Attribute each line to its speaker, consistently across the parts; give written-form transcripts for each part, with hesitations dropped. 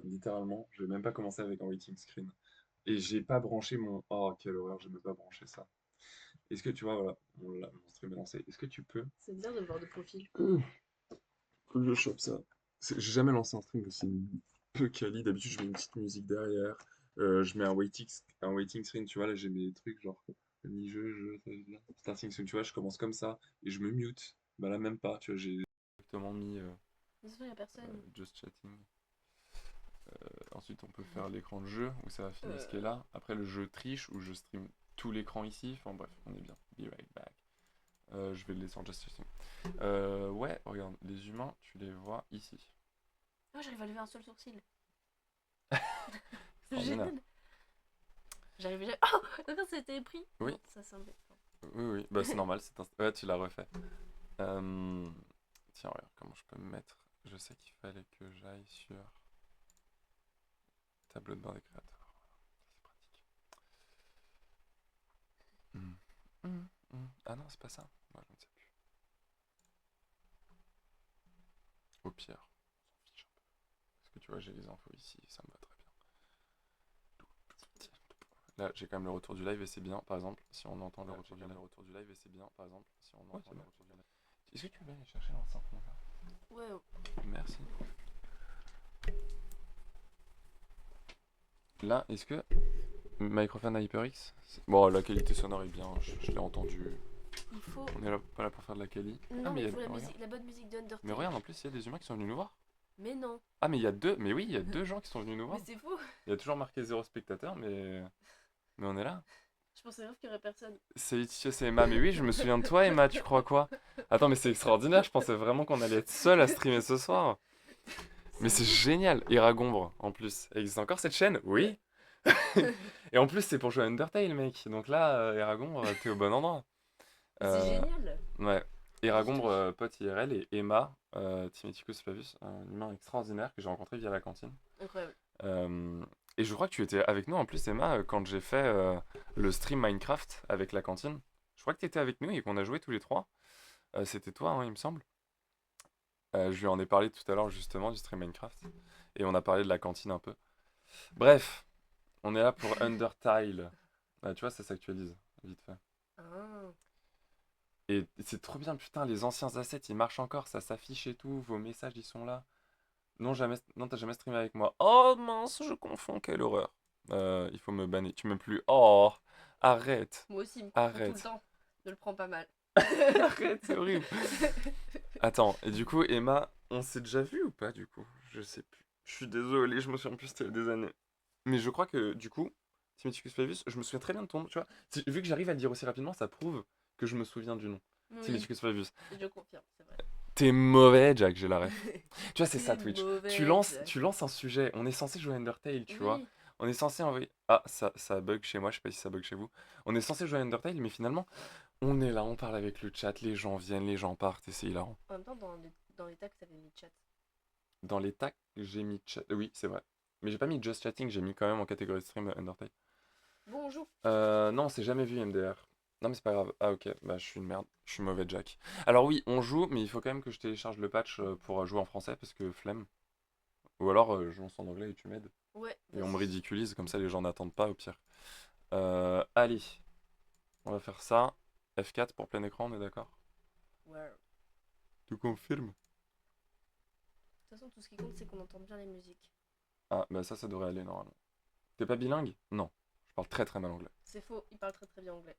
Speaker 1: littéralement, je vais même pas commencer avec un waiting screen. Et j'ai pas branché mon... Oh, quelle horreur, j'ai même pas branché ça. Est-ce que tu vois, voilà, mon stream est lancé. Est-ce que tu peux...
Speaker 2: C'est bizarre de le voir de profil.
Speaker 1: Faut que je chope ça. J'ai jamais lancé un stream aussi peu quali. D'habitude, je mets une petite musique derrière. Je mets un waiting screen, tu vois. Là, j'ai mes trucs genre mi-jeu, starting screen, tu vois. Je commence comme ça et je me mute. Bah là, même pas, tu vois. J'ai directement mis
Speaker 2: Mais il y a personne.
Speaker 1: just chatting. Ensuite, on peut faire l'écran de jeu où ça va filmer ce qui est là. Après, le jeu triche où je stream tout l'écran ici. Enfin bref, on est bien. Be right back. Je vais le laisser en just chatting. Ouais, regarde, les humains, tu les vois ici.
Speaker 2: Oh, j'arrive à lever un seul sourcil. C'est
Speaker 1: Extraordinaire.
Speaker 2: génial. J'arrive à... Oh, d'accord, ça a été pris.
Speaker 1: Oui.
Speaker 2: Non, ça semblait.
Speaker 1: Oui, oui, bah c'est normal, ouais, tu l'as refait. Tiens, regarde comment je peux me mettre. Je sais qu'il fallait que j'aille sur tableau de bord des créateurs. C'est pratique. Ah non, c'est pas ça. Moi, je ne sais plus. Au pire, on s'en fiche un peu. Parce que tu vois, j'ai les infos ici, ça me va très bien. Là, j'ai quand même le retour du live et c'est bien, par exemple, si on entend le retour du live et c'est bien, par exemple, si on entend le retour du live. Est-ce que tu veux bien aller chercher l'enceinte, mon gars?
Speaker 2: Ouais.
Speaker 1: Merci. Là, est-ce que microphone HyperX? Bon, la qualité sonore est bien, je l'ai entendu.
Speaker 2: Il faut.
Speaker 1: On est là, pas là pour faire de la quali.
Speaker 2: Non, mais
Speaker 1: mais
Speaker 2: il faut
Speaker 1: regarde.
Speaker 2: la bonne musique d'Undertale.
Speaker 1: Mais regarde, en plus, il y a des humains qui sont venus nous voir.
Speaker 2: Mais non.
Speaker 1: Ah, mais il y a deux. Mais oui, il y a deux gens qui sont venus nous voir.
Speaker 2: Mais c'est faux.
Speaker 1: Il y a toujours marqué 0 spectateur, mais on est là.
Speaker 2: Je pensais grave qu'il y aurait personne.
Speaker 1: C'est Laetitia, c'est Emma. Mais oui, je me souviens de toi, Emma, tu crois quoi? Attends, mais c'est extraordinaire. Je pensais vraiment qu'on allait être seul à streamer ce soir. Mais c'est génial. Iragombre, en plus. Existe encore cette chaîne? Oui. Et en plus, c'est pour jouer à Undertale, mec. Donc là, Iragombre, t'es au bon endroit.
Speaker 2: Mais c'est génial.
Speaker 1: Ouais. Iragombre, pote IRL, et Emma, Timothycus Flavius, un humain extraordinaire que j'ai rencontré via la cantine.
Speaker 2: Incroyable.
Speaker 1: Et je crois que tu étais avec nous en plus, Emma, quand j'ai fait le stream Minecraft avec la cantine. Je crois que tu étais avec nous et qu'on a joué tous les trois. C'était toi, hein, il me semble. Je lui en ai parlé tout à l'heure justement du stream Minecraft. Et on a parlé de la cantine un peu. Bref, on est là pour Undertale. Tu vois, ça s'actualise vite fait.
Speaker 2: Ah.
Speaker 1: Et c'est trop bien, putain, les anciens assets, ils marchent encore, ça s'affiche et tout, vos messages, ils sont là. Non, jamais, non, t'as jamais streamé avec moi. Oh mince, je confonds, quelle horreur. Il faut me banner, tu m'aimes plus. Oh, arrête,
Speaker 2: Moi aussi, il me confond tout le
Speaker 1: arrête.
Speaker 2: temps. Je le prends pas mal.
Speaker 1: Arrête, c'est horrible. Attends, et du coup, Emma, on s'est déjà vu ou pas, du coup? Je sais plus. Je suis désolé, je me souviens plus, c'était il y a des années. Mais je crois que, du coup, Timothycus Flavius, je me souviens très bien de ton nom, tu vois. Vu que j'arrive à le dire aussi rapidement, ça prouve que je me souviens du nom.
Speaker 2: Oui,
Speaker 1: Timothycus Flavius.
Speaker 2: je confirme, c'est vrai.
Speaker 1: T'es mauvais, Jack, j'ai la ref. Tu vois, c'est ça,
Speaker 2: T'es
Speaker 1: Twitch.
Speaker 2: mauvais, Jack.
Speaker 1: Tu lances un sujet. On est censé jouer à Undertale, tu vois.
Speaker 2: Oui.
Speaker 1: On est censé envoyer. Ah, ça bug chez moi, je sais pas si ça bug chez vous. On est censé jouer à Undertale, mais finalement, on est là, on parle avec le chat, les gens viennent, les gens partent, et c'est hilarant.
Speaker 2: En même temps, dans les tags, t'avais mis chat.
Speaker 1: Dans les tags, j'ai mis chat. Oui, c'est vrai. Mais j'ai pas mis just chatting, j'ai mis quand même en catégorie de stream Undertale.
Speaker 2: Bonjour.
Speaker 1: Non, on s'est jamais vu, MDR. Non, mais c'est pas grave. Ah, ok, bah je suis une merde. Je suis mauvais, Jack. Alors, oui, on joue, mais il faut quand même que je télécharge le patch pour jouer en français, parce que flemme. Ou alors, je lance en anglais et tu m'aides.
Speaker 2: Ouais.
Speaker 1: Et on me ridiculise, comme ça les gens n'attendent pas au pire. Allez, on va faire ça. F4 pour plein écran, on est d'accord?
Speaker 2: Ouais.
Speaker 1: Tu confirmes?
Speaker 2: De toute façon, tout ce qui compte, c'est qu'on entende bien les musiques.
Speaker 1: Ah, bah ça devrait aller normalement. T'es pas bilingue? Non. Je parle très très mal anglais.
Speaker 2: C'est faux, il parle très très bien anglais.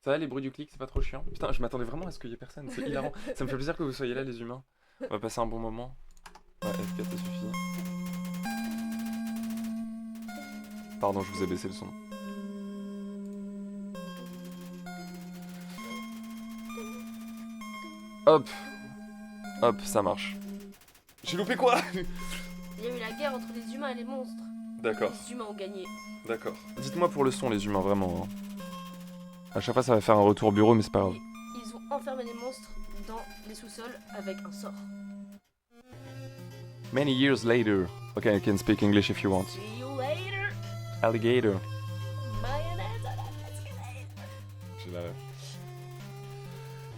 Speaker 1: Ça va, les bruits du clic, c'est pas trop chiant? Putain, je m'attendais vraiment à ce qu'il y ait personne, c'est hilarant. Ça me fait plaisir que vous soyez là, les humains. On va passer un bon moment. Ouais, F4, ça suffit. Pardon, je vous ai baissé le son. Hop. Hop, ça marche. J'ai loupé quoi?
Speaker 2: Il y a eu la guerre entre les humains et les monstres.
Speaker 1: D'accord,
Speaker 2: Les humains ont gagné.
Speaker 1: d'accord. Dites-moi pour le son, les humains, vraiment. Hein. À chaque fois, ça va faire un retour bureau, mais c'est pas grave.
Speaker 2: Et ils ont enfermé les monstres dans les sous-sols avec un sort.
Speaker 1: Many years later. Okay, I can speak English if you want.
Speaker 2: See you later.
Speaker 1: Alligator.
Speaker 2: Mayonnaise à la escalade.
Speaker 1: J'ai la ref.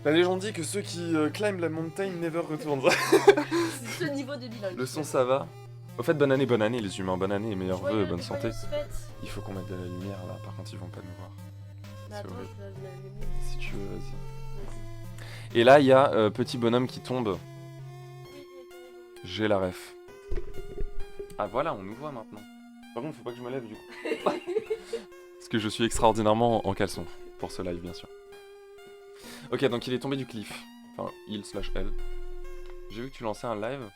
Speaker 1: La légende dit que ceux qui climb la montagne never retournent.
Speaker 2: C'est ce niveau de bilingue.
Speaker 1: Le son, ça va? Au fait, bonne année les humains, bonne année, meilleurs vœux, bonne santé.
Speaker 2: joyeuses fêtes.
Speaker 1: Il faut qu'on mette de la lumière là, par contre ils vont pas nous voir.
Speaker 2: Bah
Speaker 1: C'est
Speaker 2: attends,
Speaker 1: horrible.
Speaker 2: je vais la lumière.
Speaker 1: Si tu veux, vas-y.
Speaker 2: Vas-y.
Speaker 1: Et là, il y a petit bonhomme qui tombe.
Speaker 2: Oui, il y a quand même-
Speaker 1: J'ai la ref. Ah voilà, on nous voit maintenant. Par contre, faut pas que je me lève du coup. Parce que je suis extraordinairement en caleçon pour ce live, bien sûr. Ok, donc il est tombé du cliff. Enfin, il/elle. J'ai vu que tu lançais un live.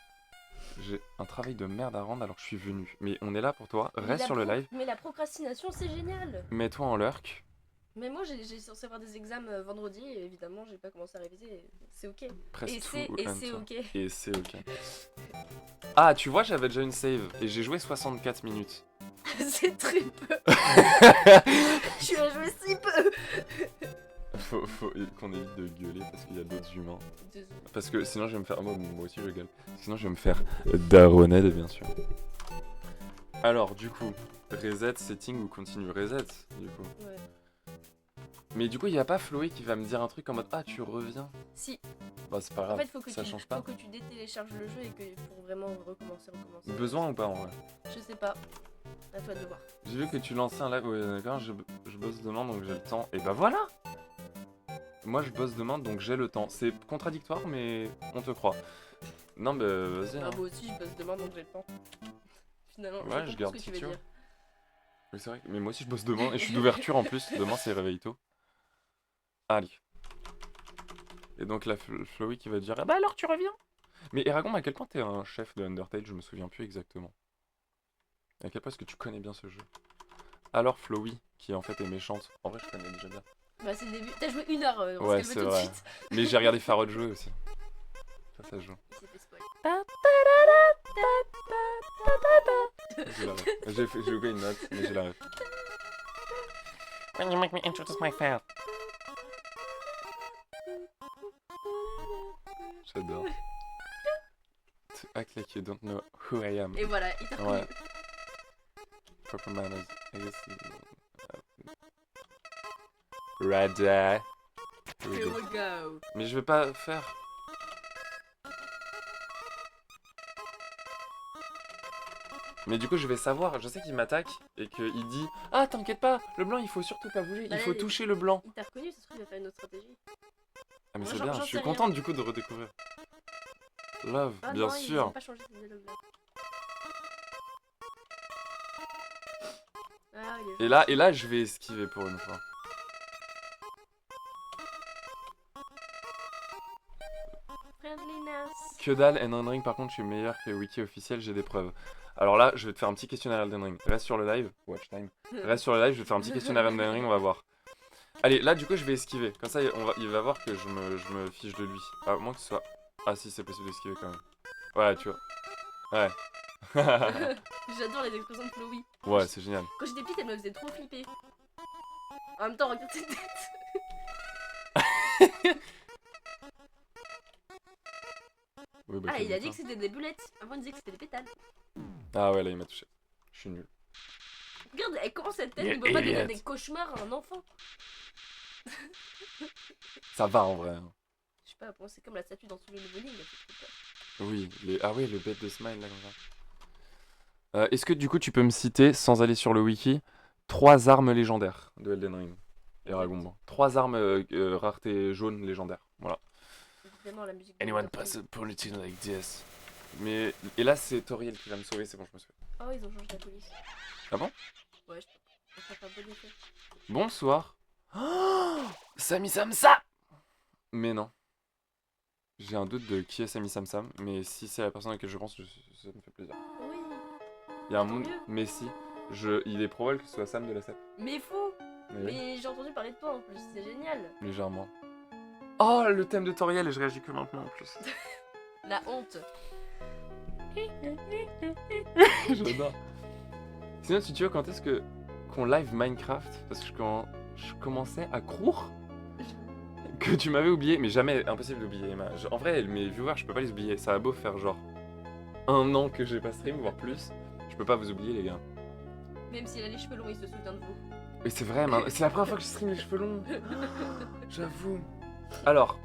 Speaker 1: J'ai un travail de merde à rendre alors que je suis venu. Mais on est là pour toi.
Speaker 2: Mais
Speaker 1: Reste
Speaker 2: la
Speaker 1: sur le live.
Speaker 2: Mais la procrastination, c'est génial.
Speaker 1: Mets-toi en lurk.
Speaker 2: Mais moi, j'ai censé avoir des examens vendredi et évidemment, j'ai pas commencé à réviser. C'est ok.
Speaker 1: Press
Speaker 2: Et
Speaker 1: to
Speaker 2: c'est
Speaker 1: enter.
Speaker 2: ok.
Speaker 1: Et c'est ok. Ah, tu vois, j'avais déjà une save et j'ai joué 64 minutes.
Speaker 2: C'est très peu. Tu as joué si peu.
Speaker 1: Faut qu'on évite de gueuler parce qu'il y a d'autres humains.
Speaker 2: Désolé.
Speaker 1: Parce que sinon je vais me faire. Moi aussi je gueule. Sinon je vais me faire daronade bien sûr. Alors du coup, reset, setting ou continue reset du coup.
Speaker 2: Ouais.
Speaker 1: Mais du coup il n'y a pas Chloé qui va me dire un truc en mode ah tu reviens.
Speaker 2: Si.
Speaker 1: Bah c'est pas
Speaker 2: En
Speaker 1: grave,
Speaker 2: fait, faut que
Speaker 1: ça
Speaker 2: tu,
Speaker 1: change
Speaker 2: faut
Speaker 1: pas.
Speaker 2: que tu détélécharges le jeu et que pour vraiment recommencer.
Speaker 1: Besoin ou pas en vrai?
Speaker 2: Je sais pas. À toi de voir.
Speaker 1: J'ai vu que tu lançais un live, ouais d'accord, je bosse demain donc j'ai le temps. Et bah voilà. Moi je bosse demain donc j'ai le temps. C'est contradictoire mais on te croit. Non bah vas-y.
Speaker 2: Ah,
Speaker 1: Hein.
Speaker 2: moi aussi, je bosse demain donc j'ai le temps. Finalement,
Speaker 1: Ouais,
Speaker 2: j'ai
Speaker 1: je
Speaker 2: compris
Speaker 1: garde
Speaker 2: ce que
Speaker 1: si
Speaker 2: tu
Speaker 1: tu
Speaker 2: veux
Speaker 1: veux.
Speaker 2: dire.
Speaker 1: Oui c'est vrai, mais moi aussi je bosse demain et je suis d'ouverture en plus. Demain c'est réveil tôt. Allez. Et donc la Flowey qui va dire ah bah alors tu reviens. Mais Eragon, à quel point t'es un chef de Undertale? Je me souviens plus exactement. À quel point est-ce que tu connais bien ce jeu? Alors Flowey, qui en fait est méchante. En vrai je connais déjà bien.
Speaker 2: Bah, c'est le début. T'as joué 1 heure, on
Speaker 1: Ouais
Speaker 2: se
Speaker 1: c'est
Speaker 2: calme tout de
Speaker 1: vrai.
Speaker 2: suite.
Speaker 1: Mais j'ai regardé Farod jouer aussi. Ça joue.
Speaker 2: Il s'est fait spoil.
Speaker 1: J'ai la ref. J'ai oublié une note, mais j'ai la ref. When you make me introduce myself. J'adore. To act like you don't know who I am.
Speaker 2: Et voilà, il t'a reconnu.
Speaker 1: Ouais. Proper manners. I guess. Ready.
Speaker 2: Here we go.
Speaker 1: Mais je vais pas faire. Mais du coup, je vais savoir. Je sais qu'il m'attaque et qu'il dit ah, t'inquiète pas, le blanc il faut surtout pas bouger,
Speaker 2: Bah
Speaker 1: il
Speaker 2: là,
Speaker 1: faut toucher le blanc.
Speaker 2: Il t'a reconnu, ça se trouve, il va faire une autre stratégie.
Speaker 1: Ah, mais
Speaker 2: Moi,
Speaker 1: c'est
Speaker 2: j'en-
Speaker 1: bien,
Speaker 2: j'en
Speaker 1: je suis
Speaker 2: sais
Speaker 1: contente du coup de redécouvrir. Love,
Speaker 2: Ah
Speaker 1: bien
Speaker 2: non, ils
Speaker 1: sûr.
Speaker 2: ont pas changé ces dialogues là. Ah, il est
Speaker 1: Et là, je vais esquiver pour une fois.
Speaker 2: friendliness.
Speaker 1: Que dalle, Elden Ring, par contre, je suis meilleur que Wiki officiel, j'ai des preuves. Alors là, je vais te faire un petit questionnaire Elden Ring. Reste sur le live. Watch time. Reste sur le live, je vais te faire un petit questionnaire Elden Ring, on va voir. Allez, là, du coup, je vais esquiver. Comme ça, il va voir que je me fiche de lui. À moins que ce soit. Ah, si, c'est possible d'esquiver quand même. Ouais, tu vois. Ouais.
Speaker 2: J'adore les expressions de Chloé.
Speaker 1: Ouais, c'est génial.
Speaker 2: Quand j'étais petite, elle me faisait trop flipper. En même temps, regarde cette tête.
Speaker 1: Oui, bah,
Speaker 2: Ah, il a dit
Speaker 1: calme-toi.
Speaker 2: que c'était des boulettes. Avant, il disait que c'était des pétales.
Speaker 1: Ah ouais, là, il m'a touché. Je suis nul.
Speaker 2: Regarde, comment cette tête
Speaker 1: You
Speaker 2: ne peut pas donner
Speaker 1: idiot.
Speaker 2: des cauchemars à un enfant.
Speaker 1: Ça va en vrai. Hein.
Speaker 2: Je sais pas, bon, c'est comme la statue dans tous les nouveaux lignes.
Speaker 1: Oui, ah oui, le bête de smile là comme ça. Est-ce que du coup tu peux me citer, sans aller sur le wiki, 3 armes légendaires de Elden Ring et Ragumban? 3 armes rareté jaune légendaires. Voilà.
Speaker 2: Évidemment, la musique.
Speaker 1: Anyone possibility like this? Mais et là c'est Toriel qui va me sauver, c'est bon, je me sauve.
Speaker 2: Oh, ils ont changé la police.
Speaker 1: Ah bon?
Speaker 2: Ouais, je pense pas bon effet.
Speaker 1: Bonsoir. Oh, Sami Samsa. Mais non. J'ai un doute de qui est Sami Samsam, mais si c'est la personne à laquelle je pense, ça me fait plaisir.
Speaker 2: Oui.
Speaker 1: Il y a un
Speaker 2: Tant
Speaker 1: monde,
Speaker 2: mieux.
Speaker 1: mais si, il est probable que ce soit Sam de la SEP.
Speaker 2: Mais fou.
Speaker 1: Mais oui,
Speaker 2: Mais j'ai entendu parler de toi en plus, c'est génial.
Speaker 1: légèrement. Oh, le thème de Toriel, et je réagis que maintenant en plus.
Speaker 2: La honte.
Speaker 1: J'adore. Sinon, si tu veux, quand est-ce qu'on live Minecraft? Parce que quand je commençais à croire que tu m'avais oublié, mais jamais, impossible d'oublier Emma. En vrai, mes viewers, je peux pas les oublier. Ça a beau faire genre 1 an que j'ai pas stream, voire plus. Je peux pas vous oublier, les gars.
Speaker 2: Même s'il a les cheveux longs, il se souvient de vous.
Speaker 1: Mais c'est vrai, c'est la première fois que je stream les cheveux longs. J'avoue. Alors,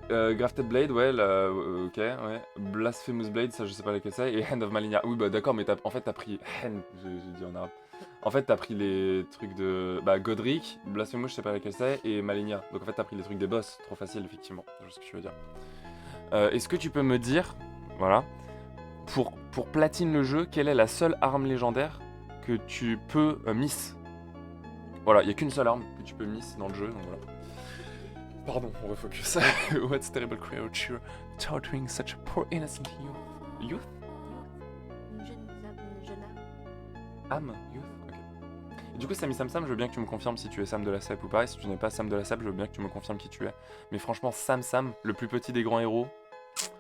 Speaker 1: Grafted Blade, ouais, ok, ouais. Blasphemous Blade, ça je sais pas laquelle c'est. Et Hand of Malenia. Oui, bah d'accord, mais en fait t'as pris. Hand, j'ai dit en arabe. En fait t'as pris les trucs de. Bah Godric, Blasphemous, je sais pas laquelle c'est, et Malenia. Donc en fait t'as pris les trucs des boss. Trop facile, effectivement. Je vois ce que tu veux dire. Est-ce que tu peux me dire, voilà, pour platine le jeu, quelle est la seule arme légendaire que tu peux miss? Voilà, il y a qu'une seule arme que tu peux miss dans le jeu, donc voilà. Pardon, on refocus. What's terrible creature torturing such a poor innocent youth? Youth?
Speaker 2: Une jeune
Speaker 1: Âme? Youth? Ok. Et du coup, Samy Sam Sam, je veux bien que tu me confirmes si tu es Sam de la Cep ou pas. Et si tu n'es pas Sam de la Cep, je veux bien que tu me confirmes qui tu es. Mais franchement, Sam Sam, le plus petit des grands héros.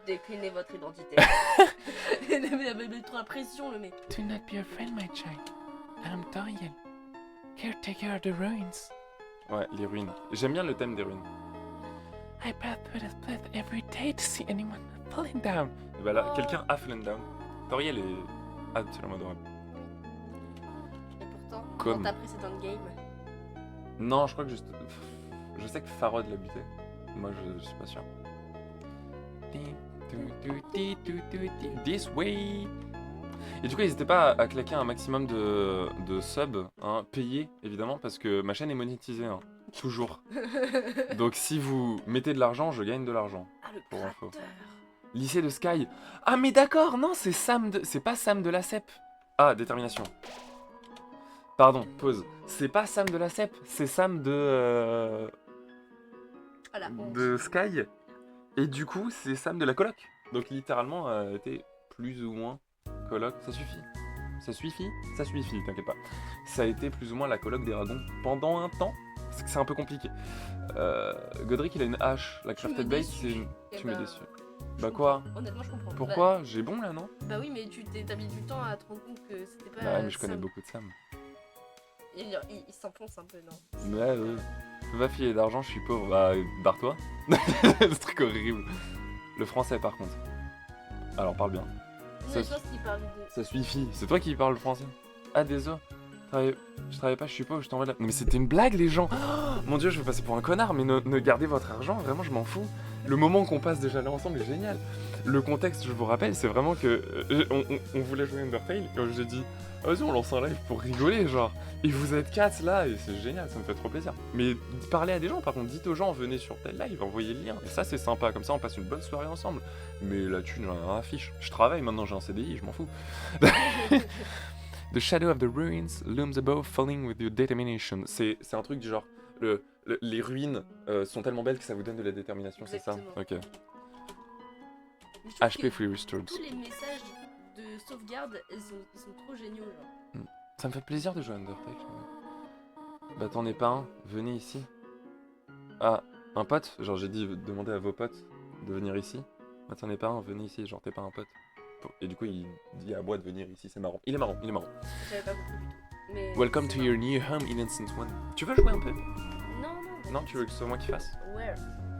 Speaker 2: Déclinez votre identité. Il met trop la pression, le mec.
Speaker 3: Do not be afraid, my child. I'm Dorian, caretaker of the ruins.
Speaker 1: Ouais, les ruines. J'aime bien le thème des ruines.
Speaker 3: I pass through this place every day to see anyone falling down.
Speaker 1: Et bah là, quelqu'un a fallen down. Toriel est absolument adorable.
Speaker 2: Et pourtant,
Speaker 1: Comme.
Speaker 2: dans ta précédente game,
Speaker 1: Non, je crois que je sais que Farod l'a buté. Moi, je suis pas sûr. This way. Et du coup, n'hésitez pas à claquer un maximum de subs, hein, payés évidemment, parce que ma chaîne est monétisée, hein, toujours. Donc si vous mettez de l'argent, je gagne de l'argent.
Speaker 2: ah le
Speaker 1: Pour info.
Speaker 2: créateur.
Speaker 1: Lycée de Sky. Ah mais d'accord, non, c'est pas Sam de la Cep. Ah, détermination. Pardon, pause. C'est pas Sam de la Cep, c'est Sam
Speaker 2: Ah la honte.
Speaker 1: de Sky. Et du coup, c'est Sam de la coloc. Donc littéralement, était plus ou moins coloc. Ça suffit. Ça suffit. Ça suffit, t'inquiète pas. Ça a été plus ou moins la coloc des dragons pendant un temps. Parce que c'est un peu compliqué. Godric, il a une hache. La
Speaker 2: Tu me
Speaker 1: Crafted Blade,
Speaker 2: déçus.
Speaker 1: c'est une...
Speaker 2: Eh
Speaker 1: Tu me
Speaker 2: ben,
Speaker 1: déçus.
Speaker 2: je
Speaker 1: Bah quoi?
Speaker 2: comprends. Honnêtement, je comprends.
Speaker 1: Pourquoi? J'ai bon là, non?
Speaker 2: Bah oui, mais t'as mis du temps à te rendre compte que c'était pas.
Speaker 1: Bah ouais, mais je connais
Speaker 2: simple.
Speaker 1: beaucoup de Sam.
Speaker 2: Il s'enfonce un peu, non?
Speaker 1: Ouais, ouais. Je peux pas filer d'argent, je suis pauvre. Bah, barre-toi. Ce truc horrible. Le français, par contre. Alors, parle bien.
Speaker 2: Non,
Speaker 1: Ça
Speaker 2: je pense qu'il parle de.
Speaker 1: Ça suffit. C'est toi qui parles français. Ah, désolé. Je travaille pas, je suis pauvre, je t'envoie de la... Non, mais c'était une blague, les gens. Oh, mon dieu, je vais passer pour un connard, mais ne gardez votre argent, vraiment, je m'en fous. Le moment qu'on passe déjà là ensemble est génial. Le contexte, je vous rappelle, c'est vraiment que on voulait jouer Undertale, quand j'ai dit vas-y, on lance un live pour rigoler, genre. Et vous êtes 4 là, et c'est génial, ça me fait trop plaisir. Mais parlez à des gens, par contre, dites aux gens, venez sur tel live, envoyez le lien. Et ça, c'est sympa, comme ça, on passe une bonne soirée ensemble. Mais là-dessus, j'en ai rien à fiche. Je travaille maintenant, j'ai un CDI, je m'en fous. The shadow of the ruins looms above, falling with your determination. C'est un truc du genre, les ruines sont tellement belles que ça vous donne de la détermination, c'est ça?
Speaker 2: Exactement.
Speaker 1: Ok.
Speaker 2: Mais je trouve
Speaker 1: HP
Speaker 2: que
Speaker 1: free restored.
Speaker 2: tous les messages de sauvegarde, ils sont trop géniaux, genre.
Speaker 1: Ça me fait plaisir de jouer à Undertale. Bah t'en es pas un, venez ici. Ah, un pote? Genre j'ai dit, demandez à vos potes de venir ici. Bah t'en es pas un, venez ici, genre t'es pas un pote. Et du coup il dit à moi de venir ici, c'est marrant. Il est marrant, il est marrant.
Speaker 2: J'avais pas compris du tout. Mais
Speaker 1: Welcome
Speaker 2: c'est
Speaker 1: to your new home, Innocent One. Tu veux jouer un peu?
Speaker 2: marrant. Non.
Speaker 1: Non, tu veux que ce soit moi qui fasse?
Speaker 2: Where?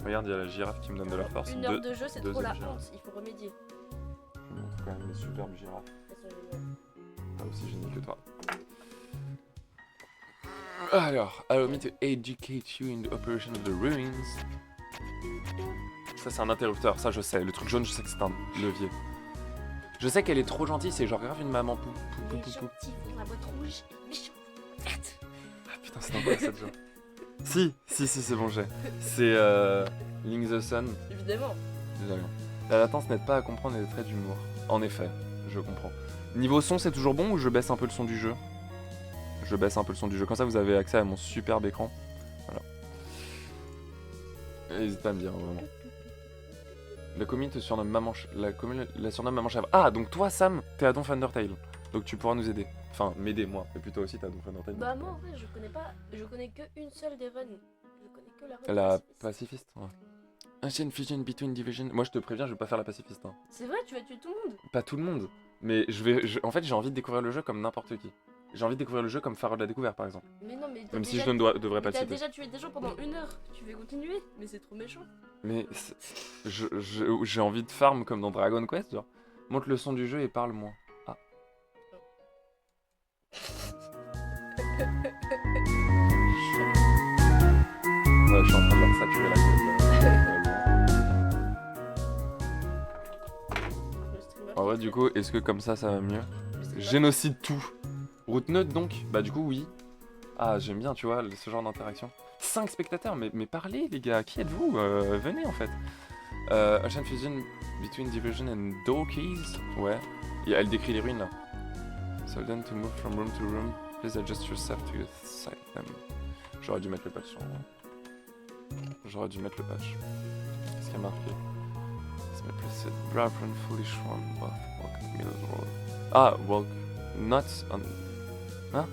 Speaker 1: Regarde, il y a la girafe qui me donne de la force.
Speaker 2: Une heure de jeu, c'est trop
Speaker 1: deuxième
Speaker 2: la
Speaker 1: girafe.
Speaker 2: honte. Il faut remédier.
Speaker 1: Je vous montre quand même les superbes girafes.
Speaker 2: Elles sont géniales.
Speaker 1: Pas aussi génie que toi. Alors, allow me to educate you in the operation of the ruins. Ça, c'est un interrupteur, ça je sais. Le truc jaune, je sais que c'est un levier. Je sais qu'elle est trop gentille, c'est genre grave une maman pou pou pou
Speaker 2: Les
Speaker 1: pou.
Speaker 2: gentils font la boîte rouge, méchant. Vite.
Speaker 1: Ah putain, c'est n'importe quoi cette genre. Si, c'est bon, j'ai. C'est Link the Sun.
Speaker 2: Évidemment.
Speaker 1: Désolé. La latence n'aide pas à comprendre les traits d'humour. En effet, je comprends. Niveau son, c'est toujours bon ou je baisse un peu le son du jeu? Je baisse un peu le son du jeu. Comme ça, vous avez accès à mon superbe écran. Voilà. N'hésite pas à me dire, vraiment. La commune te surnomme Maman... la surnomme Maman Chèvre. Ah, donc toi, Sam, t'es à Donf Undertale. Donc tu pourras nous aider. Enfin, m'aider, moi. Et puis toi aussi, t'es à Donf Undertale.
Speaker 2: Bah moi en vrai je connais pas, je connais que une seule des runs. Je connais que la run.
Speaker 1: La
Speaker 2: pacifiste.
Speaker 1: pacifiste, ouais. Ancient Fusion Between Division. Moi, je te préviens, je vais pas faire la pacifiste. Hein.
Speaker 2: C'est vrai, tu vas tuer tout le monde.
Speaker 1: Pas tout le monde. Mais en fait, j'ai envie de découvrir le jeu comme n'importe qui. J'ai envie de découvrir le jeu comme Pharaon de la découverte, par exemple.
Speaker 2: Mais non, mais t'as
Speaker 1: Même si
Speaker 2: déjà...
Speaker 1: je ne devrais pas le
Speaker 2: T'as
Speaker 1: citer.
Speaker 2: déjà tué des gens pendant 1 heure. Tu veux continuer? Mais c'est trop méchant.
Speaker 1: Mais j'ai envie de farm comme dans Dragon Quest, genre. Monte le son du jeu et parle-moi. Ah. Ouais, je suis en train de leur saturer la gueule. du coup, est-ce que comme ça va mieux?
Speaker 2: Je sais pas.
Speaker 1: Génocide tout. Route neutre donc? Bah du coup oui. Ah j'aime bien tu vois ce genre d'interaction. 5 spectateurs, mais parlez les gars, qui êtes-vous? Venez en fait. Ocean Fusion between Diversion and Doorkeys. Ouais. Et elle décrit les ruines là. Solden to move from room to room. Please adjust yourself to sight them. J'aurais dû mettre le patch. J'aurais dû mettre le patch. Qu'est-ce qu'il y a marqué? Brabron foolish one, both walk the middle road. Ah, walk not on. Hein?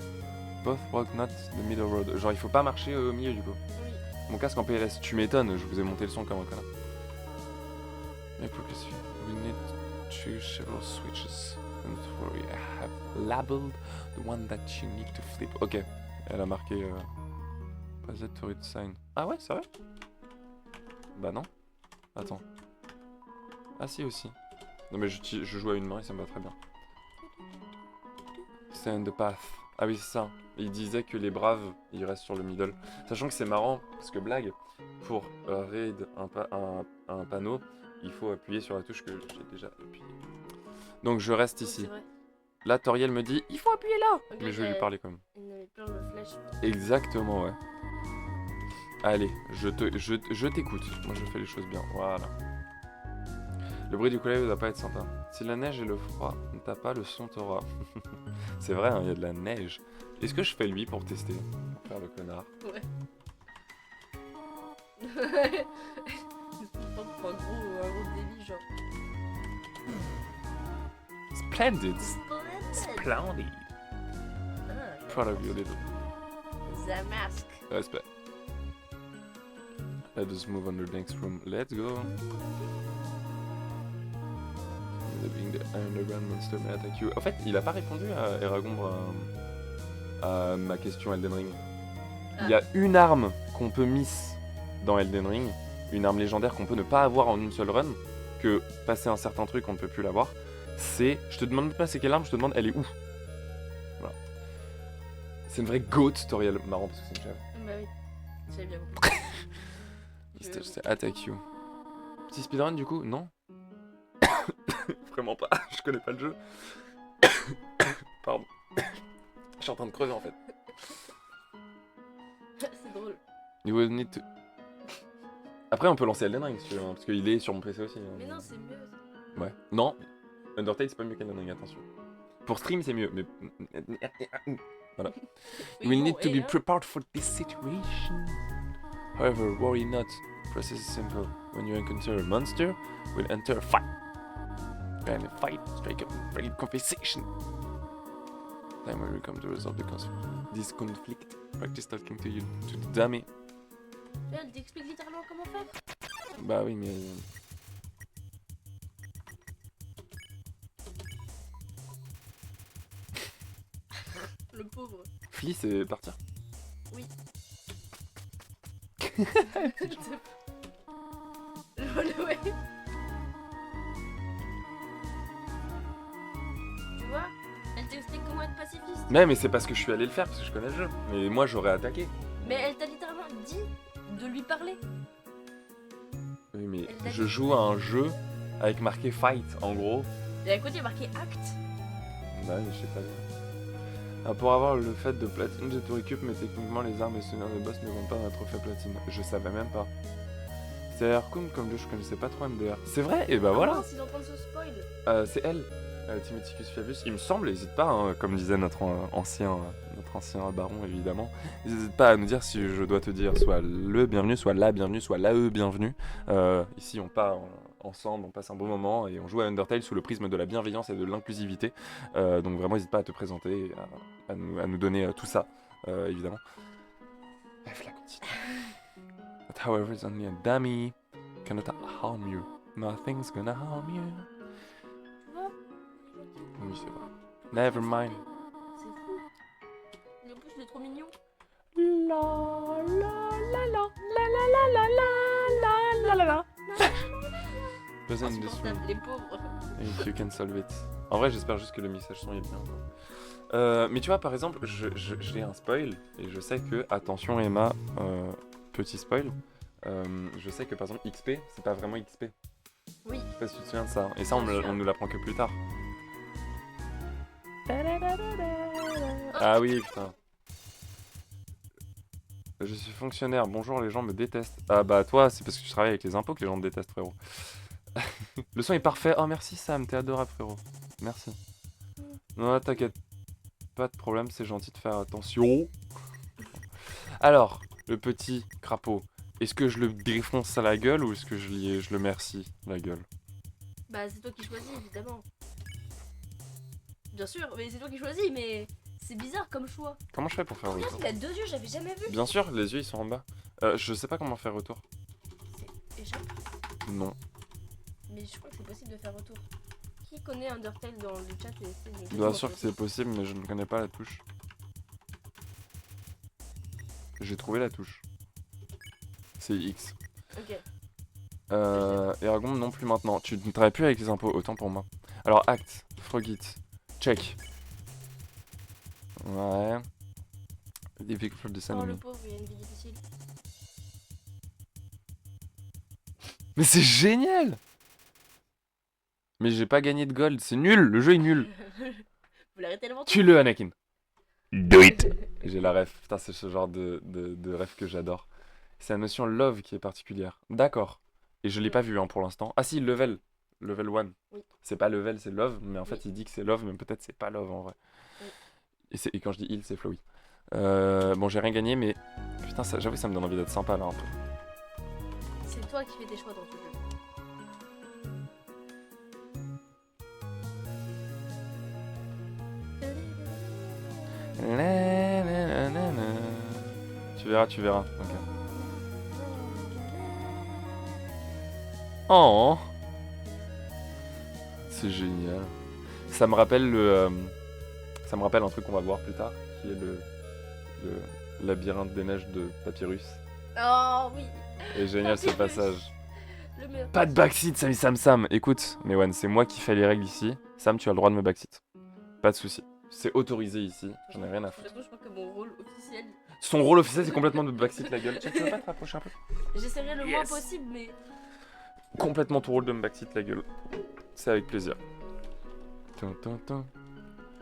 Speaker 1: Both walk not the middle road. Genre, il faut pas marcher au milieu du coup.
Speaker 2: Oui.
Speaker 1: Mon casque en PLS, tu m'étonnes, je vous ai monté le son comme un connard. Mais pour que ce we need to several switches. Don't worry, I have labeled the one that you need to flip. Ok, elle a marqué. Pas to read sign. Ah ouais, c'est vrai? Bah non. Attends. Ah si aussi. Non mais je joue à une main et ça me va très bien. Stay on the path. Ah oui c'est ça. Il disait que les braves ils restent sur le middle. Sachant que c'est marrant parce que blague, pour raid un panneau, il faut appuyer sur la touche que j'ai déjà appuyée. Donc je reste
Speaker 2: Oh,
Speaker 1: ici.
Speaker 2: c'est vrai.
Speaker 1: Là Toriel me dit il faut appuyer là.
Speaker 2: Ok,
Speaker 1: Mais je vais lui parler quand même.
Speaker 2: Il n'avait plus le flash.
Speaker 1: Exactement ouais. Allez, je t'écoute. Moi je fais les choses bien. Voilà. Le bruit du collège doit pas être sympa. Si la neige et le froid ne tapent pas, le son t'aura. C'est vrai, il y a de la neige. Est-ce que je fais lui pour tester? Pour faire le connard.
Speaker 2: Ouais. Je pense pour un gros délit, genre.
Speaker 1: Splendid! Splendid!
Speaker 2: Ah,
Speaker 1: Proud of you, little.
Speaker 2: The Mask.
Speaker 1: Respect. Let us move on to the next room. Let's go! The underground monster may attack you. En fait, il a pas répondu à Eragombre à ma question Elden Ring. Il y a une arme qu'on peut miss dans Elden Ring, une arme légendaire qu'on peut ne pas avoir en une seule run, que passer un certain truc on ne peut plus l'avoir. C'est, je te demande pas c'est quelle arme, je te demande elle est où. Voilà. C'est une vraie goat tutoriel marrant parce que c'est une chèvre.
Speaker 2: Bah oui, j'avais bien compris.
Speaker 1: C'est attack you. Petit speedrun du coup, non? Vraiment pas, je connais pas le jeu. Pardon. Je suis en train de crever en fait.
Speaker 2: C'est drôle.
Speaker 1: You will need to... Après on peut lancer Elden Ring si tu veux, hein, parce qu'il est sur mon PC aussi.
Speaker 2: Mais non, c'est mieux.
Speaker 1: Ouais. Non, Undertale c'est pas mieux qu'Elden Ring, attention. Pour stream c'est mieux, mais... Voilà. You will need to be prepared for this situation. However, worry not. Process is simple. When you encounter a monster, we'll enter a fight. And a fight, strike up a valid conversation. Time will come to resolve this conflict. Practice talking to the dummy.
Speaker 2: Elle t'explique littéralement comment faire.
Speaker 1: Bah oui, mais...
Speaker 2: Le pauvre.
Speaker 1: Fli, c'est partir.
Speaker 2: Oui. Ouais. Tu vois, elle t'explique comment être pacifiste.
Speaker 1: Mais c'est parce que je suis allé le faire, parce que je connais le jeu. Mais moi j'aurais attaqué.
Speaker 2: Mais elle t'a littéralement dit de lui parler.
Speaker 1: Oui, mais
Speaker 2: Elle t'a
Speaker 1: je
Speaker 2: dit.
Speaker 1: joue à un jeu avec marqué fight, en gros.
Speaker 2: Et à côté, il y a marqué acte.
Speaker 1: Bah mais je sais pas. Pour avoir le fait de platine, j'ai tout récup, mais techniquement les armes et souvenirs des boss ne vendent pas un trophée platine. Je savais même pas. C'est Aircoon comme jeu, je connaissais pas trop MDR. C'est vrai, et bah voilà.
Speaker 2: Ah, s'ils sont en train de se spoil.
Speaker 1: C'est elle, Timothicus Fiavus. Il me semble, n'hésite pas, hein, comme disait notre ancien baron évidemment. N'hésite pas à nous dire si je dois te dire soit le bienvenu, soit la bienvenue, soit l'AE bienvenue. Ici on part ensemble, on passe un bon moment et on joue à Undertale sous le prisme de la bienveillance et de l'inclusivité. Donc vraiment n'hésite pas à te présenter, et à nous donner tout ça, évidemment. Bref, la continue. But however, it's only a dummy. Cannot harm you. Nothing's gonna harm you.
Speaker 2: Tu vois?
Speaker 1: Oui, c'est vrai. Never mind.
Speaker 2: C'est fou. Et en plus, il est trop mignon.
Speaker 1: La la la la la la la la la la la. Present in this room.
Speaker 2: Insupportable, les pauvres.
Speaker 1: If you can solve it. En vrai, j'espère juste que le message son est bien. Mais tu vois, par exemple, j'ai un spoil et je sais que, attention Emma, petit spoil, je sais que par exemple XP, c'est pas vraiment XP.
Speaker 2: Oui.
Speaker 1: Je sais pas si tu te souviens de ça. Et ça, on nous l'apprend que plus tard. Ah oui, putain. Je suis fonctionnaire, bonjour, les gens me détestent. Ah bah toi, c'est parce que tu travailles avec les impôts que les gens te détestent, frérot. Le son est parfait. Oh merci Sam, t'es adorable, frérot. Merci. Non, t'inquiète, pas de problème, c'est gentil de faire attention. Alors, le petit crapaud, est-ce que je le défonce à la gueule ou est-ce que je le merci la gueule?
Speaker 2: Bah, c'est toi qui choisis, évidemment. Bien sûr, mais c'est toi qui choisis, mais c'est bizarre comme choix.
Speaker 1: Comment je fais pour faire
Speaker 2: Regarde,
Speaker 1: retour?
Speaker 2: il a 2 yeux, j'avais jamais vu.
Speaker 1: Bien sûr, les yeux ils sont en bas. Je sais pas comment faire retour.
Speaker 2: C'est échappe.
Speaker 1: Non.
Speaker 2: Mais je crois que c'est possible de faire retour. Qui connaît Undertale dans le chat et essaie de me dire
Speaker 1: Bien
Speaker 2: comment
Speaker 1: sûr que
Speaker 2: faire
Speaker 1: c'est possible, mais je ne connais pas la touche. J'ai trouvé la touche. C'est X.
Speaker 2: Ok.
Speaker 1: Eragon non plus maintenant. Tu ne travailles plus avec les impôts, autant pour moi. Alors Act, Frogit, check. Ouais. Difficult for this
Speaker 2: Oh, le
Speaker 1: enemy.
Speaker 2: pauvre, il a une vie difficile.
Speaker 1: Mais c'est génial! Mais j'ai pas gagné de gold, c'est nul, le jeu est nul.
Speaker 2: Vous l'arrêtez le ventre?
Speaker 1: Tue-le Anakin. Do it! J'ai la ref, putain c'est ce genre de ref que j'adore. C'est la notion love qui est particulière. D'accord. Et je l'ai pas vu hein, pour l'instant. Ah si, level. Level 1.
Speaker 2: Oui.
Speaker 1: C'est pas level, c'est love, mais en fait
Speaker 2: Oui.
Speaker 1: il dit que c'est love, mais peut-être c'est pas love en vrai.
Speaker 2: Oui.
Speaker 1: Et quand je dis il, c'est flowy. Bon j'ai rien gagné, mais putain j'avoue ça me donne envie d'être sympa là un peu.
Speaker 2: C'est toi qui fais tes choix dans ce jeu.
Speaker 1: Tu verras. Ok. Oh, c'est génial. Ça me rappelle ça me rappelle un truc qu'on va voir plus tard, qui est le labyrinthe des neiges de Papyrus.
Speaker 2: Oh oui.
Speaker 1: Et génial ce
Speaker 2: Papyrus.
Speaker 1: passage.
Speaker 2: Le meilleur.
Speaker 1: Pas de backseat, Sam. Écoute, Mewan, c'est moi qui fais les règles ici. Sam, tu as le droit de me backseat. Pas de souci. C'est autorisé ici. J'en ai rien à foutre.
Speaker 2: Je crois que mon rôle officiel.
Speaker 1: Son rôle officiel, c'est complètement de me backseat la gueule. Tu veux pas te rapprocher un peu?
Speaker 2: J'essaierai le moins possible, mais.
Speaker 1: Complètement ton rôle de me backseat la gueule. C'est avec plaisir. Tin.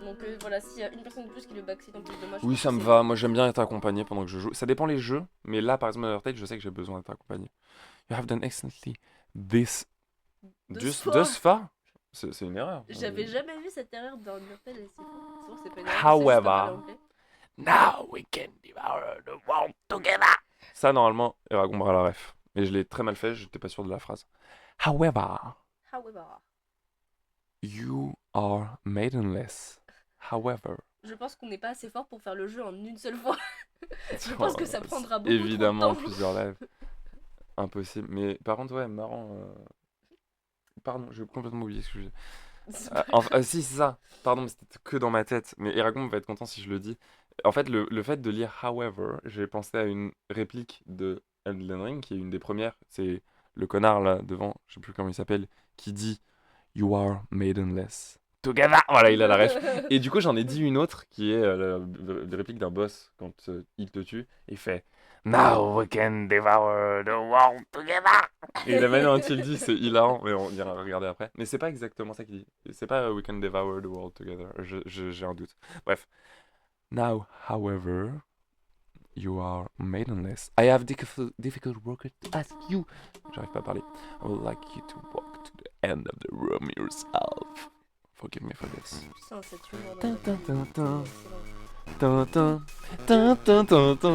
Speaker 2: Donc voilà, s'il y a une personne de plus qui le backseat en plus de moi. je
Speaker 1: Oui,
Speaker 2: pense
Speaker 1: ça
Speaker 2: que
Speaker 1: me
Speaker 2: c'est-
Speaker 1: va. Moi, j'aime bien être accompagné pendant que je joue. Ça dépend les jeux, mais là, par exemple, Undertale, je sais que j'ai besoin d'être accompagné. You have done excellently this. Thus far? C'est une erreur.
Speaker 2: J'avais jamais vu cette erreur dans Undertale et c'est fou. C'est pas une erreur,
Speaker 1: However.
Speaker 2: c'est juste pas parler anglais.
Speaker 1: Now we can devour the world together. Ça, normalement, Eragon aura la ref. Mais je l'ai très mal fait, j'étais pas sûr de la phrase. However,
Speaker 2: However.
Speaker 1: you are maidenless. However.
Speaker 2: Je pense qu'on n'est pas assez fort pour faire le jeu en une seule fois. Je pense que ça prendra beaucoup
Speaker 1: Évidemment,
Speaker 2: trop de temps.
Speaker 1: plusieurs lives. Impossible. Mais par contre, ouais, marrant. Pardon, j'ai complètement oublié ce que j'ai. Si, c'est ça. Pardon, mais c'était que dans ma tête. Mais Eragon va être content si je le dis. En fait, le fait de lire However, j'ai pensé à une réplique de Elden Ring, qui est une des premières. C'est le connard là devant, je sais plus comment il s'appelle, qui dit You are maidenless. Together! Voilà, il a la ref. Et du coup, j'en ai dit une autre qui est la réplique d'un boss quand il te tue. Il fait Now we can devour the world together! Et la manière dont il le dit, c'est hilarant, mais on ira regarder après. Mais c'est pas exactement ça qu'il dit. C'est pas We can devour the world together. J'ai un doute. Bref. Now, however, you are maidenless. I have difficult work to ask you. J'arrive pas à parler. I would like you to walk to the end of the room yourself. Forgive me for this.
Speaker 2: Putain, cet humour
Speaker 1: Tin, tin, tin, tin.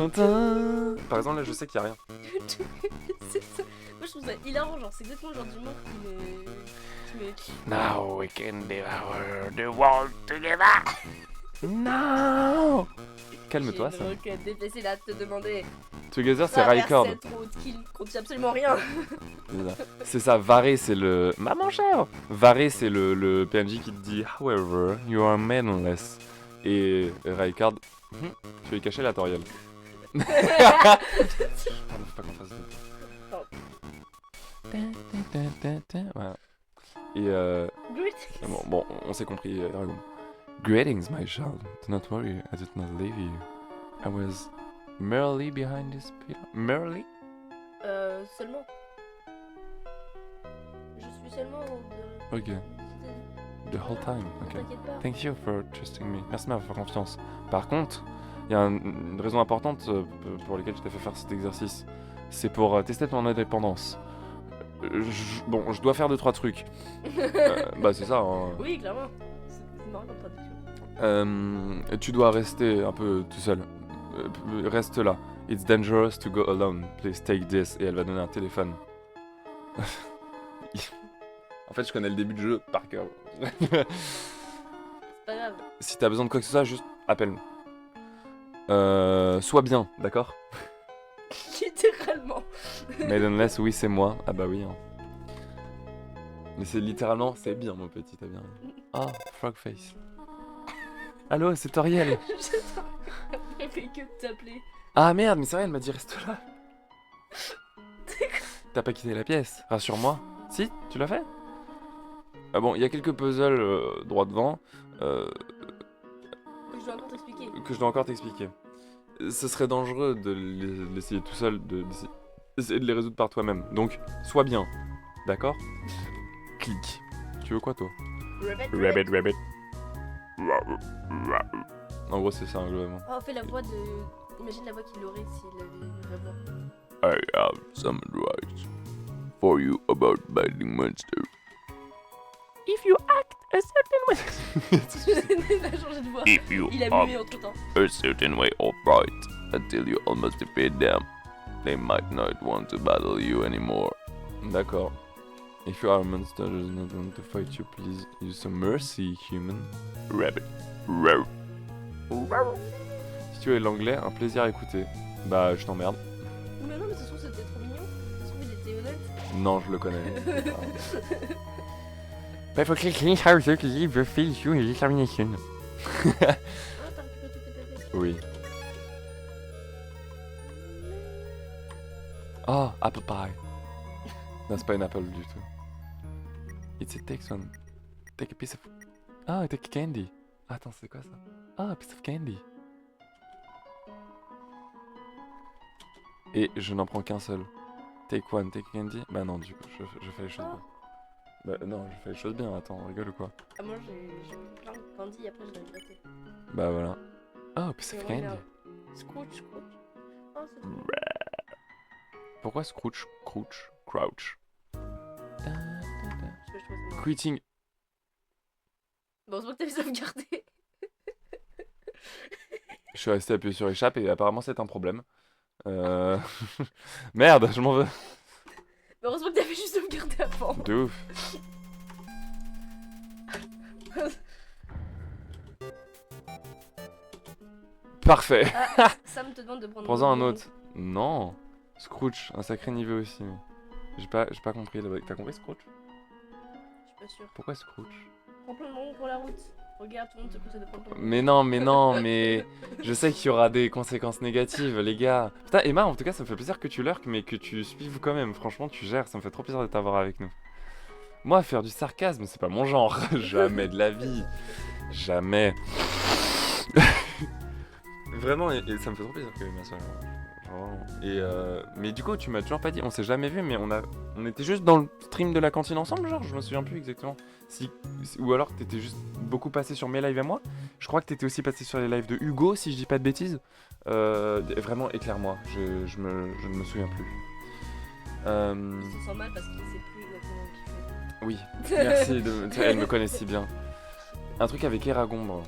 Speaker 2: excellent.
Speaker 1: Par exemple, là, je sais qu'il y a rien.
Speaker 2: C'est ça. Moi je trouve ça hilarant, genre c'est exactement le genre d'humour qui me.
Speaker 1: Now we can devour the world together. No. Calme-toi,
Speaker 2: J'ai
Speaker 1: ça.
Speaker 2: une requête déplacée là de te demander.
Speaker 1: Together, c'est Raycord.
Speaker 2: Cette route qui ne contient absolument rien.
Speaker 1: C'est ça, Varé, c'est le. Maman chère. Varé, c'est le PNJ qui te dit However, you are maidenless. Et Raycord, tu es caché la toriel. Pardon, faut pas qu'on fasse de. Voilà. Et bon, on s'est compris, Dragon. Greetings, my child. Do not worry, I did not leave you. I was merely behind this pillar. Merely?
Speaker 2: Seulement. Je suis seulement de.
Speaker 1: Ok. The whole time, ok.
Speaker 2: T'inquiète pas.
Speaker 1: Thank you for trusting me. Merci de m'avoir fait confiance. Par contre, il y a une raison importante pour laquelle je t'ai fait faire cet exercice. C'est pour tester ton indépendance. Bon, je dois faire 2-3 trucs. Bah c'est ça. Hein.
Speaker 2: Oui, clairement. C'est marrant comme traduction.
Speaker 1: Tu dois rester un peu tout seul. Reste là. It's dangerous to go alone. Please take this. Et elle va donner un téléphone. En fait, je connais le début du jeu par cœur.
Speaker 2: C'est pas grave.
Speaker 1: Si t'as besoin de quoi que ce soit, juste appelle-moi. Sois bien, d'accord?
Speaker 2: Littéralement.
Speaker 1: Maidenless, oui, c'est moi. Ah bah oui. Hein. Mais c'est littéralement, c'est bien, mon petit, t'as bien. Ah, Frogface. Allô, c'est Toriel.
Speaker 2: Elle fait que de t'appeler.
Speaker 1: Ah merde, mais c'est vrai, elle m'a dit reste là. T'as pas quitté la pièce, rassure-moi. Si, tu l'as fait? Ah bon, il y a quelques puzzles droit devant
Speaker 2: Je dois encore t'expliquer.
Speaker 1: que je dois encore t'expliquer. Ce serait dangereux de l'essayer tout seul, d'essayer de les résoudre par toi-même. Donc, sois bien, d'accord? Clique. Tu veux quoi, toi? Rabbit. En gros, c'est ça, hein, globalement.
Speaker 2: Oh, fais la voix de. Imagine la voix qu'il aurait s'il avait une vraie voix.
Speaker 1: I have some advice for you about biting monsters.
Speaker 3: If you act a certain way,
Speaker 2: Il a changé de voix.
Speaker 4: If you
Speaker 2: Il a
Speaker 4: are
Speaker 2: mué entre temps.
Speaker 4: a certain way of right until you almost defeat them, they might not want to battle you anymore.
Speaker 1: D'accord. If you are a monster who does not want to fight you, please use some mercy, human.
Speaker 4: Rabbit. Row.
Speaker 1: Si tu es l'anglais, un plaisir à écouter. Bah, je t'emmerde.
Speaker 2: Mais non, mais ça se trouve, c'était trop mignon. Ça se trouve, il était honnête.
Speaker 1: Non, je le connais.
Speaker 3: but for clicking how to leave your face, you examination.
Speaker 2: Ah, t'as récupéré tous tes papiers.
Speaker 1: Oui. Ah, apple pie. Non, c'est pas une apple du tout. It's a text one. Take a piece of... Ah, take a candy. Attends, c'est quoi ça? Ah, a piece of candy. Et je n'en prends qu'un seul. Take one, take a candy. Bah non, du coup, je fais les choses bien. Bah non, je fais les choses bien, attends, on rigole ou quoi?
Speaker 2: Ah, moi, j'ai mis plein de candy, après, je l'ai regretté.
Speaker 1: Bah voilà. Ah, piece of
Speaker 2: C'est
Speaker 1: candy.
Speaker 2: vraiment Scrooge. Oh, c'est trop.
Speaker 1: Pourquoi Scrooge, Crouch?
Speaker 2: Parce que je trouve ça marrant.
Speaker 1: Quitting.
Speaker 2: Bon, heureusement que t'avais sauvegardé.
Speaker 1: Je suis resté appuyé sur échappe et apparemment c'est un problème. Merde, je m'en veux.
Speaker 2: Mais heureusement que t'avais juste sauvegardé avant.
Speaker 1: De ouf. Parfait.
Speaker 2: Ah, Sam te demande de prendre.
Speaker 1: Prends-en un autre. Non. Scrooge, un sacré niveau aussi. Mais... J'ai pas compris. T'as compris Scrooge?
Speaker 2: Je suis pas sûre.
Speaker 1: Pourquoi Scrooge?
Speaker 2: Prends plein de ronds pour la route. Regarde, tout le monde te conseille de prendre plein de
Speaker 1: Mais non, mais je sais qu'il y aura des conséquences négatives, les gars. Putain, Emma, en tout cas, ça me fait plaisir que tu lurques, mais que tu suives quand même. Franchement, tu gères, ça me fait trop plaisir de t'avoir avec nous. Moi, faire du sarcasme, c'est pas mon genre. Jamais de la vie. Jamais. Vraiment, et ça me fait trop plaisir que Emma soit là. Vraiment. Mais du coup, tu m'as toujours pas dit, on s'est jamais vu, mais on était juste dans le stream de la cantine ensemble, genre, je me souviens plus exactement. Ou alors que t'étais juste beaucoup passé sur mes lives à moi. Je crois que t'étais aussi passé sur les lives de Hugo, si je dis pas de bêtises. Vraiment, éclaire-moi, je ne me souviens plus.
Speaker 2: Il se sent mal parce qu'il sait plus exactement qui fait.
Speaker 1: Oui, merci, elle me connaît si bien. Un truc avec Eragombre.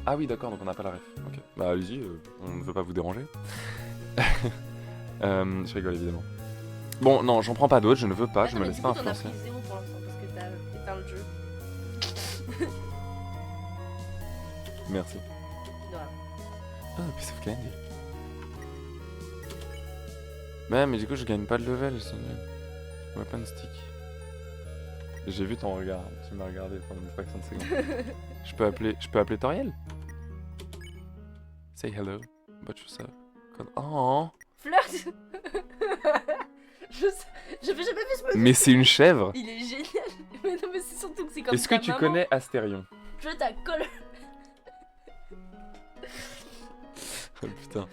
Speaker 1: Ah oui, d'accord, donc on n'a pas la ref. Ok, bah allez-y, on ne veut pas vous déranger. Je rigole évidemment. Bon, non, j'en prends pas d'autres, je ne veux pas, je me laisse pas influencer.
Speaker 2: T'en as pris 0 pour l'instant parce que t'as éteint le jeu.
Speaker 1: Merci.
Speaker 2: De rien.
Speaker 1: Ah, piece of candy. Mais du coup, je gagne pas de level, c'est nul. Weapon stick. J'ai vu ton regard, tu m'as regardé pendant une fraction de seconde. Je peux appeler Toriel? Say hello, about yourself. Oh.
Speaker 2: Flirt. Je fais jamais vu ce mot.
Speaker 1: Mais c'est une chèvre.
Speaker 2: Il est génial. Mais non, mais c'est surtout que c'est comme
Speaker 1: Est-ce que
Speaker 2: ta
Speaker 1: tu
Speaker 2: maman.
Speaker 1: connais Astérion?
Speaker 2: Je t'accole.
Speaker 1: Oh putain.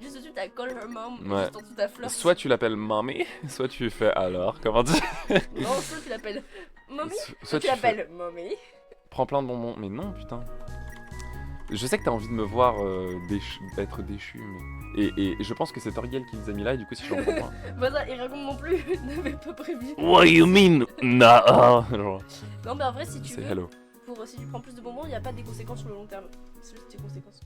Speaker 2: Juste dessus, t'as call her mom.
Speaker 1: Ouais.
Speaker 2: Juste en dessous, t'as flirt.
Speaker 1: Soit tu l'appelles mamie, soit tu fais alors, comment dire?
Speaker 2: Non, soit tu l'appelles mommy.
Speaker 1: Soit
Speaker 2: Tu l'appelles mommy.
Speaker 1: prends plein de bonbons. Mais non, putain. Je sais que t'as envie de me voir être déchu, mais... Et je pense que c'est Toriel qui les a mis là, et du coup, si je l'en prends pas...
Speaker 2: Voilà, et raconte non plus, n'avait pas prévu.
Speaker 4: What do you mean? Nah.
Speaker 1: Genre,
Speaker 2: Non, mais en vrai, si tu
Speaker 1: c'est
Speaker 2: veux,
Speaker 1: hello.
Speaker 2: si tu prends plus de bonbons, il n'y a pas des conséquences sur le long terme. C'est juste des conséquences.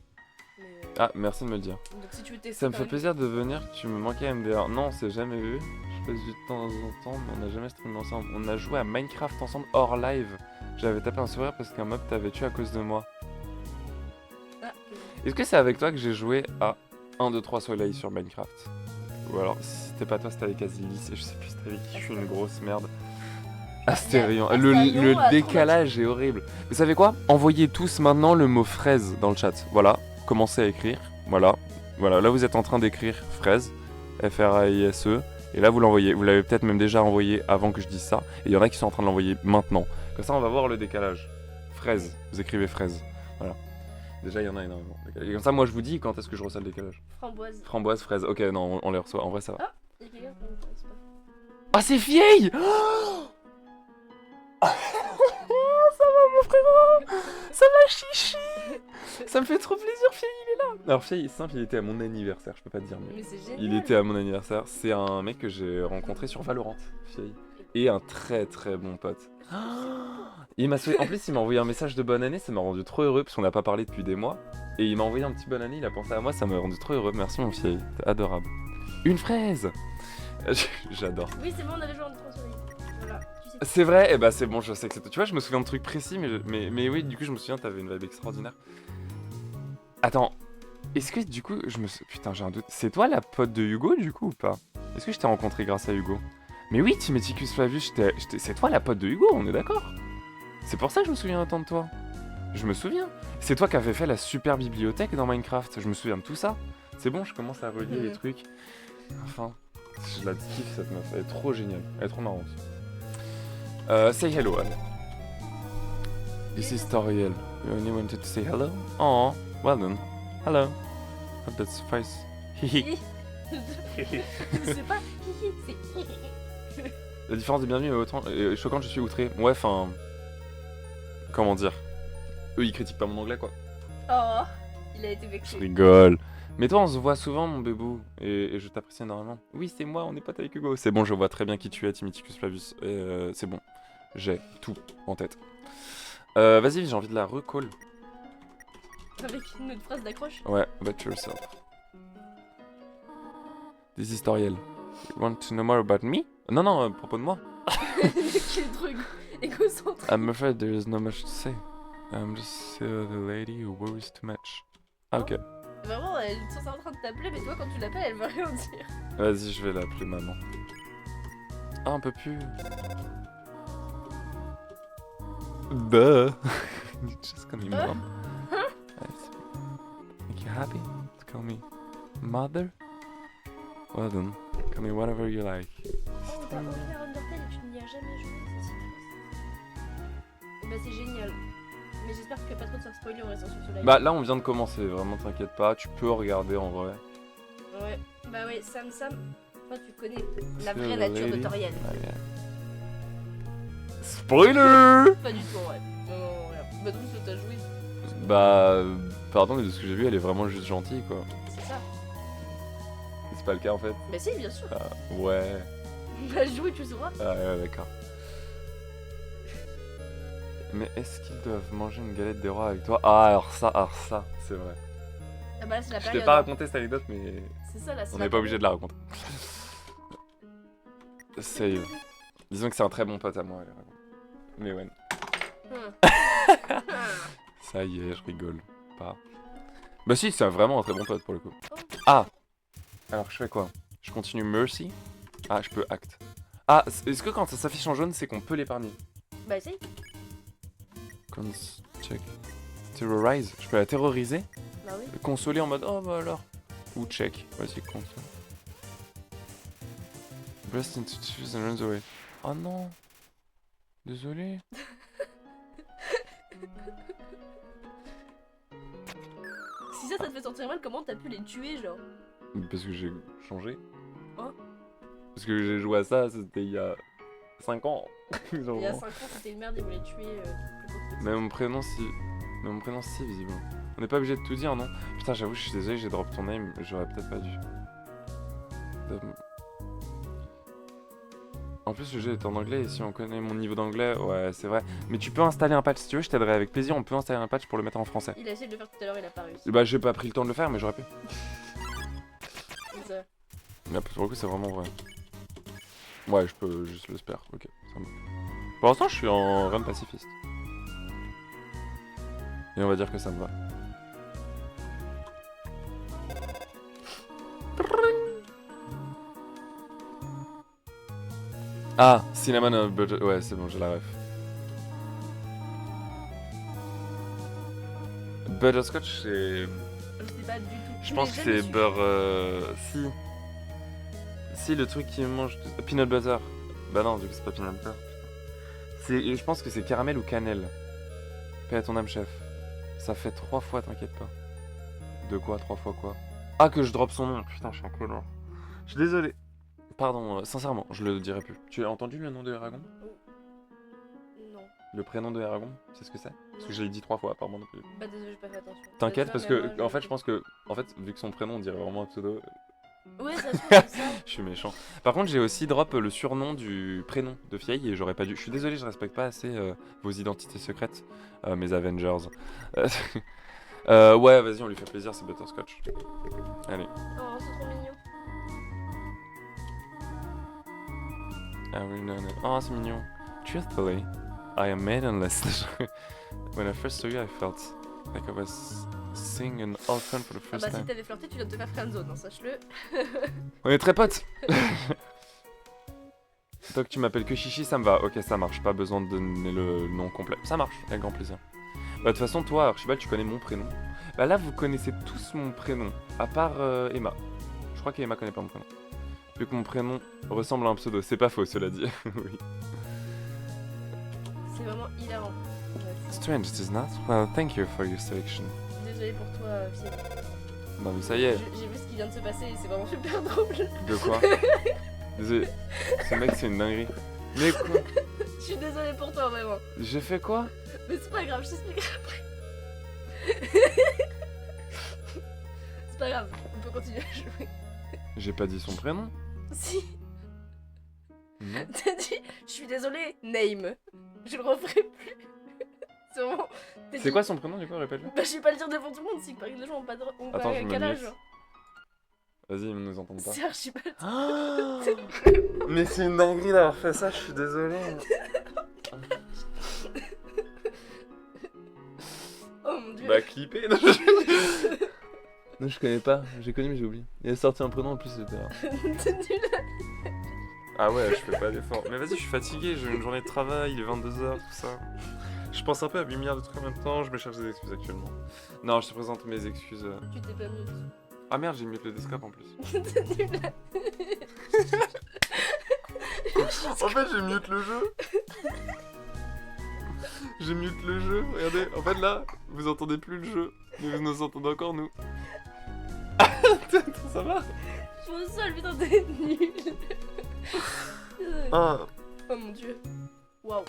Speaker 2: Mais,
Speaker 1: Ah, merci de me le dire.
Speaker 2: donc si tu veux tester.
Speaker 1: Ça me
Speaker 2: par
Speaker 1: fait
Speaker 2: exemple-
Speaker 1: plaisir de venir, tu me manquais à MDR. Non, on s'est jamais vu. Je passe du temps en temps, mais on n'a jamais streamé ensemble. On a joué à Minecraft ensemble hors live. J'avais tapé un sourire parce qu'un mob t'avait tué à cause de moi.
Speaker 2: Ah,
Speaker 1: Est-ce que c'est avec toi que j'ai joué à 1, 2, 3 soleil sur Minecraft? Ou alors, si c'était pas toi, c'était avec Azilis, et je sais plus, c'était avec qui, je suis une grosse merde. Astérion.
Speaker 2: Astérion,
Speaker 1: Le
Speaker 2: trop
Speaker 1: décalage est horrible. Vous savez quoi? Envoyez tous maintenant le mot fraise dans le chat. Voilà, commencez à écrire. Voilà, voilà. Là, vous êtes en train d'écrire fraise, F-R-A-I-S-E. Et là, vous l'envoyez. Vous l'avez peut-être même déjà envoyé avant que je dise ça. Et il y en a qui sont en train de l'envoyer maintenant. Comme ça, on va voir le décalage. Fraise. Vous écrivez fraise. Voilà. Déjà, il y en a énormément. Et comme ça, moi, je vous dis quand est-ce que je reçois le décalage.
Speaker 2: Framboise.
Speaker 1: Framboise, fraise. Ok, non, on les reçoit. En vrai, ça va.
Speaker 2: Il y a quelqu'un qui- c'est pas-
Speaker 1: Ah, c'est vieille. Ça va, mon frérot. Ça va, chichi. Ça me fait trop plaisir, Fiei, il est là. Alors, Fiei, simple, il était à mon anniversaire. Je peux pas te dire mieux.
Speaker 2: Mais c'est génial.
Speaker 1: Il était à mon anniversaire. C'est un mec que j'ai rencontré sur Valorant, Fiei. Et un très très bon pote. Il m'a souhaité... En plus, il m'a envoyé un message de bonne année. Ça m'a rendu trop heureux parce qu'on n'a pas parlé depuis des mois. Et il m'a envoyé un petit bonne année. Il a pensé à moi. Ça m'a rendu trop heureux. Merci, mon Fiei. T'es adorable. Une fraise. J'adore.
Speaker 2: Oui, c'est bon, on avait joué en 3 soleil. Voilà, tu sais.
Speaker 1: C'est vrai, et bah c'est bon, je sais que c'est toi. Tu vois, je me souviens de trucs précis, mais oui, du coup, je me souviens, t'avais une vibe extraordinaire. Attends, est-ce que du coup, Putain, j'ai un doute. C'est toi la pote de Hugo, du coup, ou pas? Est-ce que je t'ai rencontré grâce à Hugo? Mais oui, Timeticus Flavius, c'est toi la pote de Hugo, on est d'accord? C'est pour ça que je me souviens autant de toi. Je me souviens. C'est toi qui avais fait la super bibliothèque dans Minecraft, je me souviens de tout ça. C'est bon, je commence à relier les trucs. Enfin, je la kiffe cette meuf, elle est trop géniale, elle est trop marrante. Say hello, Anne. This is Toriel. You only wanted to say hello? Oh, well then. Hello. Hope that suffice. Hihi.
Speaker 2: Je sais pas. C'est.
Speaker 1: La différence de bienvenue est autant choquante, je suis outré. Ouais, enfin. Comment dire? Eux, ils critiquent pas mon anglais, quoi.
Speaker 2: Oh, il a été
Speaker 1: Je
Speaker 2: vexé.
Speaker 1: rigole. Mais toi, on se voit souvent, mon bébou, et je t'apprécie énormément. Oui, c'est moi, on est potes avec Hugo. C'est bon, je vois très bien qui tu es, Timeticus Flavius. C'est bon, j'ai tout en tête. Vas-y, j'ai envie de la recall.
Speaker 2: Avec une autre phrase d'accroche.
Speaker 1: Ouais, bet yourself. This is Toriel. You want to know more about me? Non, non, à propos de moi.
Speaker 2: Quel truc égocentrique.
Speaker 1: I'm afraid there is not much to say. I'm just the lady who worries too much. Ah, ok.
Speaker 2: Vraiment, elle est censée en train de t'appeler, mais toi, quand tu l'appelles, elle veut rien dire.
Speaker 1: Vas-y, je vais l'appeler maman. Ah, un peu plus. Duh. Just call me mom. Make you happy to call me mother? Well then, call me whatever you like.
Speaker 2: Oh, on va revenir à Undertale et tu n'y as jamais joué, c'est si triste. Et bah, c'est génial. Mais j'espère que tu vas pas trop te faire spoiler en restant sur ce live.
Speaker 1: Bah là, on vient de commencer, vraiment, t'inquiète pas. Tu peux regarder en vrai.
Speaker 2: Ouais, bah ouais, Sam, toi tu connais la
Speaker 1: C'est
Speaker 2: vraie
Speaker 1: la
Speaker 2: nature de
Speaker 1: lady.
Speaker 2: Toriel.
Speaker 1: Ah, yeah. Spoiler!
Speaker 2: Pas du tout, ouais. Non, rien. Bah donc, toi t'as joué,
Speaker 1: Bah, pardon, mais de ce que j'ai vu, elle est vraiment juste gentille, quoi.
Speaker 2: c'est ça.
Speaker 1: C'est pas le cas en fait.
Speaker 2: Bah si, bien sûr.
Speaker 1: Ah, ouais.
Speaker 2: Bah jouer, tu sauras.
Speaker 1: Ah, ouais, d'accord. Mais est-ce qu'ils doivent manger une galette des rois avec toi? Ah, alors ça, c'est vrai.
Speaker 2: Ah bah là, c'est la
Speaker 1: Je
Speaker 2: période.
Speaker 1: t'ai pas
Speaker 2: hein.
Speaker 1: raconté cette anecdote, mais
Speaker 2: C'est ça, là, c'est
Speaker 1: on
Speaker 2: la
Speaker 1: n'est pas obligé
Speaker 2: période.
Speaker 1: de la raconter. Save. Disons que c'est un très bon pote à moi, elle raconte. Mais ouais. Ça y est, je rigole pas. Bah si, c'est vraiment un très bon pote pour le coup. Ah! Alors je fais quoi? Je continue Mercy? Ah, je peux Act. Ah, est-ce que quand ça s'affiche en jaune, c'est qu'on peut l'épargner?
Speaker 2: Bah essaye.
Speaker 1: Check. Terrorize? Je peux la terroriser?
Speaker 2: Bah oui.
Speaker 1: Consoler en mode oh bah alors. Ou check. Vas-y, console. Burst into tears and runs away. Oh non! Désolé.
Speaker 2: Si ça te fait sentir mal, comment t'as pu les tuer, genre?
Speaker 1: Parce que j'ai changé.
Speaker 2: Hein?
Speaker 1: Parce que j'ai joué à ça, c'était il y a 5 ans.
Speaker 2: Il y a 5 ans, c'était une merde, ils voulaient tuer plus tôt que
Speaker 1: Mais mon prénom, si. Mais mon prénom, si, visiblement. On n'est pas obligé de tout dire, non? Putain, j'avoue, je suis désolé, j'ai drop ton name, j'aurais peut-être pas dû. En plus, le jeu est en anglais et si on connaît mon niveau d'anglais, ouais, c'est vrai. Mais tu peux installer un patch si tu veux, je t'aiderai avec plaisir. On peut installer un patch pour le mettre en français.
Speaker 2: Il a essayé de le faire tout à l'heure, il a pas réussi.
Speaker 1: Bah, j'ai pas pris le temps de le faire, mais j'aurais pu.
Speaker 2: C'est ça.
Speaker 1: Mais pour le coup, c'est vraiment vrai. Ouais, je peux, juste l'espère. Ok, ça me va. Pour l'instant, je suis en run pacifiste. Et on va dire que ça me va. Ah, cinnamon butter. Ouais, c'est bon, j'ai la ref. Butterscotch, c'est.
Speaker 2: Je sais pas du tout.
Speaker 1: Je pense que c'est beurre. Si. Si, le truc qui mange. Peanut butter. Bah non, du coup, c'est pas peanut butter. Je pense que c'est caramel ou cannelle. Paix à ton âme, chef. Ça fait 3 fois, t'inquiète pas. De quoi 3 fois quoi? Ah, que je drop son nom. Putain, je suis un connard. Je suis désolé. Pardon, sincèrement, je le dirai plus. Tu as entendu le nom de Eragon?
Speaker 2: Non.
Speaker 1: Le prénom de Eragon? C'est ce que c'est? Parce que je l'ai dit 3 fois, apparemment.
Speaker 2: Bah désolé, j'ai pas fait attention.
Speaker 1: T'inquiète,
Speaker 2: Bah,
Speaker 1: parce
Speaker 2: tu vois, mais
Speaker 1: que,
Speaker 2: moi,
Speaker 1: en fait, je pense que, vu que son prénom, on dirait vraiment un pseudo.
Speaker 2: Ouais, ça se trouve, c'est ça.
Speaker 1: Je suis méchant. Par contre, j'ai aussi drop le surnom du prénom de fille et j'aurais pas dû. Je suis désolé, je respecte pas assez vos identités secrètes, mes Avengers. Ouais, vas-y, on lui fait plaisir, c'est Butterscotch. Allez.
Speaker 2: Oh, c'est trop mignon.
Speaker 1: Ah oui, non, non. Oh, c'est mignon. Truthfully, I am maidenless. When I first saw you, I felt like I was seeing an old friend for the
Speaker 2: Ah
Speaker 1: first
Speaker 2: bah si
Speaker 1: time.
Speaker 2: t'avais flirté, tu viens de te faire friendzone, hein, sache-le.
Speaker 1: On est très potes. Toi que tu m'appelles que Chichi, ça me va. Ok, ça marche. Pas besoin de donner le nom complet. Ça marche, avec grand plaisir. Bah, de toute façon, toi, Archibald, tu connais mon prénom. Bah là, vous connaissez tous mon prénom, à part Emma. Je crois qu'Emma connaît pas mon prénom. Vu que mon prénom ressemble à un pseudo. C'est pas faux, cela dit. Oui.
Speaker 2: C'est vraiment hilarant. Ouais,
Speaker 1: Strange, it is not? Well, thank you for your selection.
Speaker 2: désolé pour toi, Fiel.
Speaker 1: Non mais ça y est.
Speaker 2: J'ai vu ce qui vient de se passer et c'est vraiment super drôle.
Speaker 1: De quoi? Désolé. Ce mec, c'est une dinguerie. Mais quoi?
Speaker 2: Je suis désolée pour toi, vraiment.
Speaker 1: J'ai fait quoi?
Speaker 2: Mais c'est pas grave, je t'expliquerai après. C'est pas grave, on peut continuer à jouer.
Speaker 1: J'ai pas dit son prénom?
Speaker 2: Si,
Speaker 1: Non.
Speaker 2: t'as dit, je suis désolée, name. Je le referai plus. C'est vraiment. t'as
Speaker 1: C'est
Speaker 2: dit-
Speaker 1: quoi son prénom du coup? Répète-le.
Speaker 2: Bah, je vais pas le dire devant tout le monde si par exemple les gens ont pas de. Ont
Speaker 1: Attends,
Speaker 2: pas
Speaker 1: je me
Speaker 2: quel âge.
Speaker 1: mute. Vas-y, ils nous entendent pas.
Speaker 2: C'est Archibald.
Speaker 1: Ah mais c'est une dinguerie d'avoir fait ça, je suis désolé.
Speaker 2: Oh mon dieu.
Speaker 1: Bah clipper. Non, non, je connais pas, j'ai connu mais j'ai oublié. Il a sorti un prénom en plus, c'était rare.
Speaker 2: T'es nul.
Speaker 1: Ah ouais, je fais pas d'effort. Mais vas-y, je suis fatigué, j'ai une journée de travail, il est 22h, tout ça. Je pense un peu à 8 milliards de trucs en même temps, je me cherche des excuses actuellement. Non, je te présente mes excuses.
Speaker 2: Tu t'es pas mute.
Speaker 1: Ah merde, j'ai mis le Descap en plus.
Speaker 2: T'es nul.
Speaker 1: En fait, j'ai mute le jeu. J'ai mute le jeu, regardez. En fait, là, vous entendez plus le jeu, mais vous nous entendez encore, nous. Ça va?
Speaker 2: Je suis au sol, putain, t'es nul.
Speaker 1: Ah,
Speaker 2: Oh mon dieu. Waouh.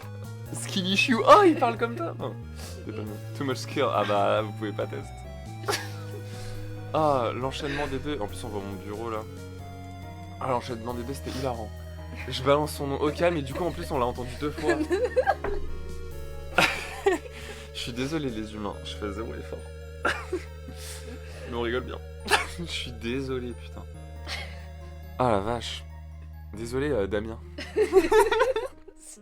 Speaker 1: Skilly Shoe. Oh, il parle comme ça. Non, c'est pas mal. Too much skill. Ah bah, vous pouvez pas tester. Ah, l'enchaînement des deux. En plus, on voit mon bureau là. Ah, l'enchaînement des deux, c'était hilarant. Je balance son nom au calme et du coup, en plus, on l'a entendu 2 fois. Je suis désolé, les humains. Je fais 0 effort. Mais on rigole bien. Je suis désolé, putain. Ah la vache. Désolé, Damien.
Speaker 2: C'est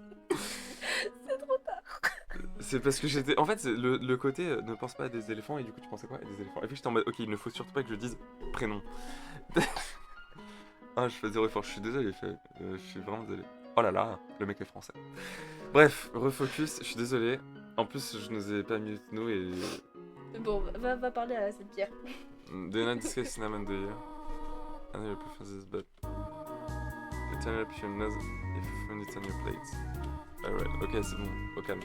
Speaker 2: trop tard.
Speaker 1: C'est parce que j'étais. En fait, c'est le côté ne pense pas à des éléphants et du coup, tu pensais quoi à des éléphants? Et puis j'étais en mode, ok, il ne faut surtout pas que je dise prénom. Ah, je fais 0 effort, je suis désolé, je suis vraiment désolé. Oh là là, le mec est français. Bref, refocus, je suis désolé. En plus, je nous ai pas mis nous et.
Speaker 2: Bon, va parler à cette pierre.
Speaker 1: Do not discuss cinnamon do you? I know you prefer this, but you turn up your nose if when it's on your plate. Alright, ok, c'est bon, au calme.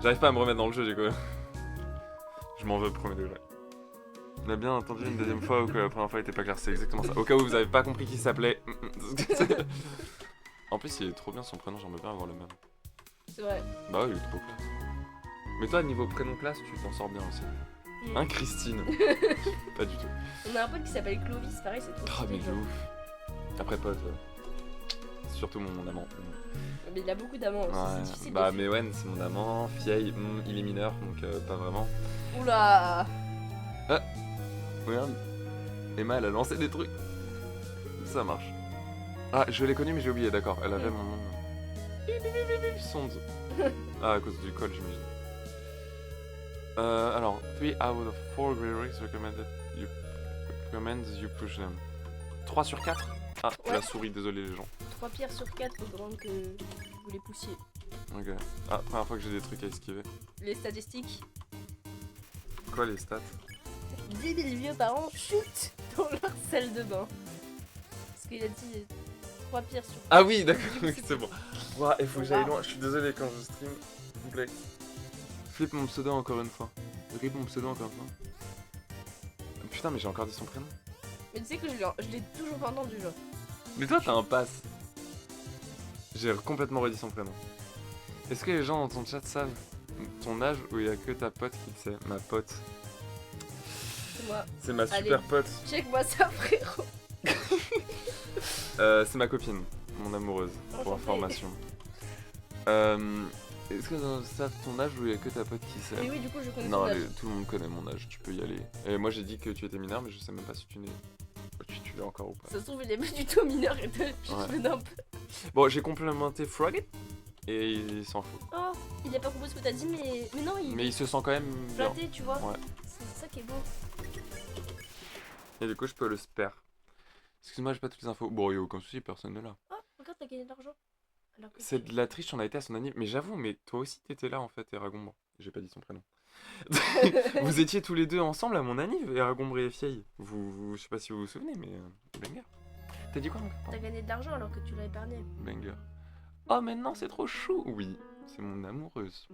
Speaker 1: J'arrive pas à me remettre dans le jeu du coup. Je m'en veux premier degré. On a bien entendu une deuxième fois ou que la première fois était pas clair, c'est exactement ça. Au cas où vous avez pas compris qui s'appelait. En plus, il est trop bien son prénom, j'aimerais bien avoir le même.
Speaker 2: C'est vrai.
Speaker 1: Bah ouais, il est trop classe. Mais toi, niveau prénom classe, tu t'en sors bien aussi.
Speaker 2: Mm.
Speaker 1: Hein, Christine? Pas du tout.
Speaker 2: On a un pote qui s'appelle Clovis, pareil, c'est trop
Speaker 1: Ah, mais
Speaker 2: stylé,
Speaker 1: de
Speaker 2: genre.
Speaker 1: ouf. Après, pote, c'est surtout mon amant.
Speaker 2: Mais il a beaucoup d'amants aussi,
Speaker 1: Ouais.
Speaker 2: c'est difficile.
Speaker 1: Bah,
Speaker 2: de-
Speaker 1: Mewen, c'est mon amant. Fieille, il est mineur, donc pas vraiment.
Speaker 2: Oula.
Speaker 1: Regarde. Emma, elle a lancé des trucs. Ça marche. Ah, je l'ai connue, mais j'ai oublié, d'accord. Elle avait mon nom. Sonde. Ah, à cause du col, j'imagine. Alors, 3 out of 4 lyrics recommend you push them. 3 sur 4. Ah,
Speaker 2: Ouais.
Speaker 1: la souris, désolé les gens.
Speaker 2: 3 pierres sur 4, faut vraiment que vous les poussiez.
Speaker 1: Ok. Ah, première fois que j'ai des trucs à esquiver.
Speaker 2: Les statistiques.
Speaker 1: Quoi les stats?
Speaker 2: 10 000 vieux parents chutent dans leur salle de bain. Parce qu'il a dit 3 pierres sur 4.
Speaker 1: Ah oui, d'accord, oui, c'est bon. Ouah, il faut que j'aille
Speaker 2: Wow.
Speaker 1: loin. Je suis désolé quand je stream. S'il vous plaît. Flip mon pseudo encore une fois. Rip mon pseudo encore une fois. Putain, mais j'ai encore dit son prénom.
Speaker 2: Mais tu sais que je l'ai toujours pas entendu, genre.
Speaker 1: Mais toi, t'as un pass. J'ai complètement redit son prénom. Est-ce que les gens dans ton chat savent ton âge ou il y a que ta pote qui le sait? Ma pote.
Speaker 2: C'est moi.
Speaker 1: C'est ma
Speaker 2: Allez.
Speaker 1: super pote.
Speaker 2: Check-moi ça, frérot.
Speaker 1: C'est ma copine, mon amoureuse, pour
Speaker 2: Enchantée.
Speaker 1: information. Est-ce que dans savent ton âge ou il y a que ta pote qui sait?
Speaker 2: Mais oui, du coup, je connais
Speaker 1: Non,
Speaker 2: son âge.
Speaker 1: tout le monde connaît mon âge, tu peux y aller. Et moi j'ai dit que tu étais mineur, mais je sais même pas si tu n'es. Tu l'es encore ou pas.
Speaker 2: Ça se trouve, il est pas du tout mineur et
Speaker 1: Ouais.
Speaker 2: je me un peu.
Speaker 1: Bon, j'ai complémenté Frog et il s'en fout.
Speaker 2: Oh, il a pas compris ce que t'as dit, mais non, il
Speaker 1: Mais
Speaker 2: est
Speaker 1: il se sent quand même bien.
Speaker 2: flatté, tu vois.
Speaker 1: Ouais.
Speaker 2: C'est ça qui est beau.
Speaker 1: Et du coup, je peux le spare. Excuse-moi, j'ai pas toutes les infos. Bon, y'a aucun souci, personne n'est là.
Speaker 2: Oh, regarde, t'as gagné de l'argent. Alors que
Speaker 1: C'est de la triche, on a été à son anniv. Mais j'avoue, mais toi aussi t'étais là en fait, Eragombre. J'ai pas dit son prénom. Vous étiez tous les deux ensemble à mon anniv, Eragombre et Fieille. Je sais pas si vous vous souvenez, mais. Banger. T'as dit quoi donc?
Speaker 2: T'as gagné de l'argent alors que tu l'as épargné.
Speaker 1: Banger. Oh, maintenant c'est trop chou! Oui, c'est mon amoureuse.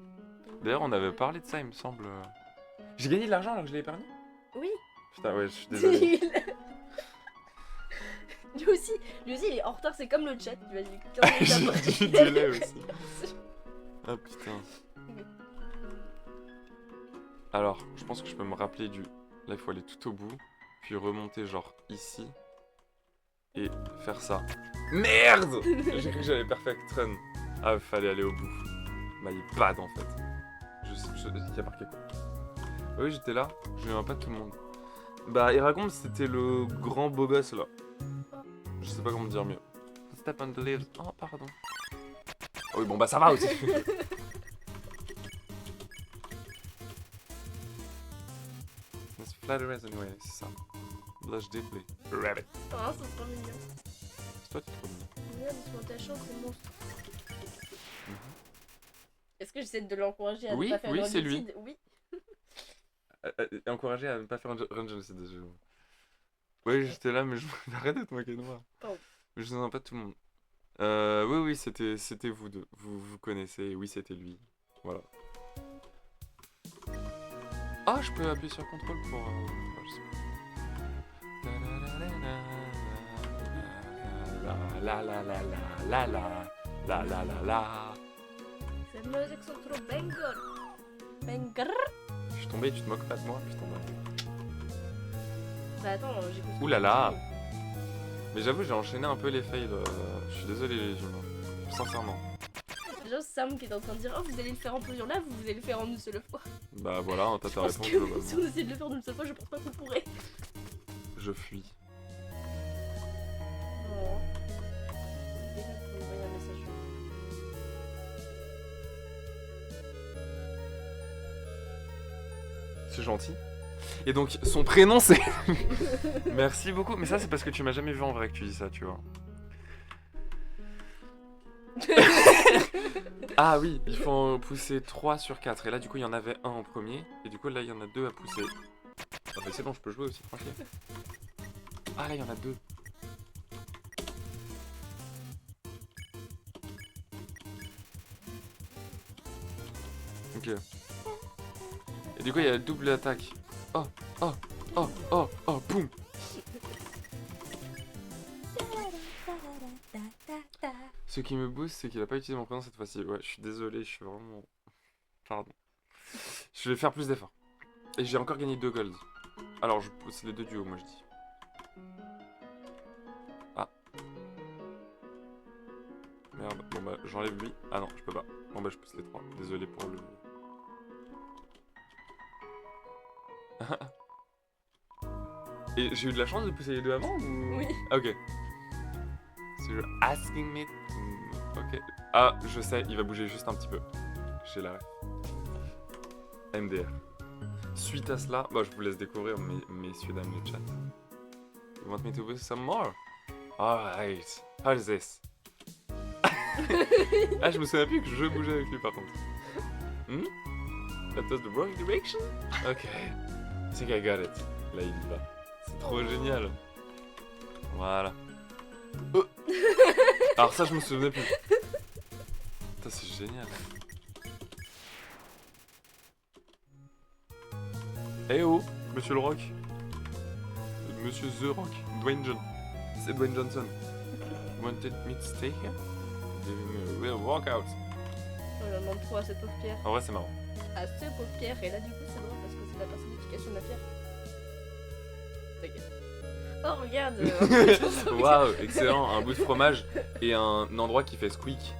Speaker 1: D'ailleurs, on avait parlé de ça, il me semble. J'ai gagné de l'argent alors que je l'ai épargné?
Speaker 2: Oui.
Speaker 1: Putain, ouais, je suis désolé.
Speaker 2: lui aussi, il est en retard, c'est comme le chat. Tu vas dire 15 minutes
Speaker 1: J'ai
Speaker 2: après.
Speaker 1: du délai aussi. Ah putain. Alors, je pense que je peux me rappeler du. Là, il faut aller tout au bout, puis remonter genre ici et faire ça. Merde! J'ai cru que j'allais perfect run. Ah, fallait aller au bout. My bad en fait. Il y a marqué quoi? Oui, j'étais là. Je viens pas de tout le monde. Bah, Eragon, c'était le grand beau gosse là. Je sais pas comment dire mieux. Step on the leaves. Oh, pardon. Oh, oui, bon, bah ça va aussi. Let's flatter us anyway, c'est ça. Blush deeply. Rabbit.
Speaker 2: Ah, c'est trop mignon.
Speaker 1: C'est toi qui es trop mignon.
Speaker 2: Regarde, ils sont attachants, c'est monstre.
Speaker 1: Mhm.
Speaker 2: Est-ce que j'essaie de l'encourager à
Speaker 1: Oui,
Speaker 2: ne pas faire
Speaker 1: oui,
Speaker 2: une
Speaker 1: c'est lui.
Speaker 2: genocide? Oui.
Speaker 1: Encouragé à ne pas faire un genocide de jeu. Oui, j'étais là, mais je arrête de te moquer de moi.
Speaker 2: Pardon.
Speaker 1: Mais je ne pas tout le monde. Oui, c'était vous deux. Vous connaissez, et oui, c'était lui. Voilà. Ah, je peux appuyer sur contrôle pour. Je sais pas. La la la la la la la la la la.
Speaker 2: Ces musiques sont trop banger. Banger.
Speaker 1: Je suis tombé, tu te moques pas de moi, putain.
Speaker 2: Bah attends, j'écoute.
Speaker 1: Ouh là là. Mais j'avoue, j'ai enchaîné un peu les fails. Je suis désolé les humains. Sincèrement.
Speaker 2: Déjà Sam qui est en train de dire oh vous allez le faire en plusieurs là, vous allez le faire en une seule fois.
Speaker 1: Bah voilà, t'as ta
Speaker 2: Parce
Speaker 1: réponse
Speaker 2: que
Speaker 1: globalement.
Speaker 2: si on essaie de le faire en une seule fois, je pense pas qu'on pourrait.
Speaker 1: Je fuis.
Speaker 2: Non. Déjà faut envoyer un message.
Speaker 1: C'est gentil. Et donc, son prénom c'est. Merci beaucoup. Mais ça, c'est parce que tu m'as jamais vu en vrai que tu dis ça, tu vois. Ah oui, il faut en pousser 3 sur 4. Et là, du coup, il y en avait un en premier. Et du coup, là, il y en a 2 à pousser. Ah bah c'est bon, je peux jouer aussi, tranquille. Ah là, il y en a 2. Ok. Et du coup, il y a double attaque. Oh, oh, oh, oh, oh, boum. Ce qui me booste, c'est qu'il a pas utilisé mon prénom cette fois-ci. Ouais, je suis désolé, je suis vraiment... Pardon. Je vais faire plus d'efforts. Et j'ai encore gagné 2 golds. Alors, c'est les 2 duos, moi je dis. Ah. Merde, bon bah j'enlève lui. Ah non, je peux pas. Bon bah je pousse les 3. Désolé pour le... Et j'ai eu de la chance de pousser les 2 avant ou...
Speaker 2: Oui.
Speaker 1: Ok. So you're asking me... Ok. Ah, je sais, il va bouger juste un petit peu. J'ai la ref. MDR. Suite à cela, bah, je vous laisse découvrir, messieurs, dames, le chat. You want me to boost some more? Alright. How is this? Ah, je me souviens plus que je bougeais avec lui par contre. That was the wrong direction? Ok. I think I got it. Là, il y va. C'est trop génial. Voilà. Oh. Alors ça, je me souvenais plus. Putain, c'est génial. Eh oh, Monsieur le Rock. Monsieur The Rock. Dwayne Johnson. C'est Dwayne Johnson. Wanted me to stay here? Giving me a real walkout.
Speaker 2: On en demande trop à cette pauvre pierre.
Speaker 1: En vrai, c'est marrant.
Speaker 2: À ce pauvre pierre. Et là, du coup, c'est drôle parce que c'est la personnification de la pierre. T'inquiète. Oh, regarde.
Speaker 1: Waouh, excellent. Un bout de fromage et un endroit qui fait squeak.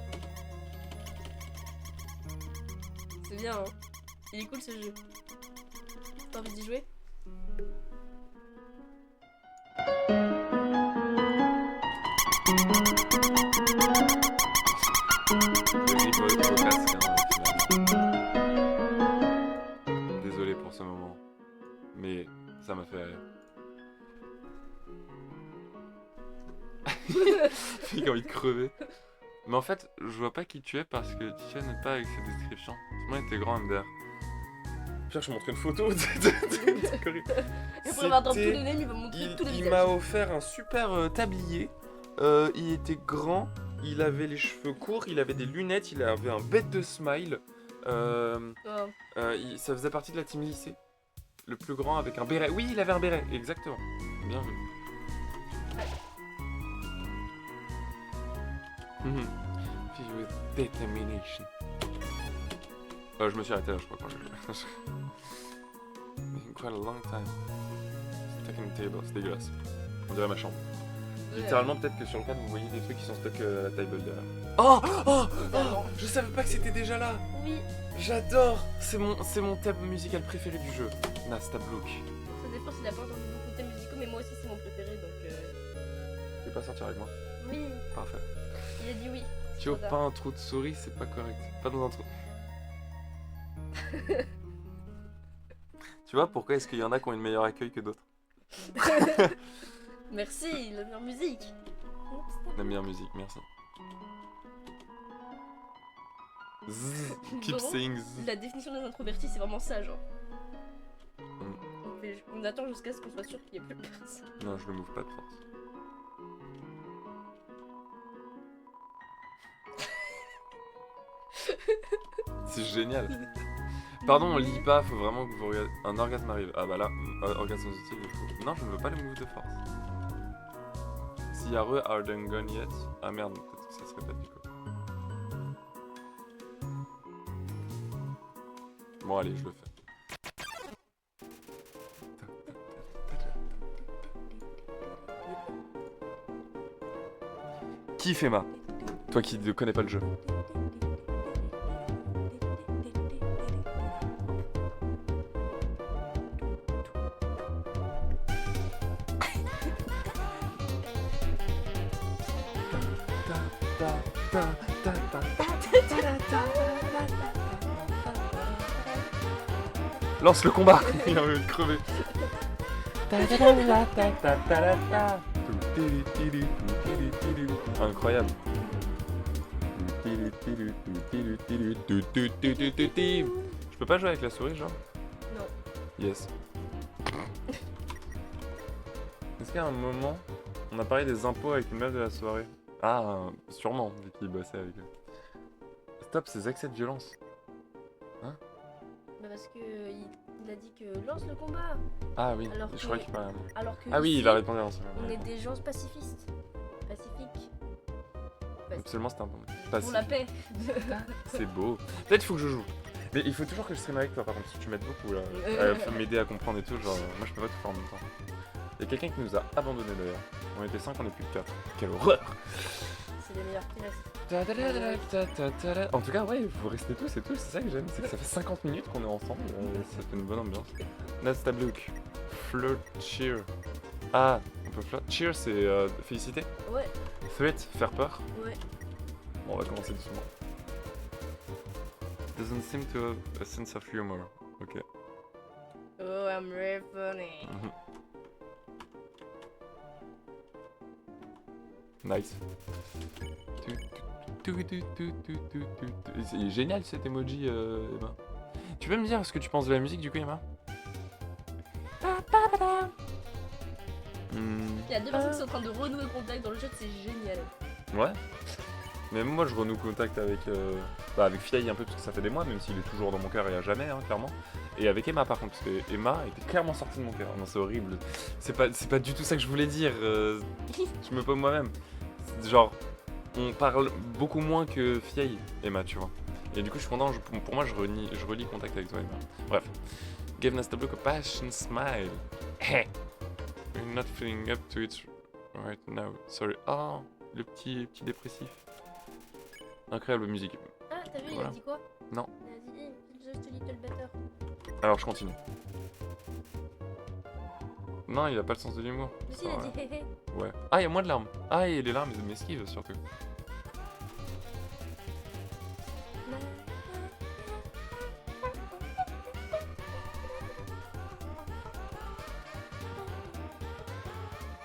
Speaker 2: C'est bien, hein. Il est cool ce jeu. T'as envie d'y jouer?
Speaker 1: Désolé pour ce moment, mais ça m'a fait rire. J'ai envie de crever. Mais en fait, je vois pas qui tu es parce que tu n'aides pas avec ces descriptions. Moi, était grand MDR. Pierre, je te montre une photo.
Speaker 2: Et après avoir tout donné, il va montrer tout le
Speaker 1: Il
Speaker 2: visage.
Speaker 1: m'a offert un super tablier. Il était grand, il avait les cheveux courts, il avait des lunettes, il avait un bête de smile.
Speaker 2: Oh.
Speaker 1: Ça faisait partie de la team lycée. Le plus grand avec un béret. Oui, il avait un béret, exactement. Bien vu. Filled with determination. Je me suis arrêté là, je crois, quand j'ai joué. In quite a long time. Stuck in the table, c'est dégueulasse. On dirait ma chambre. Littéralement, peut-être que sur le cadre, vous voyez des trucs qui sont stuck à la table derrière. Oh, je savais pas que c'était déjà là.
Speaker 2: Oui.
Speaker 1: J'adore. C'est mon thème musical préféré du jeu. Nasta Blook.
Speaker 2: Ça dépend s'il a pas entendu beaucoup de thèmes musicaux, mais moi aussi c'est mon préféré donc.
Speaker 1: Tu veux pas sortir avec moi?
Speaker 2: Oui.
Speaker 1: Parfait.
Speaker 2: Il a dit oui.
Speaker 1: Tu vois, pas un trou de souris, c'est pas correct. Pas dans un trou. Tu vois pourquoi est-ce qu'il y en a qui ont une meilleure accueil que d'autres?
Speaker 2: Merci, la meilleure musique.
Speaker 1: La meilleure musique, merci. Zzz, keep
Speaker 2: Bon,
Speaker 1: saying zzz.
Speaker 2: La définition d'un introverti, c'est vraiment ça, genre. On attend jusqu'à ce qu'on soit sûr qu'il n'y ait plus personne.
Speaker 1: Non, je le move pas de force. C'est génial. Pardon, on lit pas, faut vraiment que vous regardiez. Un orgasme arrive. Ah bah là, orgasme utile, il faut. Non, je ne veux pas le move de force. S'il y a are done gone yet. Ah merde, peut-être que ça se répète du coup. Bon, allez, je le fais. Qui fait Emma? Toi qui ne connais pas le jeu. Lance le combat. Il a envie de crever. Incroyable. Je peux pas jouer avec la souris, genre?
Speaker 2: Non.
Speaker 1: Yes. Est-ce qu'à un moment, on a parlé des impôts avec une meuf de la soirée? Ah, sûrement, vu qu'il bossait avec eux. Stop ces accès de violence. Hein?
Speaker 2: Bah parce que il a dit que lance le combat.
Speaker 1: Ah oui,
Speaker 2: Alors
Speaker 1: je
Speaker 2: que-
Speaker 1: crois qu'il parlait à moi.
Speaker 2: Alors que
Speaker 1: Ah oui,
Speaker 2: ici,
Speaker 1: il va répondre en ce
Speaker 2: on est des gens pacifistes. Pacifiques.
Speaker 1: Absolument, c'était un bon mot.
Speaker 2: Pour la paix.
Speaker 1: C'est beau. Peut-être il faut que je joue. Mais il faut toujours que je stream avec toi par contre, si tu m'aides beaucoup là. M'aider à comprendre et tout, genre moi je peux pas tout faire en même temps. Il y a quelqu'un qui nous a abandonné d'ailleurs. On était 5, on est plus que 4. Quelle horreur.
Speaker 2: C'est les meilleurs qui restent.
Speaker 1: En tout cas, ouais, vous restez tous et tout, c'est ça que j'aime, c'est que ça fait 50 minutes qu'on est ensemble, ça fait une bonne ambiance. Nasta Blook, Flirt, Cheer. Ah, on peut flirt. Cheer, c'est féliciter.
Speaker 2: Ouais,
Speaker 1: Threat, faire peur.
Speaker 2: ouais.
Speaker 1: Bon, on va commencer doucement. Doesn't seem to have a sense of humor. Ok.
Speaker 2: Oh, I'm very funny.
Speaker 1: Nice. C'est génial cet emoji, Emma. Tu peux me dire ce que tu penses de la musique du coup, Emma?
Speaker 2: Il y a deux personnes qui sont en train de renouer contact dans le chat, c'est génial.
Speaker 1: Ouais. Mais moi je renoue contact avec avec Fiaï un peu parce que ça fait des mois, même s'il est toujours dans mon cœur et à jamais, hein, clairement. Et avec Emma par contre, parce que Emma était clairement sortie de mon cœur. Non, c'est horrible. C'est pas du tout ça que je voulais dire. Je me paume moi-même. Genre, on parle beaucoup moins que Fiaï, Emma, tu vois. Et du coup, je suis content. Pour moi, je relis contact avec toi, Emma. Bref. Give Nasta Block a passion smile. You're not feeling up to it right now. Sorry. Oh, le petit dépressif. Incroyable musique.
Speaker 2: Ah, t'as vu,
Speaker 1: Voilà.
Speaker 2: il a dit quoi?
Speaker 1: Non.
Speaker 2: Il a dit Just a little better.
Speaker 1: Alors, je continue. Non, il a pas le sens de l'humour.
Speaker 2: Mais si, il a dit hé hé.
Speaker 1: Ouais. Ah, il y a moins de larmes. Ah, et les larmes, ils m'esquivent surtout.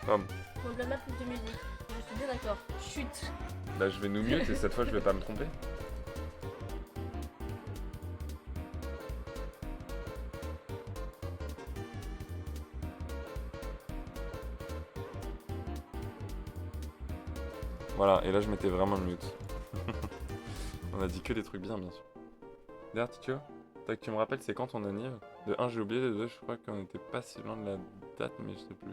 Speaker 1: Pardon.
Speaker 2: On blâme plus de musique. Je suis bien d'accord. Chut.
Speaker 1: Bah, je vais nous mute et cette fois, je vais pas me tromper. Voilà, et là, je mettais vraiment le mute. On a dit que des trucs bien sûr. D'ailleurs, tu vois, tac, tu me rappelles, c'est quand ton anniv? De 1, j'ai oublié, de 2, je crois qu'on était pas si loin de la date, mais je sais plus.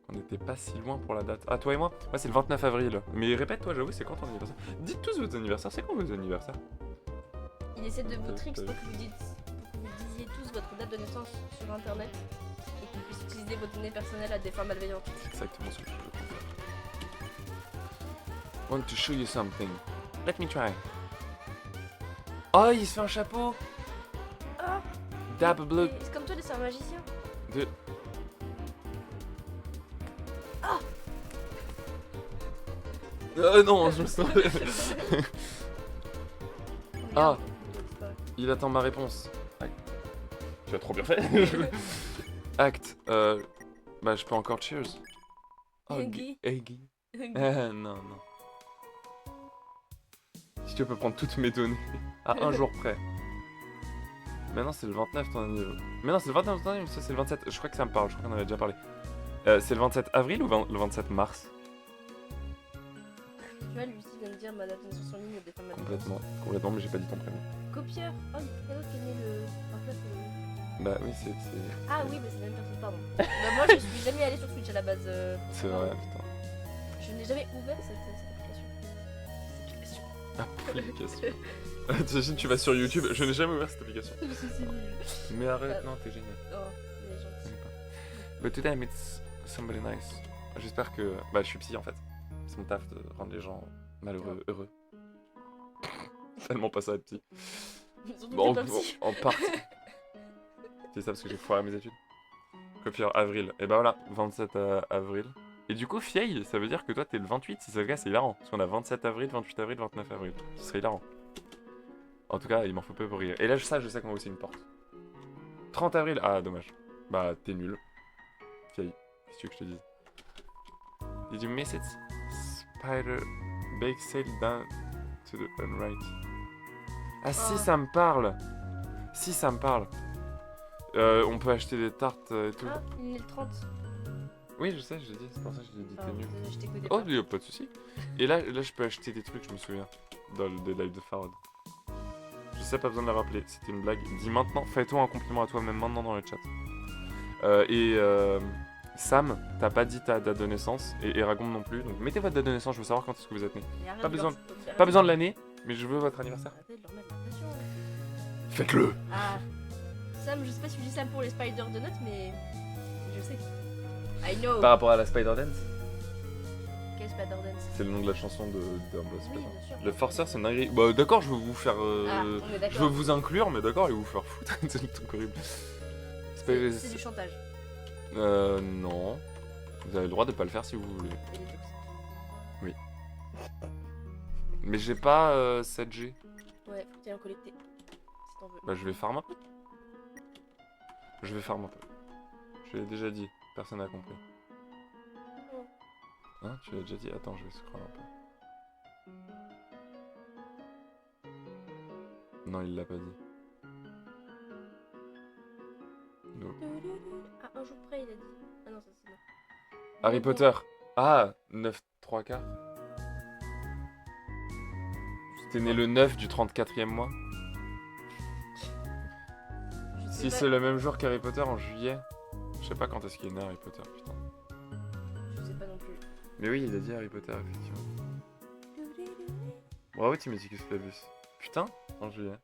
Speaker 1: On était pas si loin pour la date. Ah, toi et moi? Ouais, c'est le 29 avril. Mais répète-toi, j'avoue, c'est quand ton anniversaire? Dites tous vos anniversaires, c'est quand vos anniversaires?
Speaker 2: Il essaie de vous tricks pour que vous disiez tous votre date de naissance sur internet et qu'il puisse utiliser vos données personnelles à des fins malveillantes.
Speaker 1: C'est exactement ce que je veux faire. Want to show you something. Let me try. Oh, il se fait un chapeau.
Speaker 2: Ah,
Speaker 1: Dab Block.
Speaker 2: c'est comme toi, c'est un magicien.
Speaker 1: De...
Speaker 2: Ah.
Speaker 1: Non, je me sens... Ah. Il attend ma réponse. Tu as trop bien fait. Acte. Bah, je peux encore cheers. Oh,
Speaker 2: Guy.
Speaker 1: Guy. Non. Si tu peux prendre toutes mes données. À un jour près. Maintenant, c'est le 29 ton anniversaire. Mais non, c'est le 29 ton anniversaire, ça c'est le 27. Je crois que ça me parle, je crois qu'on avait déjà parlé. C'est le 27 avril ou le 27 mars?
Speaker 2: Tu vois, Lucie vient de dire ma date de naissance en ligne des femmes
Speaker 1: Complètement, mais j'ai pas dit ton prénom.
Speaker 2: Copieur. Oh, il y a quelqu'un d'autre qui est né le 29
Speaker 1: Bah oui, c'est...
Speaker 2: Ah oui, mais c'est la même personne, pardon. Bah, moi, je suis jamais allée sur Twitch à la base.
Speaker 1: C'est vrai, putain.
Speaker 2: Je n'ai jamais ouvert cette application.
Speaker 1: Application. T'imagines, tu vas sur YouTube, je n'ai jamais ouvert cette application.
Speaker 2: C'est nul.
Speaker 1: Mais arrête, non, t'es génial.
Speaker 2: Oh, il est gentil.
Speaker 1: But today I met somebody nice. J'espère que... Bah, je suis psy en fait. C'est mon taf de rendre les gens malheureux, heureux. Tellement pas ça être psy.
Speaker 2: Surtout
Speaker 1: Bon,
Speaker 2: que t'es pas psy.
Speaker 1: en partie. C'est ça parce que j'ai foiré mes études. Copieur avril. Et bah voilà, 27 avril. Et du coup, Fiaï, ça veut dire que toi t'es le 28. Si c'est le cas, c'est hilarant. Parce qu'on a 27 avril, 28 avril, 29 avril. Ce serait hilarant. En tout cas, il m'en faut peu pour rire. Et là, je sais qu'on va aussi une porte. 30 avril. Ah, dommage. Bah, t'es nul. Fiaï, qu'est-ce que tu veux que je te dise? Did you miss it? Spider bake sale down to the unright. Ah si,
Speaker 2: Oh.
Speaker 1: ça me parle. Si, ça me parle. On peut acheter des tartes et tout.
Speaker 2: Ah, il est le 30.
Speaker 1: Oui, je sais, j'ai dit. C'est pour ça que j'ai dit t'es
Speaker 2: Pardon,
Speaker 1: nul.
Speaker 2: désolé, je t'écoutais
Speaker 1: Oh,
Speaker 2: pas.
Speaker 1: y a pas de soucis. Et là, je peux acheter des trucs, je me souviens. Dans le live de Farod. Je sais, pas besoin de la rappeler. C'était une blague. Dis maintenant, fais-toi un compliment à toi-même maintenant dans le chat. Sam, t'as pas dit ta date de naissance, et Eragon non plus. Donc mettez votre date de naissance, je veux savoir quand est-ce que vous êtes né.
Speaker 2: Mais arrête
Speaker 1: Pas
Speaker 2: de
Speaker 1: besoin-
Speaker 2: leur- arrête
Speaker 1: Pas besoin de l'année, mais je veux votre anniversaire.
Speaker 2: Arrêtez de leur mettre la pression.
Speaker 1: Faites-le.
Speaker 2: Ah. Sam, je sais pas si je dis ça pour les Spider Donuts, mais je sais. I know.
Speaker 1: Par rapport à la Spider Dance,
Speaker 2: Quel Spider Dance?
Speaker 1: c'est le nom de la chanson de
Speaker 2: Oui, bien sûr.
Speaker 1: Le forceur, c'est une dinguerie. Bah d'accord, je veux vous faire...
Speaker 2: Ah, on est
Speaker 1: je veux
Speaker 2: d'accord.
Speaker 1: vous inclure, mais d'accord, et vous faire foutre. C'est le truc horrible.
Speaker 2: C'est du chantage.
Speaker 1: Non. Vous avez le droit de pas le faire si vous voulez.
Speaker 2: Et des toxiques.
Speaker 1: Mais j'ai pas 7G.
Speaker 2: Ouais, faut que tu ailles en collecter. Si t'en veux.
Speaker 1: Bah je vais farm un peu. Je vais farm un peu. Je l'ai déjà dit, personne n'a compris. Hein, tu l'as déjà dit? Attends, je vais scroll un peu. Non, il l'a pas dit. No.
Speaker 2: Ah, un jour près, il a dit. Ah non, ça c'est bon.
Speaker 1: Harry
Speaker 2: Bon,
Speaker 1: Potter. Ah, 9 3 quarts. T'es né le 9 du 34e mois.
Speaker 2: je sais
Speaker 1: Si
Speaker 2: pas-
Speaker 1: c'est le même jour qu'Harry Potter en juillet. Je sais pas quand est-ce qu'il est né Harry Potter, putain.
Speaker 2: Je sais pas non plus.
Speaker 1: Mais oui, il a dit Harry Potter, effectivement. Bravo Timothy Flavius. Putain, en juillet.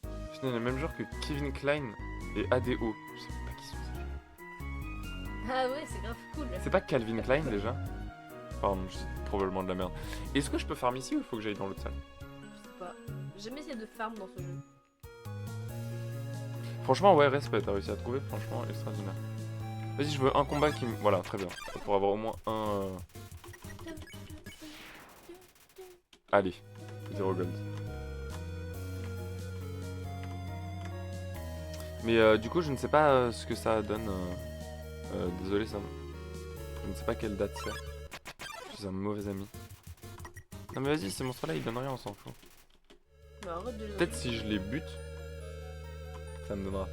Speaker 1: Je suis né le même jour que Kevin Klein et ADO. Je sais pas qui sont ces gens.
Speaker 2: Ah ouais, c'est grave cool.
Speaker 1: C'est pas Calvin Klein déjà? Pardon, je dis probablement de la merde. Est-ce que je peux farm ici ou il faut que j'aille dans l'autre salle?
Speaker 2: Je sais pas. J'ai jamais essayé de farm dans ce jeu.
Speaker 1: Franchement, ouais, respect, t'as réussi à trouver, franchement, extraordinaire. Vas-y, je veux un combat qui me... Voilà, très bien. Pour avoir au moins un... Allez, 0 gold. Mais du coup, je ne sais pas ce que ça donne. Désolé, Sam. Je ne sais pas quelle date c'est. Je suis un mauvais ami. Non mais vas-y, ces monstres-là, ils donnent rien, on s'en fout.
Speaker 2: Bah arrête de les
Speaker 1: Peut-être si je les bute, ça me donnera.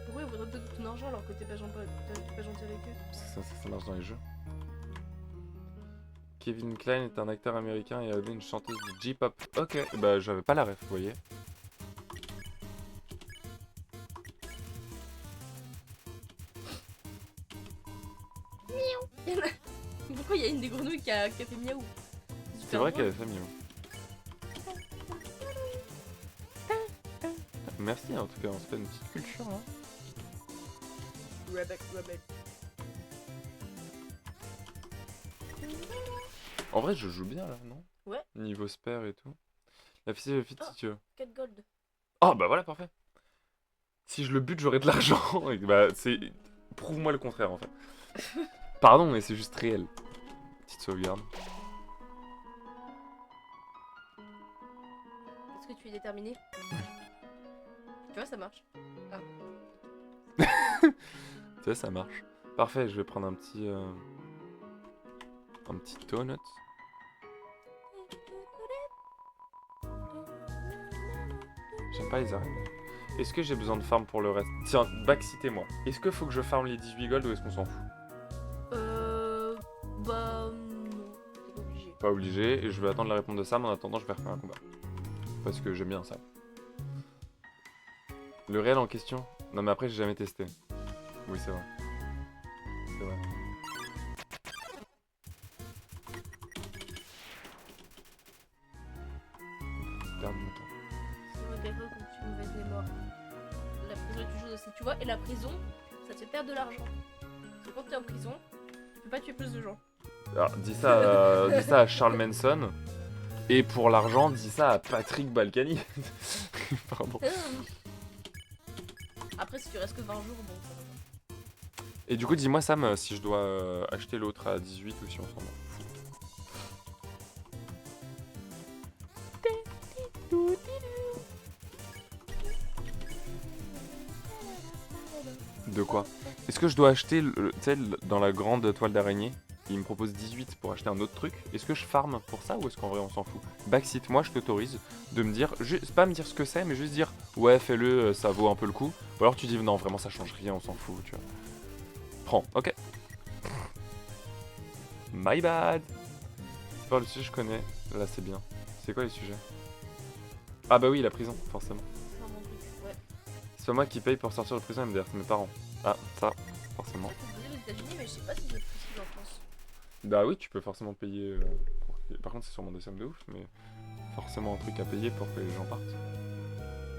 Speaker 2: Pourquoi ils voudraient donner ton argent alors que t'es pas gentil avec eux?
Speaker 1: Parce que ça marche dans les jeux. Kevin Klein est un acteur américain et avait une chanteuse de J-pop. Ok, bah j'avais pas la ref, vous voyez.
Speaker 2: Pourquoi il y a une des grenouilles qui a fait miaou?
Speaker 1: C'est vrai qu'elle avait fait mieux. Merci en tout cas, on se fait une petite culture hein.
Speaker 2: Rebecca, Rebecca.
Speaker 1: En vrai, je joue bien là, non?
Speaker 2: Ouais.
Speaker 1: Niveau spare et tout. La philosophie
Speaker 2: Oh.
Speaker 1: si tu veux.
Speaker 2: 4 gold.
Speaker 1: Oh bah voilà, parfait. Si je le bute, j'aurai de l'argent. Et bah c'est... Prouve-moi le contraire en fait. Pardon, mais c'est juste réel. Petite sauvegarde.
Speaker 2: Est-ce que tu es déterminé? Tu vois, ça marche.
Speaker 1: Tu vois, ça marche. Parfait, je vais prendre un petit donut. J'aime pas les araignées. Est-ce que j'ai besoin de farm pour le reste? Tiens, backcitez-moi. Est-ce que faut que je farm les 18 gold ou est-ce qu'on s'en fout?
Speaker 2: Bah non, t'es pas obligé.
Speaker 1: Pas obligé, et je vais attendre la réponse de Sam. En attendant, je vais refaire un combat. Parce que j'aime bien ça. Le réel en question? Non mais après, j'ai jamais testé. Oui, c'est vrai. C'est vrai. Perdre mon temps.
Speaker 2: C'est vrai qu'à comme tu es une mauvaise mémoire. La prison est toujours aussi, tu vois, et la prison, ça te fait perdre de l'argent. Parce que quand t'es en prison, tu peux pas tuer plus de gens.
Speaker 1: Alors, dis ça à Charles Manson. Et pour l'argent, dis ça à Patrick Balkany. Pardon.
Speaker 2: Après, si tu restes que 20 jours, bon, ça va.
Speaker 1: Et du coup, dis-moi, Sam, si je dois acheter l'autre à 18 ou si on s'en fout. De quoi? Est-ce que je dois acheter, tu sais, dans la grande toile d'araignée, il me propose 18 pour acheter un autre truc. Est-ce que je farm pour ça ou est-ce qu'en vrai on s'en fout? Backseat, moi je t'autorise de me dire, pas me dire ce que c'est, mais juste dire ouais fais-le, ça vaut un peu le coup. Ou alors tu dis non vraiment ça change rien, on s'en fout, tu vois. Prends, ok. My bad. C'est pas le sujet que je connais, là c'est bien. C'est quoi les sujets? Ah bah oui la prison, forcément.
Speaker 2: C'est un bon truc, ouais.
Speaker 1: C'est pas moi qui paye pour sortir de prison MDR, c'est mes parents. Ah ça, forcément.
Speaker 2: Faut se poser aux États-Unis, mais je sais pas si c'est possible en France.
Speaker 1: Bah oui, tu peux forcément payer. Par contre, c'est sûrement des sommes de ouf, mais forcément un truc à payer pour que les gens partent.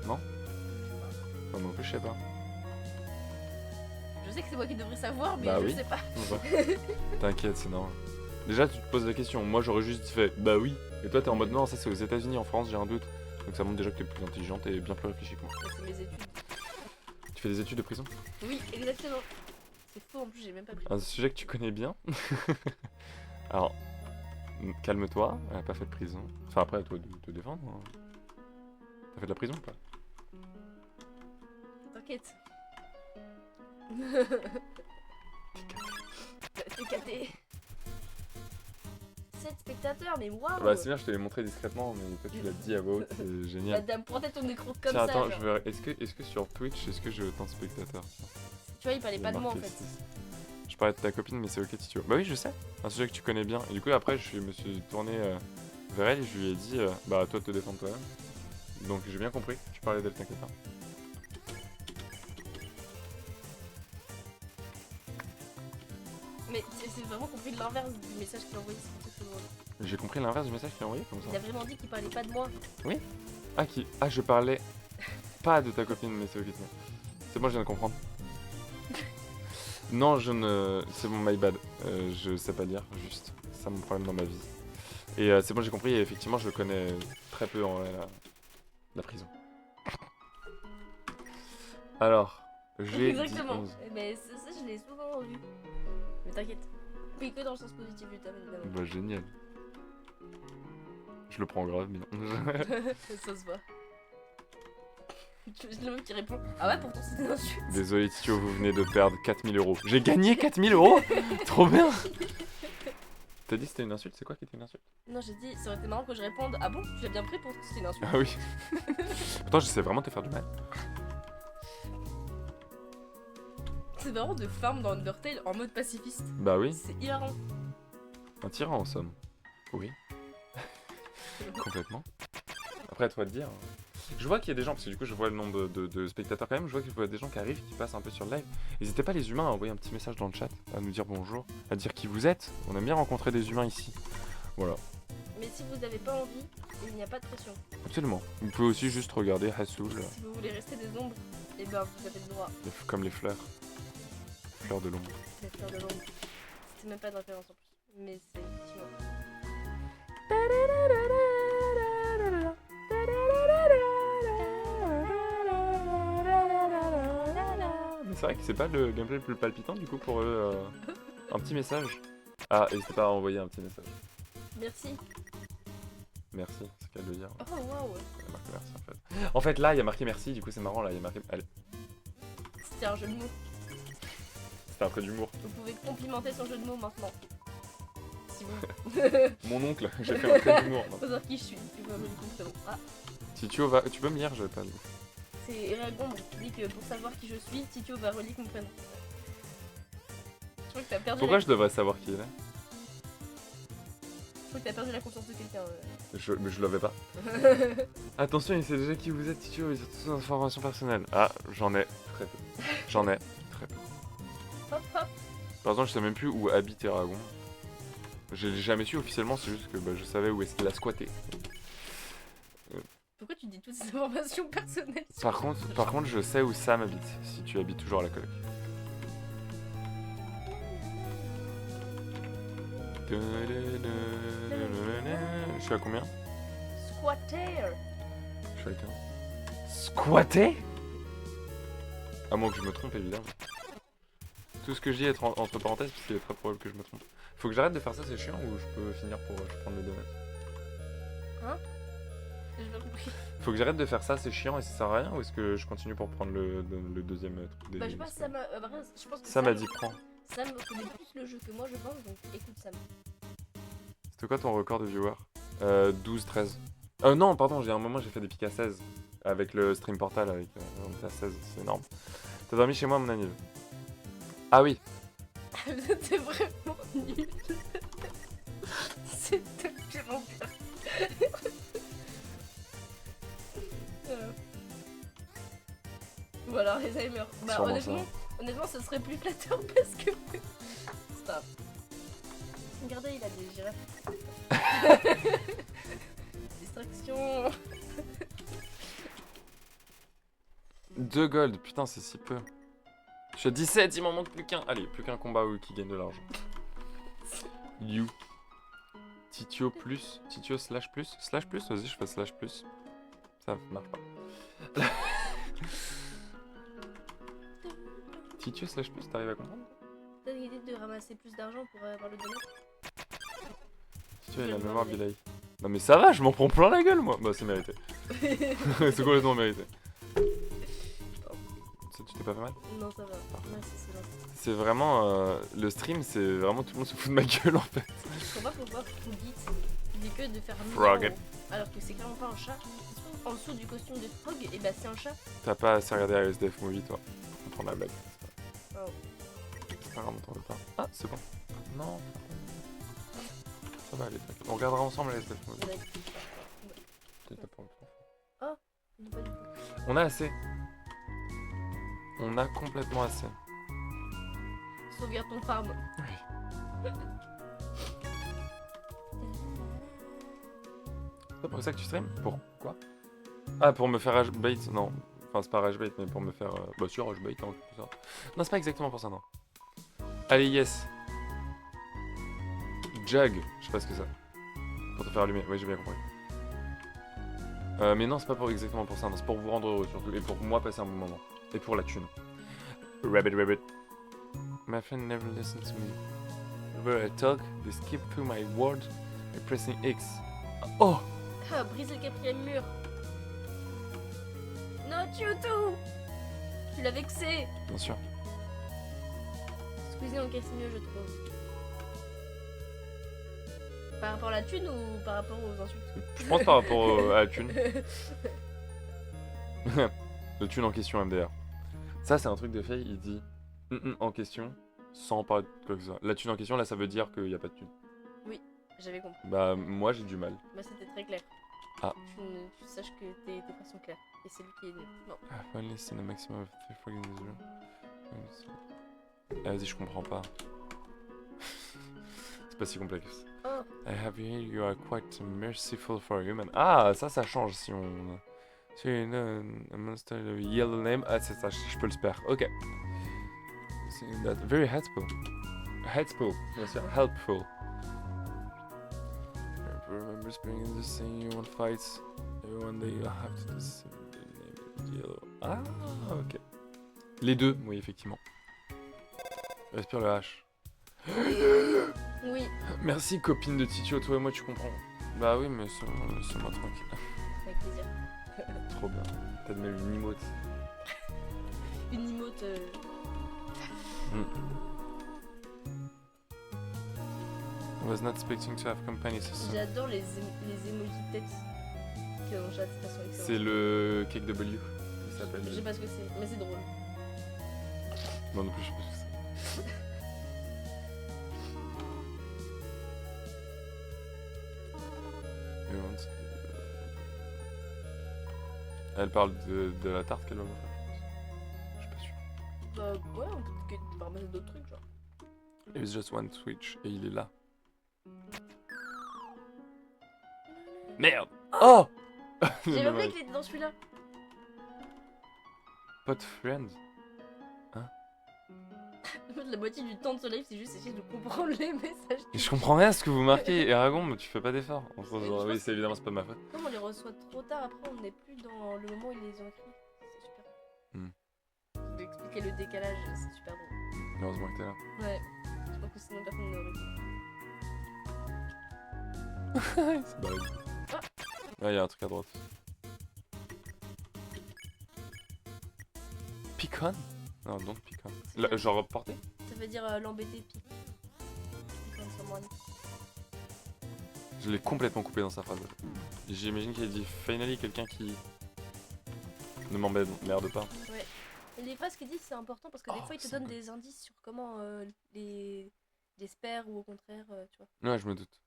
Speaker 1: Non? Moi non plus, je sais pas.
Speaker 2: Je sais que c'est moi qui devrais savoir, mais
Speaker 1: Bah
Speaker 2: je
Speaker 1: oui.
Speaker 2: sais pas.
Speaker 1: T'inquiète, c'est normal. Déjà, tu te poses la question. Moi, j'aurais juste fait bah oui. Et toi, t'es en mode non, ça c'est aux États-Unis, en France, j'ai un doute. Donc ça montre déjà que t'es plus intelligente et bien plus réfléchie que moi.
Speaker 2: Mais c'est mes études.
Speaker 1: Tu fais des études de prison?
Speaker 2: Oui, exactement. C'est faux, en plus, j'ai même pas pris.
Speaker 1: Un sujet que tu connais bien. Alors, calme-toi, elle a pas fait de prison. Enfin, après, à toi de te défendre. Hein. T'as fait de la prison ou pas?
Speaker 2: T'inquiète. T'es caté. 7 spectateurs, mais waouh!
Speaker 1: Bah, c'est bien, je te l'ai montré discrètement, mais toi, tu l'as dit à voix haute, c'est génial.
Speaker 2: Madame, prends ton micro comme
Speaker 1: Tiens,
Speaker 2: ça.
Speaker 1: attends,
Speaker 2: genre.
Speaker 1: je verrai. Est-ce que sur Twitch, est-ce que j'ai autant de spectateurs?
Speaker 2: Tu vois, il parlait
Speaker 1: Il y
Speaker 2: pas
Speaker 1: a
Speaker 2: de moi en
Speaker 1: marqué
Speaker 2: fait.
Speaker 1: 6. Je parlais de ta copine, mais c'est ok si tu veux. Bah oui, je sais. Un sujet que tu connais bien. Et du coup, après, me suis tourné vers elle et je lui ai dit bah, toi, de te défendre toi-même. Donc, j'ai bien compris. Tu parlais d'elle, t'inquiète pas.
Speaker 2: Mais c'est vraiment compris l'inverse du message qu'il a envoyé, c'est pour ça que c'est drôle.
Speaker 1: J'ai compris l'inverse du message qu'il a envoyé comme
Speaker 2: Il a
Speaker 1: ça.
Speaker 2: vraiment dit qu'il parlait pas de moi.
Speaker 1: Ah, ah, je parlais pas de ta copine, mais c'est ok. C'est bon, je viens de comprendre. Non, je ne. C'est bon, my bad. Je sais pas lire, juste. C'est ça mon problème dans ma vie. Et c'est bon, j'ai compris. Et effectivement, je le connais très peu en la prison. Alors, j'ai.
Speaker 2: Exactement.
Speaker 1: 11.
Speaker 2: Mais ça, je l'ai souvent vu. Mais t'inquiète. Oui, que dans le sens positif du terme, évidemment.
Speaker 1: Bah, génial. Je le prends grave bien.
Speaker 2: Ça se voit. Le mec qui répond. Ah ouais, pourtant c'était une insulte.
Speaker 1: Désolé, Tito, vous venez de perdre 4000 euros. J'ai gagné 4000 euros. Trop bien. T'as dit que c'était une insulte? C'est quoi qui était une insulte?
Speaker 2: Non, j'ai dit, ça aurait été marrant que je réponde. Ah bon, tu l'as bien pris pour que c'était une insulte.
Speaker 1: Ah oui. Pourtant, j'essaie vraiment de te faire du mal.
Speaker 2: C'est marrant de farm dans Undertale en mode pacifiste.
Speaker 1: Bah oui.
Speaker 2: C'est hilarant.
Speaker 1: Un tyran en somme. Oui. Complètement. Après, à toi de dire. Je vois qu'il y a des gens, parce que du coup, je vois le nombre de spectateurs quand même. Je vois qu'il y a des gens qui arrivent, qui passent un peu sur le live. N'hésitez pas, les humains, à envoyer un petit message dans le chat, à nous dire bonjour, à dire qui vous êtes. On aime bien rencontrer des humains ici. Voilà.
Speaker 2: Mais si vous n'avez pas envie, il n'y a pas de pression.
Speaker 1: Absolument. Vous pouvez aussi juste regarder Hassoul,
Speaker 2: Si vous voulez rester des ombres, eh ben vous avez le droit.
Speaker 1: comme les fleurs. Fleurs de l'ombre.
Speaker 2: Les fleurs de l'ombre. C'était même pas de référence en plus. Mais c'est effectivement.
Speaker 1: Mais c'est vrai que c'est pas le gameplay le plus palpitant du coup pour eux. Un petit message. Ah, n'hésitez pas à envoyer un petit message.
Speaker 2: Merci.
Speaker 1: Merci, c'est qu'à le dire.
Speaker 2: Oh waouh.
Speaker 1: Il y a marqué merci en fait. En fait là il y a marqué merci, du coup c'est marrant là, il y a marqué. Allez,
Speaker 2: C'était un jeu de mots.
Speaker 1: c'était un peu d'humour.
Speaker 2: Vous pouvez complimenter son jeu de mots maintenant. Si vous.
Speaker 1: Mon oncle, j'ai fait un trait d'humour.
Speaker 2: Faut savoir qui je suis. Tu vois, c'est bon. Ah,
Speaker 1: Titio va. Tu peux me lire, je vais pas le.
Speaker 2: c'est Eragon qui dit que pour savoir qui je suis, Titio va relier mon prénom. Je crois que t'as perdu.
Speaker 1: Pourquoi je devrais savoir qui il est?
Speaker 2: Je crois que t'as perdu la confiance de quelqu'un.
Speaker 1: Mais je l'avais pas. Attention, il sait déjà qui vous êtes, Titio, il a toutes les informations personnelles. Ah, j'en ai très peu. J'en ai très peu.
Speaker 2: Hop hop.
Speaker 1: Par exemple, je sais même plus où habite Eragon. Je l'ai jamais su officiellement, c'est juste que bah, je savais où est-ce qu'il a squatté.
Speaker 2: Pourquoi tu dis toutes ces informations personnelles sur
Speaker 1: Par contre, je sais où Sam habite, si tu habites toujours à la coloc. Je suis à combien?
Speaker 2: Squatter.
Speaker 1: Je suis à 15. Squatter? À moins que je me trompe, évidemment. Tout ce que je dis est entre parenthèses, parce qu'il est très probable que je me trompe. Faut que j'arrête de faire ça, c'est chiant, ou je peux finir pour prendre le donut?
Speaker 2: J'ai pas compris.
Speaker 1: Faut que j'arrête de faire ça, c'est chiant et ça sert à rien, ou est-ce que je continue pour prendre le deuxième truc des
Speaker 2: Bah je pense que Sam je pense que
Speaker 1: Ça m'a dit prends.
Speaker 2: Sam connaît plus le jeu que moi je pense, donc écoute Sam.
Speaker 1: C'était quoi ton record de viewers? 12, 13. Non, pardon, j'ai un moment j'ai fait des pics à 16. Avec le stream portal, avec on était à 16, c'est énorme. T'as dormi chez moi, mon Anil? Ah oui.
Speaker 2: T'es vraiment nul. C'est de pire en pire. Voilà, les Alzheimer. Bah
Speaker 1: Sûrement
Speaker 2: honnêtement, Honnêtement, ce serait plus flatteur parce que. C'est pas grave. Regardez, il a des girafes. Distraction.
Speaker 1: 2 gold, putain, c'est si peu. Je suis à 17, il m'en manque plus qu'un. Allez, plus qu'un combat où qui gagne de l'argent. You. Titio plus. Titio slash plus. Slash plus, vas-y, je fais slash plus. Ça marche pas. Titio slash plus, t'arrives à comprendre?
Speaker 2: T'as l'idée de ramasser plus d'argent pour avoir le donut?
Speaker 1: Titio, il a la mémoire Bilay. Non mais ça va, je m'en prends plein la gueule moi. Bah c'est mérité. C'est complètement mérité. Ça, tu t'es pas fait mal?
Speaker 2: Non, ça va. Merci, c'est gentil.
Speaker 1: C'est vraiment... le stream, c'est vraiment tout le monde se fout de ma gueule en fait.
Speaker 2: Je comprends pas pourquoi Frogit il dit que de faire un
Speaker 1: Frog.
Speaker 2: miaou, alors que c'est clairement pas un chat. En dessous du costume de Frog, et bah c'est un chat.
Speaker 1: T'as pas assez regardé ASDF Movie toi. On prend la blague.
Speaker 2: Oh.
Speaker 1: C'est pas grave, on t'en veut pas. Ah, c'est bon. Non. Ça va aller, t'inquiète. On regardera ensemble ASDF Movie.
Speaker 2: D'accord.
Speaker 1: Peut-être pas pour le temps.
Speaker 2: Non, pas du tout.
Speaker 1: On a assez. On a complètement assez.
Speaker 2: Sauvegarde ton farm.
Speaker 1: C'est pour ça que tu stream? Pourquoi? Ah, pour me faire rage bait? Non. Enfin, c'est pas rage bait, mais pour me faire. Bah, sûr, rage bait, en quelque sorte. Non, c'est pas exactement pour ça, non. Allez, yes. Jag, je sais pas ce que c'est. Pour te faire allumer, oui, j'ai bien compris. Mais non, c'est pas pour exactement pour ça, non, c'est pour vous rendre heureux surtout. Et pour moi passer un bon moment. Et pour la thune. Rabbit, rabbit. My friend never listens to me. Whenever I talk, they skip through my words by pressing X. Oh!
Speaker 2: Ah, brise le quatrième mur. Non, tout. Tu l'as vexé.
Speaker 1: Bien sûr.
Speaker 2: Squeezie encaisse mieux, je trouve. Par rapport à la thune ou par rapport aux insultes?
Speaker 1: Je pense par rapport à la thune. Le thune en question MDR. Ça, c'est un truc de Faye, il dit en question sans parler de quoi que ce soit. La thune en question, là, ça veut dire qu'il n'y a pas de thune.
Speaker 2: J'avais compris.
Speaker 1: Bah, moi, j'ai du mal.
Speaker 2: Bah, c'était très clair.
Speaker 1: Ah.
Speaker 2: Tu saches que tes phrases sont claires. Et c'est lui qui est nul. Non.
Speaker 1: I've only seen a maximum of 3 frogs in this room. Ah, vas-y, je comprends pas. C'est pas si complexe.
Speaker 2: Oh.
Speaker 1: I have heard you are quite merciful for a human. Ah, ça change si on... Si you know a monster of yellow name. Ah, c'est ça, je peux le spare. Ok. Seeing that. Very helpful. Helpful, bien sûr. Helpful. Remember spring the saying you want fights. One day you'll have to do the same name yellow. Ah, ok. Les deux, oui, effectivement. Respire le H.
Speaker 2: Oui,
Speaker 1: Merci copine de Titio, toi et moi tu comprends. Bah oui mais laisse-moi tranquille.
Speaker 2: avec plaisir.
Speaker 1: Trop bien. T'as même une emote.
Speaker 2: Une emote.
Speaker 1: I was not expecting to have company so soon.
Speaker 2: J'adore les emojis de tête qui ont chat, de façon excellente.
Speaker 1: C'est le cake W. Il s'appelle.
Speaker 2: Je sais pas ce que c'est, mais c'est drôle.
Speaker 1: Non, non plus, je sais pas ce que c'est. You want- Elle parle de la tarte qu'elle va me faire. Je suis pas sûr.
Speaker 2: Bah ouais, on peut par mettre d'autres trucs, genre.
Speaker 1: There's just one switch et il est là. Merde. Oh.
Speaker 2: J'avais oublié qu'il était dans celui-là.
Speaker 1: Pot friend.
Speaker 2: En fait, la moitié du temps de ce live, c'est juste essayer de comprendre les messages.
Speaker 1: Et je comprends rien à ce que vous marquez. Eragon, mais tu fais pas d'effort.
Speaker 2: Oui, je
Speaker 1: Oui,
Speaker 2: pense
Speaker 1: c'est évidemment, c'est pas de ma faute.
Speaker 2: Comme on les reçoit trop tard, après on n'est plus dans le moment où ils les ont écrits. C'est super. De expliquer le décalage, c'est super drôle.
Speaker 1: Heureusement que t'es là.
Speaker 2: Ouais. Je pense que sinon personne n'aurait dit.
Speaker 1: C'est barré.
Speaker 2: Ah.
Speaker 1: Ouais, y'a un truc à droite. Picon? Non, don't picon. Genre porter?
Speaker 2: Ça veut dire l'embêter, pique. Pique on someone.
Speaker 1: Je l'ai complètement coupé dans sa phrase. J'imagine qu'il a dit finally quelqu'un qui ne m'emmerde pas.
Speaker 2: Ouais. Et les phrases qu'ils disent, c'est important parce que des
Speaker 1: Oh,
Speaker 2: fois ils te
Speaker 1: c'est
Speaker 2: donnent
Speaker 1: good.
Speaker 2: des indices sur comment les espèrent ou au contraire, tu vois.
Speaker 1: Ouais, je me doute.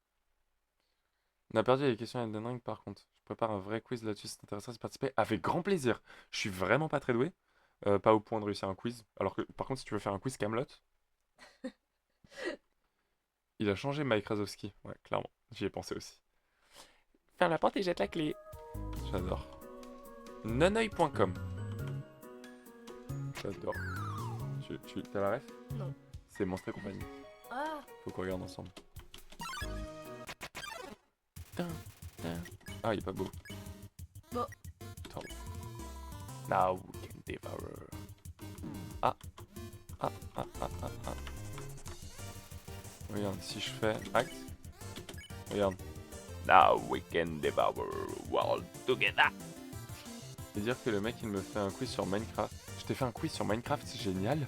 Speaker 1: On a perdu les questions à Elden Ring par contre. Je prépare un vrai quiz là-dessus, c'est intéressant d'y participer avec grand plaisir. Je suis vraiment pas très doué, Pas au point de réussir un quiz. Alors que, par contre, si tu veux faire un quiz Camelot, il a changé Mike Razowski. Ouais, clairement. J'y ai pensé aussi.
Speaker 3: Ferme la porte et jette la clé.
Speaker 1: J'adore. Nonoeil.com. J'adore. T'as la ref?
Speaker 2: Non.
Speaker 1: C'est Monstre et compagnie.
Speaker 2: Ah,
Speaker 1: Faut qu'on regarde ensemble.
Speaker 3: Tin, tin.
Speaker 1: Ah, il est pas beau.
Speaker 2: Bon.
Speaker 1: Attends. Now we can devour. Ah. Ah, ah, ah, ah, ah. Regarde, si je fais acte. Regarde.
Speaker 4: Now we can devour world together.
Speaker 1: Et dire que le mec il me fait un quiz sur Minecraft. Je t'ai fait un quiz sur Minecraft, c'est génial.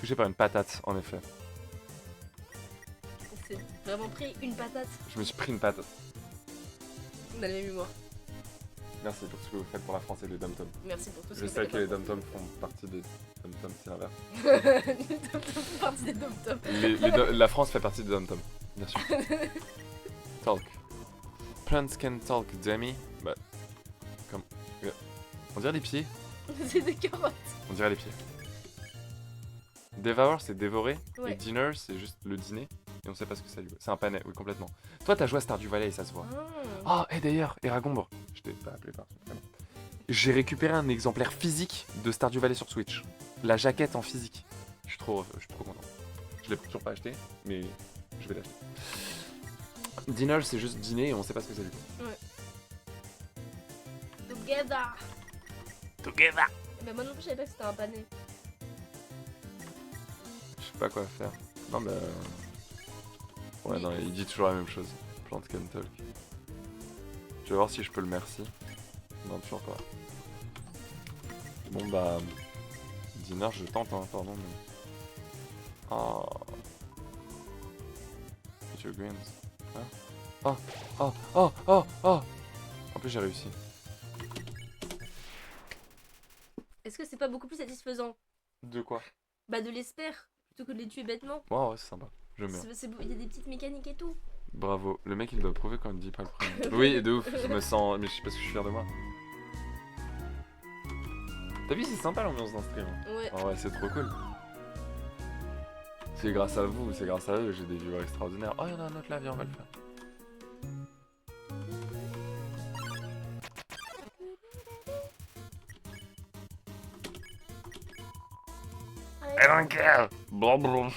Speaker 1: Touché par une patate, en effet.
Speaker 2: c'est vraiment pris une patate.
Speaker 1: Je me suis pris une patate.
Speaker 2: On a la même mémoire.
Speaker 1: Merci pour tout ce que vous faites pour la France et les dom-toms.
Speaker 2: Merci pour tout ce
Speaker 1: Je
Speaker 2: que
Speaker 1: sais
Speaker 2: t'as
Speaker 1: que les
Speaker 2: fait.
Speaker 1: dom-toms font partie des dom-toms, c'est l'inverse.
Speaker 2: Les dom-toms font partie des dom-toms.
Speaker 1: La France fait partie des dom-toms, bien sûr. Talk. Plants can talk, Demi. Bah, comme... On dirait les pieds.
Speaker 2: C'est des carottes.
Speaker 1: On dirait les pieds. Devour, c'est dévorer.
Speaker 2: Ouais.
Speaker 1: Et dinner, c'est juste le dîner. Et on sait pas ce que c'est. C'est un panais, oui, complètement. Toi, t'as joué à Stardew Valley et ça se voit.
Speaker 2: Ah.
Speaker 1: Oh, et d'ailleurs, Eragombre, je t'ai pas appelé par son prénom. J'ai récupéré un exemplaire physique de Stardew Valley sur Switch. La jaquette en physique. Je suis trop content. Je l'ai toujours pas acheté, mais je vais l'acheter. Dinner, c'est juste dîner et on sait pas ce que c'est du tout.
Speaker 2: Together.
Speaker 4: Together.
Speaker 2: Mais moi non plus, je savais pas que c'était un pané.
Speaker 1: Je sais pas quoi faire. Non, bah. Ouais,
Speaker 2: Oui.
Speaker 1: non, il dit toujours la même chose. Plant can talk. Je vais voir si je peux le merci. Non, toujours pas. Bon, bah. Dinner, je tente, hein, pardon, mais. Oh. Monsieur Greens. Hein? Oh, oh, oh, oh, oh! En plus, j'ai réussi.
Speaker 2: Est-ce que c'est pas beaucoup plus satisfaisant
Speaker 1: De quoi?
Speaker 2: bah de l'espère plutôt que de les tuer bêtement?
Speaker 1: Ouais, ouais, c'est sympa. Je mets.
Speaker 2: Il y a des petites mécaniques et tout.
Speaker 1: Bravo. Le mec, il doit prouver quand il dit pas le premier. Oui, de ouf. Je me sens. Mais je sais pas si je suis fier de moi. T'as vu, c'est sympa l'ambiance d'un stream.
Speaker 2: Ouais.
Speaker 1: Oh ouais, c'est trop cool. C'est grâce à vous, c'est grâce à eux, j'ai des viewers extraordinaires. Oh, il y en a un autre là, viens, on va le faire. I don't care. Blablabla.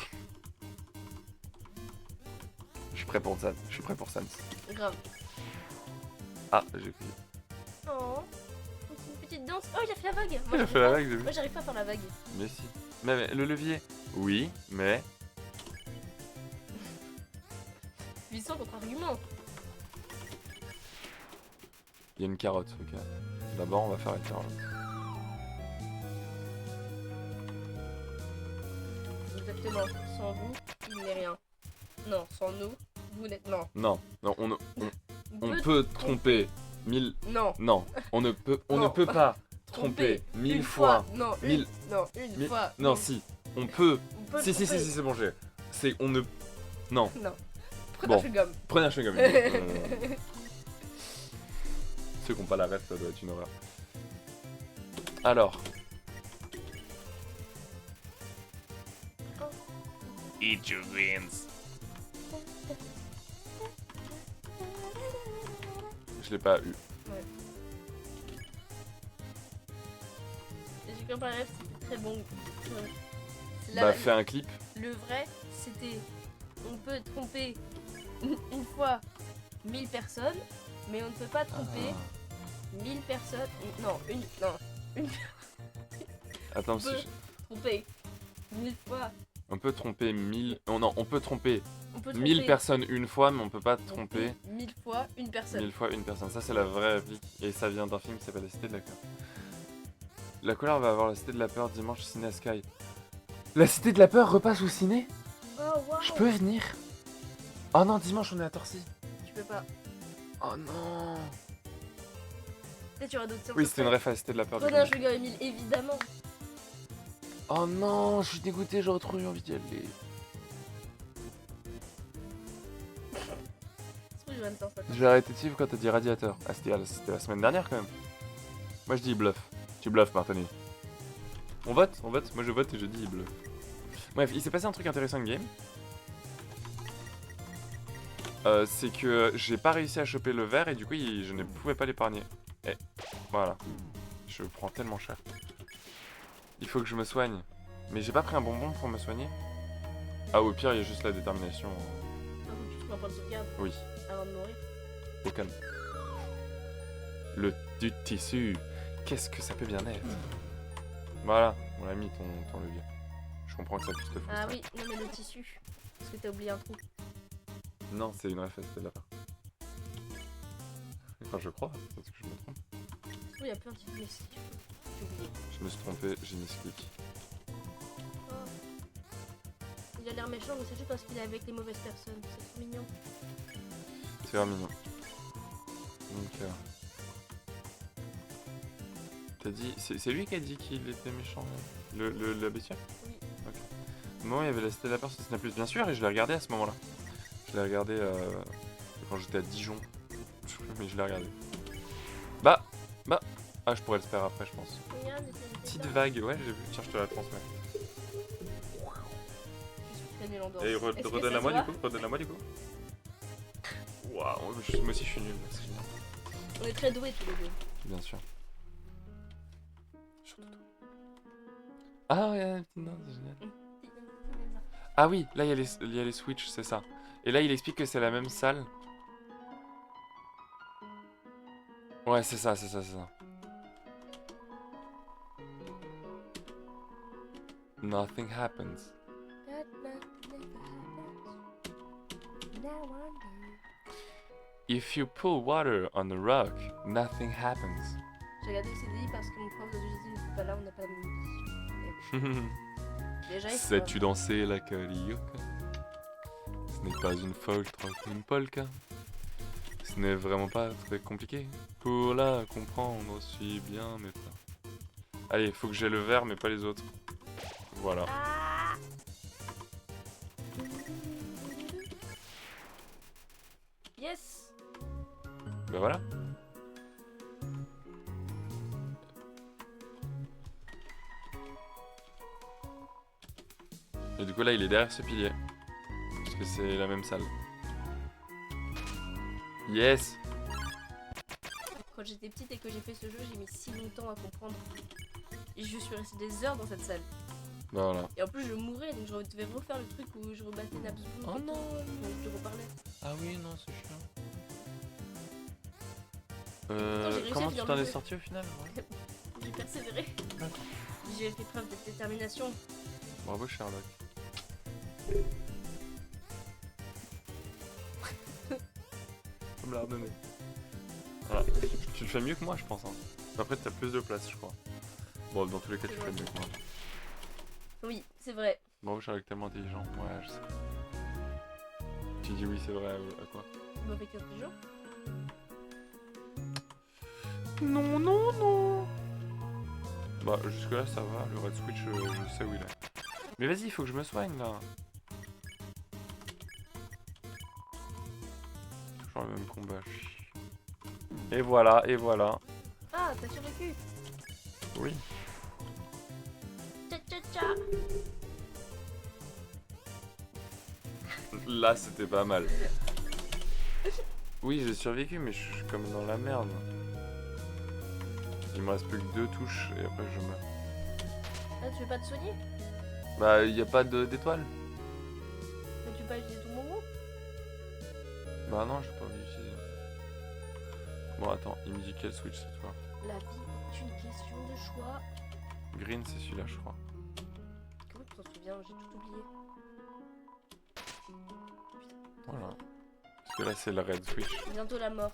Speaker 1: Je suis prêt pour ça. Je suis prêt pour ça.
Speaker 2: Grave.
Speaker 1: Ah, j'ai pris.
Speaker 2: Oh. C'est une petite danse. Oh, il a fait la vague. Moi,
Speaker 1: Il a
Speaker 2: j'arrive
Speaker 1: fait la
Speaker 2: pas.
Speaker 1: vague, j'ai vu.
Speaker 2: Moi, j'arrive pas à faire la vague.
Speaker 1: Mais si. Mais le levier. Oui, mais.
Speaker 2: 800 contre argument.
Speaker 1: Il y a une carotte, ok. D'abord, on va faire une carotte.
Speaker 2: Exactement. Sans vous, il n'est rien. Non, sans nous, vous n'êtes. Non.
Speaker 1: Non, non, on
Speaker 2: Peut-
Speaker 1: peut tromper 1000.
Speaker 2: Non.
Speaker 1: Non, on ne peut
Speaker 2: Non.
Speaker 1: pas tromper 1000 fois.
Speaker 2: Non,
Speaker 1: Mille-
Speaker 2: une
Speaker 1: Mille-
Speaker 2: fois.
Speaker 1: Non,
Speaker 2: une-
Speaker 1: si, on peut.
Speaker 2: on peut
Speaker 1: Si,
Speaker 2: tromper.
Speaker 1: c'est bon, j'ai. C'est on ne. Non,
Speaker 2: Non. Prenez
Speaker 1: Bon.
Speaker 2: un chewing-gum.
Speaker 1: prenez un chewing-gum. Ceux qui n'ont pas la ref, ça doit être une horreur. Alors,
Speaker 4: Eat your greens.
Speaker 1: je l'ai pas eu.
Speaker 2: J'ai comme par rêve, c'était très bon.
Speaker 1: Bah, fais un clip.
Speaker 2: Le vrai, c'était on peut tromper une fois 1000 personnes, mais on ne peut pas tromper 1000 personnes. Non, une
Speaker 1: Attends,
Speaker 2: peut tromper 1000 fois.
Speaker 1: on peut tromper 1000. Oh non, on peut tromper
Speaker 2: On peut
Speaker 1: 1000
Speaker 2: tromper
Speaker 1: personnes une fois, mais on peut pas tromper
Speaker 2: 1000 fois une personne.
Speaker 1: 1000 fois une personne. Ça, c'est la vraie réplique. Et ça vient d'un film qui s'appelle La Cité de la Colère. La colère va avoir La Cité de la Peur dimanche ciné à Sky. La Cité de la Peur repasse au ciné?
Speaker 2: Oh waouh.
Speaker 1: Je peux venir? Oh non, dimanche, on est à Torcy.
Speaker 2: Tu peux pas.
Speaker 1: Oh non.
Speaker 2: Peut-être tu auras d'autres séances.
Speaker 1: Oui, c'était une ref à La Cité de la Peur.
Speaker 2: Prenez un chewing-gum Emile, évidemment.
Speaker 1: Oh non, je suis dégoûté, j'aurais trop eu envie d'y aller.
Speaker 2: C'est pour jouer une séance.
Speaker 1: Je vais arrêter de suivre quand t'as dit radiateur. Ah, c'était la semaine dernière quand même. Moi je dis bluff. Tu bluffes, Martoni. On vote, moi je vote et je dis bleu. Bref, il s'est passé un truc intéressant in game. C'est que j'ai pas réussi à choper le vert et du coup je ne pouvais pas l'épargner. Et voilà. Je prends tellement cher. Il faut que je me soigne. Mais j'ai pas pris un bonbon pour me soigner. Ah au pire il y a juste la détermination.
Speaker 2: Ah, faut que tu trouves un point de sauvegarde
Speaker 1: Oui.
Speaker 2: avant de mourir.
Speaker 1: Déconne. Le du tissu. Qu'est-ce que ça peut bien être? Voilà, on a mis ton levier. Je comprends que ça puisse te frustrer.
Speaker 2: Ah oui, non mais le tissu. Parce que t'as oublié un trou.
Speaker 1: Non, c'est une référence de la part. Enfin, je crois, peut-être que je me trompe.
Speaker 2: Oui, il y a plein de tissus, mais si j'ai oublié.
Speaker 1: Je me suis trompé, j'ai mis clic.
Speaker 2: Oh. Il a l'air méchant, mais c'est juste parce qu'il est avec les mauvaises personnes. C'est trop mignon.
Speaker 1: C'est vraiment mignon. Donc, t'as dit. C'est lui qui a dit qu'il était méchant, la bestiole?
Speaker 2: Oui.
Speaker 1: Ok. Moi, il y avait la cité de la peur sur Disney+, bien sûr, et je l'ai regardé à ce moment-là. Je l'ai regardé quand j'étais à Dijon. Mais je l'ai regardé. Bah. Ah, je pourrais le faire après, je pense.
Speaker 2: Regarde,
Speaker 1: Petite vague, ouais, j'ai vu. Tiens, je te la transmets.
Speaker 2: Je suis très nul en danse.
Speaker 1: Et
Speaker 2: Est-ce que
Speaker 1: redonne-la
Speaker 2: ça
Speaker 1: moi
Speaker 2: se
Speaker 1: du
Speaker 2: voit?
Speaker 1: coup, redonne-la moi du coup. Waouh, moi aussi je suis nul, c'est génial.
Speaker 2: On est très doués tous les deux.
Speaker 1: Bien sûr. Surtout toi. Ah ouais, non, c'est génial. Ah oui, là il y a les switches, c'est ça. Et là il explique que c'est la même salle. Ouais, c'est ça. Nothing happens. If you pull water on a rock, nothing happens.
Speaker 2: J'ai regardé le CDI parce que mon prof de GT n'était pas là, on n'a pas la même émission. Déjà, il faut...
Speaker 1: Sais-tu danser la carioca? Ce n'est pas une folk, une polka. Ce n'est vraiment pas très compliqué. Pour la comprendre, suis bien mes pas. Allez, faut que j'ai le vert mais pas les autres. Voilà.
Speaker 2: Ah. Yes.
Speaker 1: Bah voilà. Et du coup là il est derrière ce pilier. Parce que c'est la même salle. Yes.
Speaker 2: Quand j'étais petite et que j'ai fait ce jeu, j'ai mis si longtemps à comprendre. Et je suis restée des heures dans cette salle.
Speaker 1: Bah voilà.
Speaker 2: Et en plus, je mourais, donc je devais refaire le truc où je rebattais Nabsbook.
Speaker 1: Oh
Speaker 2: et
Speaker 1: non.
Speaker 2: tout. Donc je reparlais.
Speaker 1: Ah oui, non, c'est chiant.
Speaker 2: j'ai réussi à
Speaker 1: Comment tu
Speaker 2: finir
Speaker 1: t'en
Speaker 2: le
Speaker 1: es
Speaker 2: jeu.
Speaker 1: sorti au final? Ouais.
Speaker 2: J'ai persévéré.
Speaker 1: D'accord.
Speaker 2: J'ai fait preuve de détermination.
Speaker 1: Bravo Sherlock. Faut me la redonner. Voilà. Tu le fais mieux que moi je pense. Hein. Après t'as plus de place je crois. Bon dans tous les cas tu fais mieux que moi.
Speaker 2: Oui, c'est vrai.
Speaker 1: Bravo Sherlock, tellement intelligent. Ouais je sais. Tu dis oui c'est vrai à quoi?
Speaker 2: Mauvais intelligent.
Speaker 1: Non. Bah jusque là ça va, le red switch je sais où il est. Mais vas-y il faut que je me soigne là. Toujours le même combat. Et voilà.
Speaker 2: Ah, t'as survécu.
Speaker 1: Oui.
Speaker 2: Tcha.
Speaker 1: Là c'était pas mal. Oui j'ai survécu mais je suis comme dans la merde. Il me reste plus que 2 touches et après je meurs.
Speaker 2: Ah, tu veux pas te soigner?
Speaker 1: Bah y a pas d'étoile.
Speaker 2: Mais tu veux pas utiliser ton bonbon?
Speaker 1: Bah non j'ai pas envie d'utiliser. Bon attends, il me dit quel switch cette fois?
Speaker 2: La vie est une question de choix.
Speaker 1: Green c'est celui-là je crois.
Speaker 2: Comment tu t'en souviens? J'ai tout oublié.
Speaker 1: Voilà. Parce que là c'est le red switch.
Speaker 2: Bientôt la mort.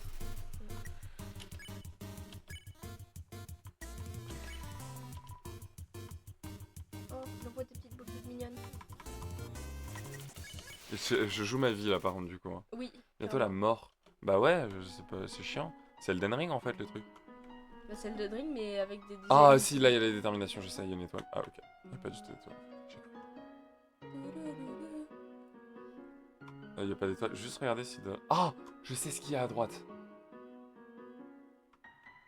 Speaker 2: Oh, il envoie des petites boules mignonnes.
Speaker 1: Et je joue ma vie là par contre du coup. Hein.
Speaker 2: Oui.
Speaker 1: Bientôt la mort. Bah ouais, je sais pas, c'est chiant. C'est Elden Ring en fait le truc.
Speaker 2: Bah, celle de Dream, mais avec des.
Speaker 1: Ah
Speaker 2: des-
Speaker 1: si là il y a la détermination, je sais, il y a une étoile. Ah ok. Il y a pas du tout d'étoile. Il y a pas d'étoile. Juste regarder si de... Ah, je sais ce qu'il y a à droite.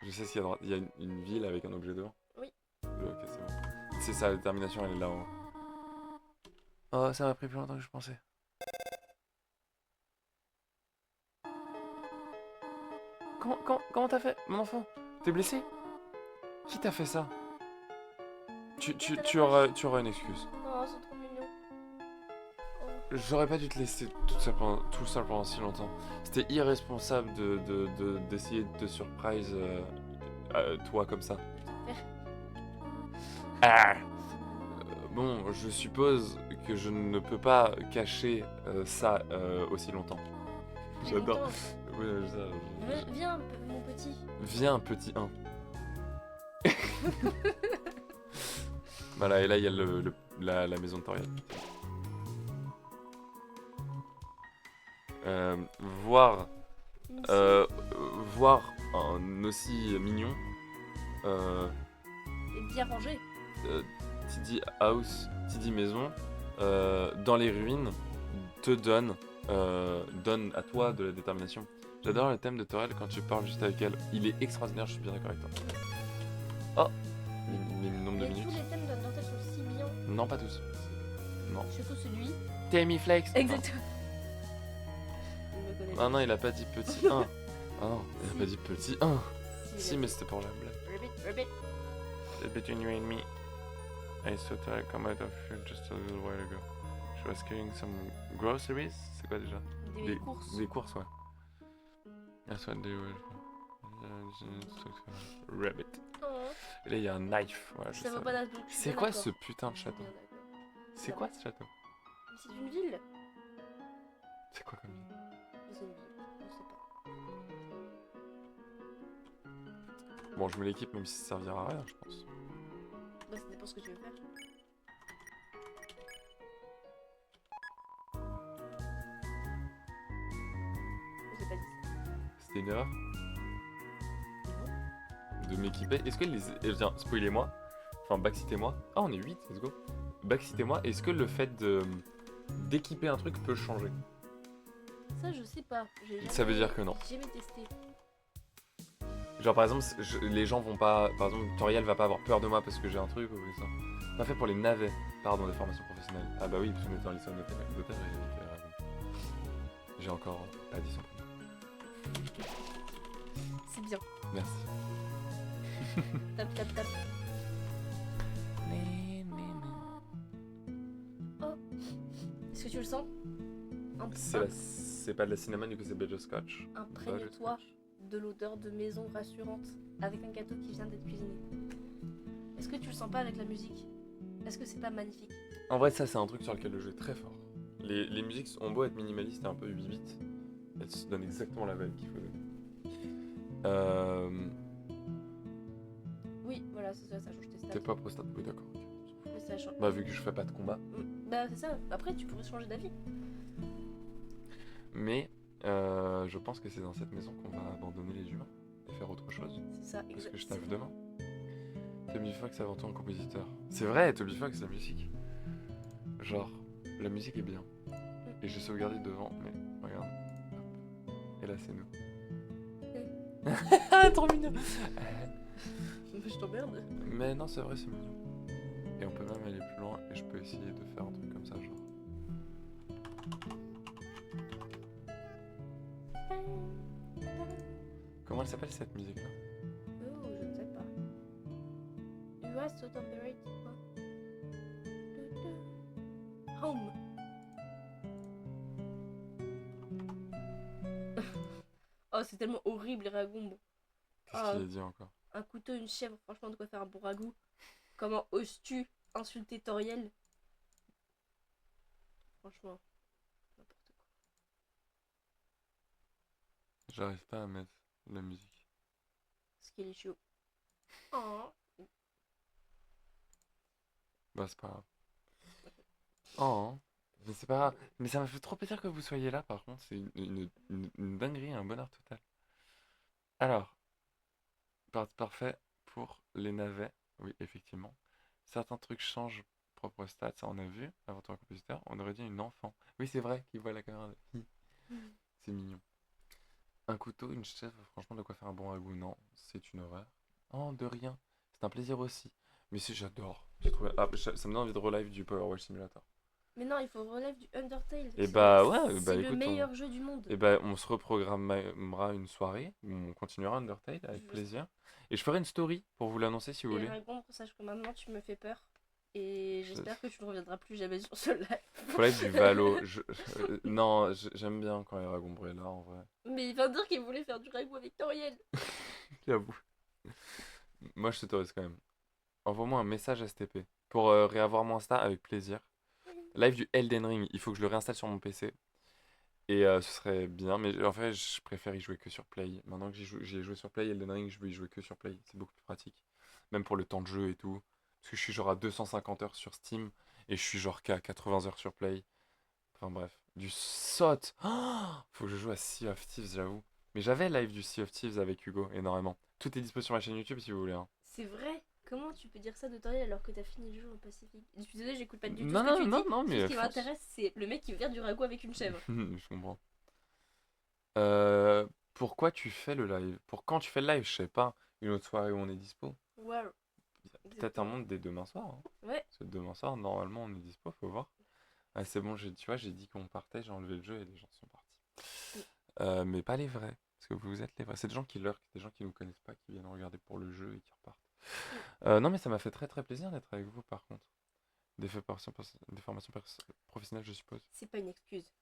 Speaker 1: Je sais ce qu'il y a à droite. Il y a une ville avec un objet devant.
Speaker 2: Oui.
Speaker 1: Ok, c'est bon. C'est ça, la détermination, elle est là-haut. Oh, ça m'a pris plus longtemps que je pensais. Comment t'as fait, mon enfant? T'es blessé? Qui t'a fait ça? Tu auras une excuse.
Speaker 2: Oh, c'est trop mignon.
Speaker 1: J'aurais pas dû te laisser tout seul pendant si longtemps. C'était irresponsable d'essayer de te surprise toi comme ça. Ah. Bon, je suppose que je ne peux pas cacher ça aussi longtemps. J'adore.
Speaker 2: Longtemps.
Speaker 1: Ouais,
Speaker 2: Viens, mon petit.
Speaker 1: Viens, petit 1. Voilà, et là, il y a la maison de Toriel. Voir voir un aussi mignon
Speaker 2: Et bien rangé.
Speaker 1: Tidy House, Tidy Maison, dans les ruines, te donne à toi de la détermination. J'adore le thème de Torel quand tu parles juste avec elle. Il est extraordinaire, je suis bien d'accord avec toi. Oh, les nombres de
Speaker 2: Et
Speaker 1: minutes.
Speaker 2: tous les thèmes d'Undertale sont si mignons.
Speaker 1: Non, pas tous. Non.
Speaker 2: Surtout celui.
Speaker 1: Tammy Flex.
Speaker 2: Exactement. Il me connaît.
Speaker 1: Ah non, il a pas dit petit 1. Ah non, il a pas dit petit 1.
Speaker 2: Si,
Speaker 1: Si, mais c'était pour la blague.
Speaker 2: Rabbit.
Speaker 1: Between you and me, I saw Torel come out of here just a little while ago. She was carrying some groceries. C'est quoi déjà?
Speaker 2: Des courses.
Speaker 1: Des courses, ouais. That's what they were. Rabbit.
Speaker 2: Oh.
Speaker 1: Et là, il y a un knife. Voilà, je
Speaker 2: Ça vaut
Speaker 1: savais.
Speaker 2: pas la peine. Je suis
Speaker 1: C'est
Speaker 2: bien
Speaker 1: quoi
Speaker 2: d'accord.
Speaker 1: ce putain de château?
Speaker 2: Je suis bien d'accord.
Speaker 1: C'est quoi ce château?
Speaker 2: Mais c'est une ville.
Speaker 1: C'est quoi comme ville?
Speaker 2: C'est une ville. Je sais pas.
Speaker 1: Bon, je mets l'équipe même si ça servira à rien, je pense.
Speaker 2: Bah, ça dépend ce que tu veux faire. Je sais pas dit.
Speaker 1: C'était une erreur de m'équiper. Est-ce que les. Tiens, spoilez-moi. Enfin, backcitez-moi. Ah, on est 8, let's go. Backcitez-moi. Est-ce que le fait d'équiper un truc peut changer?
Speaker 2: Ça, je sais pas.
Speaker 1: Ça veut dire que non.
Speaker 2: J'ai jamais testé.
Speaker 1: Genre, par exemple, les gens vont pas. Par exemple, Toriel va pas avoir peur de moi parce que j'ai un truc ou ça. Pas fait pour les navets, pardon, des formations professionnelles. Ah, bah oui, parce qu'on était dans l'histoire d'hôtel et j'ai encore pas dit son prénom.
Speaker 2: C'est bien.
Speaker 1: Merci.
Speaker 2: Tap. Oh. Est-ce que tu le sens?
Speaker 1: C'est pas de la cinnamon, du coup c'est butterscotch.
Speaker 2: Imprègne-toi de l'odeur de maison rassurante avec un gâteau qui vient d'être cuisiné. Est-ce que tu le sens pas avec la musique? Est-ce que c'est pas magnifique?
Speaker 1: En vrai, ça c'est un truc sur lequel le jeu est très fort. Les musiques ont beau être minimalistes et un peu 8 bits, elles se donnent exactement la vibe qu'il faut donner.
Speaker 2: Oui, voilà, c'est ça change tes stats.
Speaker 1: T'es pas pro stat, oui d'accord. Ok.
Speaker 2: Mais ça change.
Speaker 1: Bah vu que je fais pas de combat.
Speaker 2: Bah c'est ça, après tu pourrais changer d'avis.
Speaker 1: Mais je pense que c'est dans cette maison qu'on va abandonner les humains et faire autre chose.
Speaker 2: C'est ça,
Speaker 1: Parce que je taffe demain. Toby Fox avant tout un compositeur. C'est vrai, Toby Fox, la musique. Genre, la musique est bien. Et j'ai sauvegardé devant, mais regarde. Hop. Et là, c'est nous. Trop mignon.
Speaker 2: Je t'emmerde.
Speaker 1: Mais non, c'est vrai, c'est mignon. Et on peut même aller plus loin, et je peux essayer de faire un truc comme ça, genre. Comment elle s'appelle cette musique-là?
Speaker 2: Oh, je ne sais pas. You are so temperate. Home. Oh, c'est tellement horrible les ragombes.
Speaker 1: Qu'est-ce
Speaker 2: Ah.
Speaker 1: qu'il a dit encore?
Speaker 2: Un couteau, une chèvre, franchement, de quoi faire un bon ragoût. Comment oses-tu insulter Toriel? Franchement, n'importe quoi.
Speaker 1: J'arrive pas à mettre la musique.
Speaker 2: Ce qu'il est chaud. Oh.
Speaker 1: Bah, c'est pas grave. Oh, mais c'est pas grave. Mais ça m'a fait trop plaisir que vous soyez là, par contre. C'est une dinguerie, un bonheur total. Alors, parfait pour les navets. Oui, effectivement. Certains trucs changent propre stats, ça on a vu. Avant tout un compositeur. On aurait dit une enfant. Oui, c'est vrai qu'il voit la caméra. C'est mignon. Un couteau, une chèvre, franchement, de quoi faire un bon ragoût? Non, c'est une horreur. Oh, de rien. C'est un plaisir aussi. Mais si, j'adore. J'ai trouvé... Ah, ça me donne envie de relive du Power Wash Simulator.
Speaker 2: Mais non, il faut relève du Undertale.
Speaker 1: Et
Speaker 2: C'est
Speaker 1: bah
Speaker 2: le-
Speaker 1: ouais, bah
Speaker 2: c'est le
Speaker 1: écoute,
Speaker 2: meilleur jeu du monde.
Speaker 1: et bah on se reprogrammera une soirée où on continuera Undertale avec
Speaker 2: Je-
Speaker 1: plaisir. Et je ferai une story pour vous l'annoncer si vous
Speaker 2: Et
Speaker 1: voulez.
Speaker 2: Ragon, sache que maintenant tu me fais peur. Et j'espère que tu ne reviendras plus jamais sur ce live.
Speaker 1: Faut être du Valo. Non, j'aime bien quand Eragon est là en vrai.
Speaker 2: Mais il vient de dire qu'il voulait faire du Ragon avec Toriel.
Speaker 1: J'avoue. Moi je t'autorise quand même. Envoie-moi un message STP pour réavoir mon Insta avec plaisir. Live du Elden Ring, il faut que je le réinstalle sur mon PC. Et ce serait bien, mais en fait je préfère y jouer que sur Play. Maintenant que j'y ai joué sur Play, Elden Ring, je veux y jouer que sur Play. C'est beaucoup plus pratique. Même pour le temps de jeu et tout. Parce que je suis genre à 250 heures sur Steam et je suis genre qu'à 80 heures sur Play. Enfin bref, du SOT. Faut que je joue à Sea of Thieves, j'avoue. Mais j'avais live du Sea of Thieves avec Hugo, énormément. Tout est dispo sur ma chaîne YouTube si vous voulez. Hein.
Speaker 2: C'est vrai. Comment tu peux dire ça de Toriel alors que t'as fini le jeu au Pacifique? Je suis désolée, j'écoute pas du tout
Speaker 1: Non,
Speaker 2: ce que
Speaker 1: non,
Speaker 2: tu
Speaker 1: non,
Speaker 2: dis.
Speaker 1: non,
Speaker 2: Tout
Speaker 1: mais
Speaker 2: ce qui
Speaker 1: fonce.
Speaker 2: m'intéresse, c'est le mec qui veut faire du ragoût avec une chèvre.
Speaker 1: Je comprends. Pourquoi tu fais le live? Pour quand tu fais le live, je sais pas. Une autre soirée où on est dispo.
Speaker 2: Wow.
Speaker 1: Peut-être un monde dès demain soir. Hein.
Speaker 2: Ouais.
Speaker 1: Parce que demain soir, normalement, on est dispo, faut voir. Ah, c'est bon, tu vois, j'ai dit qu'on partait, j'ai enlevé le jeu et les gens sont partis. Mais pas les vrais. Parce que vous êtes les vrais. C'est des gens qui lurkent, des gens qui nous connaissent pas, qui viennent regarder pour le jeu et qui repartent. Non, mais ça m'a fait très très plaisir d'être avec vous par contre. Des formations professionnelles, je suppose.
Speaker 2: C'est pas une excuse.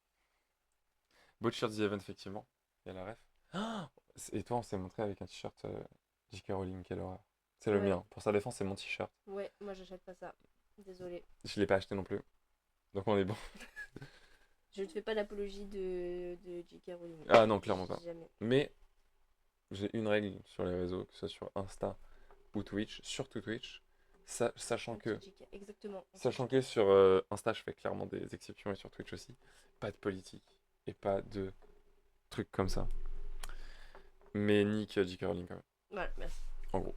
Speaker 1: Butcher the Event, effectivement. Il y a la ref. Et toi, on s'est montré avec un t-shirt J.K. Rowling, quelle horreur. C'est le
Speaker 2: Ouais.
Speaker 1: mien. Pour sa défense, c'est mon t-shirt.
Speaker 2: Ouais, moi j'achète pas ça. Désolée.
Speaker 1: Je l'ai pas acheté non plus. Donc on est bon.
Speaker 2: Je ne fais pas l'apologie de J.K. Rowling.
Speaker 1: Ah non, clairement pas.
Speaker 2: Jamais.
Speaker 1: Mais j'ai une règle sur les réseaux, que ce soit sur Insta ou Twitch, surtout Twitch, sachant que
Speaker 2: J.K. Exactement.
Speaker 1: sur Insta, je fais clairement des exceptions et sur Twitch aussi, pas de politique et pas de trucs comme ça. Mais nique J.K. Rowling quand même,
Speaker 2: Voilà, merci.
Speaker 1: en gros.